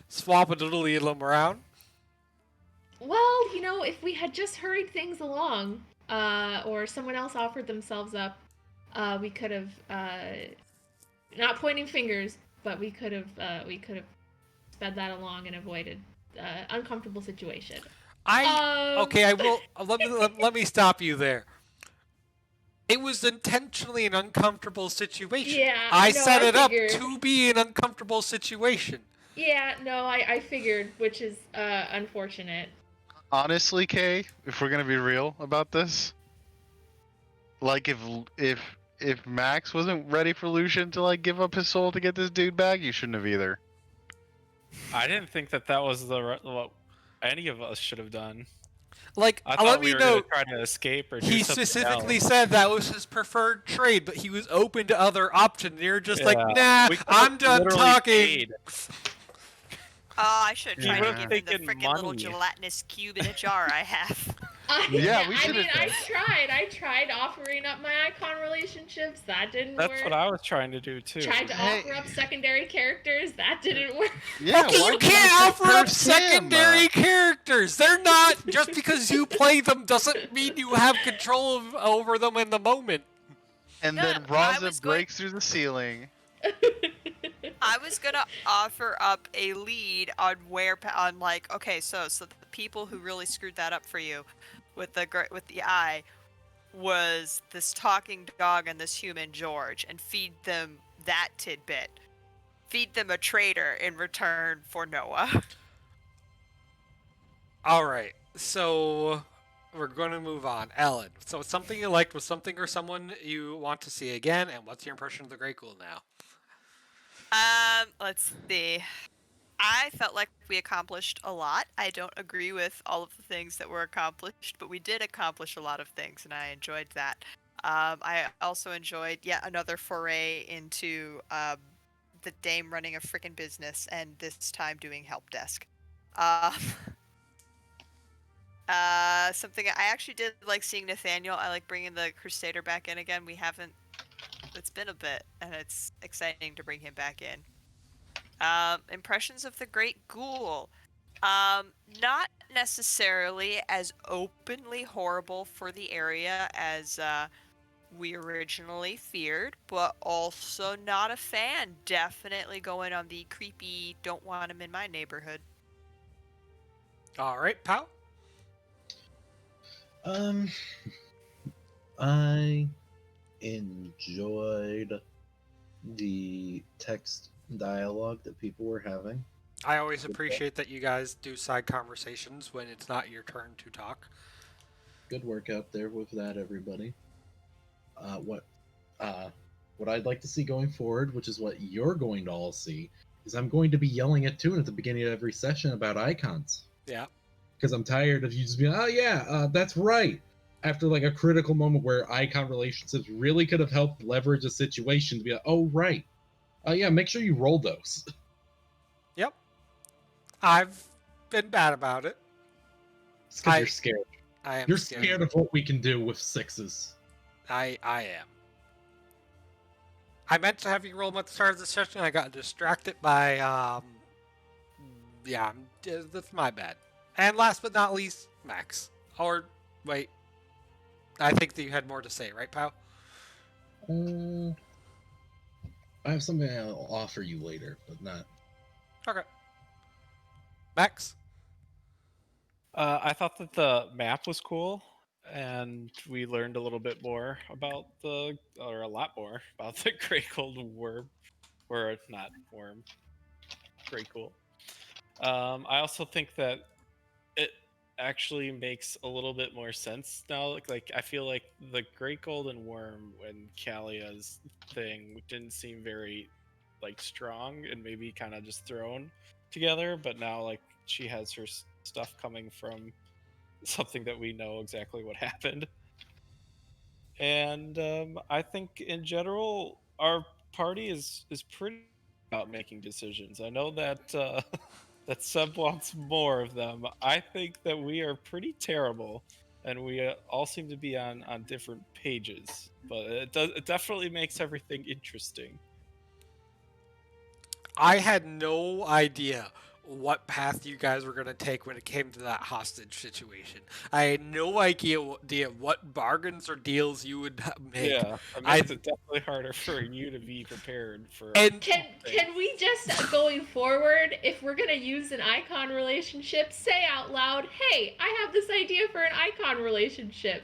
swap a doodly them around. Well, if we had just hurried things along, or someone else offered themselves up, we could have, not pointing fingers, but we could have sped that along and avoided uncomfortable situation. Okay, I will. Let me stop you there. It was intentionally an uncomfortable situation. Yeah, I no, set I it up figured. to be an uncomfortable situation. Yeah, no, I figured, which is unfortunate. Honestly, Kay, if we're gonna be real about this, like if Max wasn't ready for Lucian to like give up his soul to get this dude back, you shouldn't have either. I didn't think that was what any of us should have done. Like, I let thought me we were know. gonna try to escape or do He something specifically else. said that was his preferred trade, but he was open to other options. And you're just like, Yeah. nah, We could've I'm done literally talking. paid. Oh, I should have Yeah. tried to give him the Taken freaking little money. gelatinous cube in a jar I have. Yeah, we I should've mean, I done. tried offering up my icon relationships. That didn't That's work. what I was trying to do too. Tried to Hey. offer up secondary characters. That didn't work. Yeah, Okay, why you did you can't just offer up curse him? secondary characters. They're not just because you play them doesn't mean you have control over them in the moment. And No, then I Raza was going- breaks through the ceiling. I was gonna offer up a lead on like, okay, so the people who really screwed that up for you with the eye was this talking dog and this human George, and feed them that tidbit. Feed them a traitor in return for Noah. All right, so we're going to move on. Ellen, so something you liked was something or someone you want to see again, and what's your impression of the Great Ghoul now? Let's see. I felt like we accomplished a lot. I don't agree with all of the things that were accomplished, but we did accomplish a lot of things, and I enjoyed that. I also enjoyed yet another foray into the dame running a freaking business, and this time doing help desk. Something I actually did like seeing Nathaniel. I like bringing the Crusader back in again. We haven't. It's been a bit, and it's exciting to bring him back in. Impressions of the Great Ghoul. Not necessarily as openly horrible for the area as we originally feared, but also not a fan. Definitely going on the creepy, don't want him in my neighborhood. All right, pal. I enjoyed the text dialogue that people were having. I always appreciate that you guys do side conversations when it's not your turn to talk. Good work out there with that, everybody. What I'd like to see going forward, which is what you're going to all see, is I'm going to be yelling at Toon at the beginning of every session about icons. Yeah. Because I'm tired of you just being, oh yeah, that's right. After like a critical moment where icon relationships really could have helped leverage a situation to be like, oh right. Yeah, make sure you roll those. Yep. I've been bad about it. It's because you're scared. I am You're scared of what we can do with sixes. I am. I meant to have you roll them at the start of the session. I got distracted by, yeah, that's my bad. And last but not least, Max. Or, wait. I think that you had more to say, right, pal? I have something I'll offer you later, but not. Okay. Max? I thought that the map was cool, and we learned a little bit more about or a lot more about the Great Ghoul worm, or not worm, Great Ghoul. I also think that it actually makes a little bit more sense now. Like I feel like the Great Golden Worm and Kalia's thing didn't seem very like strong and maybe kind of just thrown together, but now like she has her stuff coming from something that we know exactly what happened. And I think in general our party is pretty about making decisions. I know that that Seb wants more of them. I think that we are pretty terrible and we all seem to be on different pages. But it definitely makes everything interesting. I had no idea what path you guys were going to take when it came to that hostage situation. I had no idea what bargains or deals you would make. Yeah, it makes it definitely harder for you to be prepared for. And Can we just, going forward, if we're gonna use an icon relationship, say out loud, "Hey, I have this idea for an icon relationship,"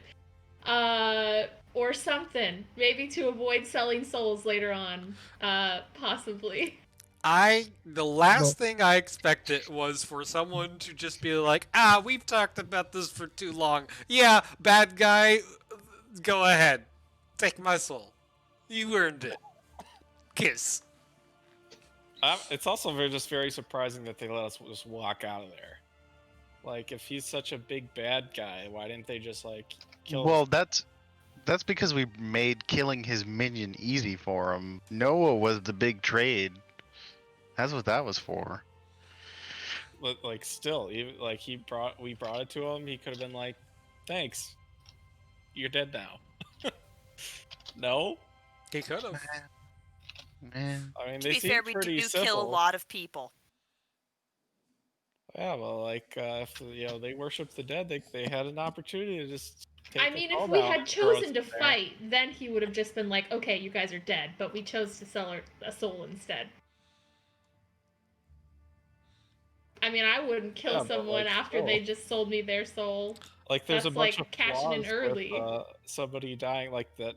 or something, maybe to avoid selling souls later on, possibly. the last thing I expected was for someone to just be like, we've talked about this for too long. Yeah, bad guy, go ahead. Take my soul. You earned it. Kiss. It's also very surprising that they let us just walk out of there. Like, if he's such a big bad guy, why didn't they just, like, kill Well, him? that's because we made killing his minion easy for him. Noah was the big trade. That's what that was for. But, like, still, even, like, we brought it to him, he could have been like, thanks. You're dead now. No? He could have. Man. I mean, To they be seem fair, we pretty do simple. kill a lot of people. Yeah, well, like, if, they worship the dead, they had an opportunity to just take I the mean, call if we down had and throw us chosen to in there. fight, then he would have just been like, "Okay, you guys are dead," but we chose to sell a soul instead. I mean, I wouldn't kill Yeah, but, someone like, after still. they just sold me their soul. Like, there's That's a bunch like of catching flaws it early. with somebody dying, like, that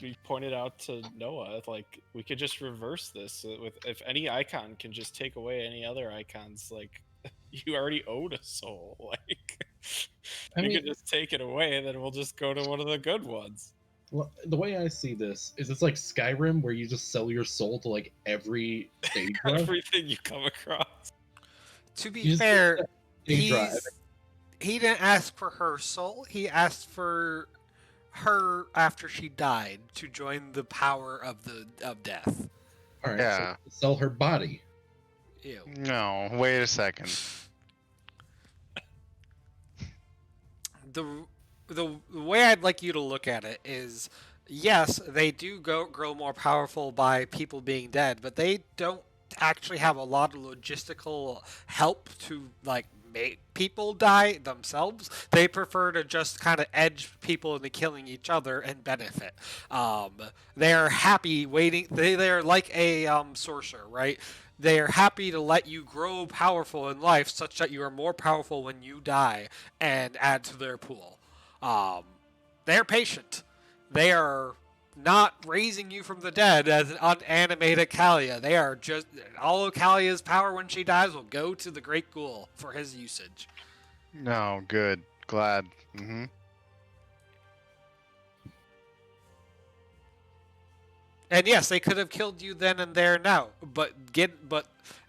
we pointed out to Noah. Like, we could just reverse this with if any icon can just take away any other icons. Like, you already owed a soul. Like, you could just take it away, and then we'll just go to one of the good ones. Well, the way I see this is it's like Skyrim, where you just sell your soul to like every day drive. Everything you come across. To be You just fair, get that day drive. he didn't ask for her soul. He asked for her after she died to join the power of death. All right, Yeah. so sell her body. Ew. No, wait a second. The way I'd like you to look at it is, yes, they do grow more powerful by people being dead, but they don't actually have a lot of logistical help to like make people die themselves. They prefer to just kind of edge people into killing each other and benefit. They're happy waiting. They're like a sorcerer, right? They are happy to let you grow powerful in life such that you are more powerful when you die and add to their pool. They're patient. They are not raising you from the dead as an unanimated Kalia. They are just all of Kalia's power when she dies will go to the Great Ghoul for his usage. No, good. Glad. Mm-hmm. And yes, they could have killed you then and there now, but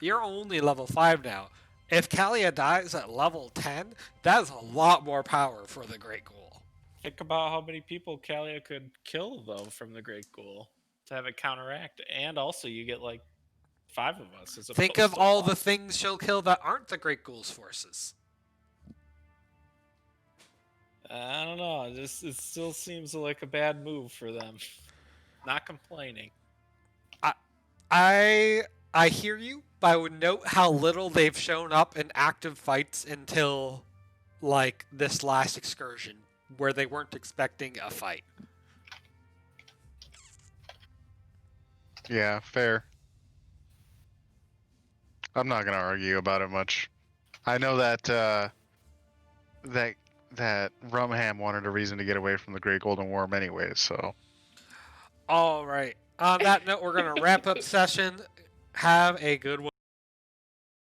you're only level 5 now. If Kalia dies at level 10, that's a lot more power for the Great Ghoul. Think about how many people Kalia could kill, though, from the Great Ghoul to have it counteract. And also, you get, like, 5 of us. As Think opposed of to all one. the things she'll kill that aren't the Great Ghoul's forces. I don't know. It still seems like a bad move for them. Not complaining. I hear you, but I would note how little they've shown up in active fights until, like, this last excursion, where they weren't expecting a fight. Yeah, fair. I'm not gonna argue about it much. I know that that Rumham wanted a reason to get away from the Great Golden Worm anyways, so. All right. On that note, we're going to wrap up session. Have a good one.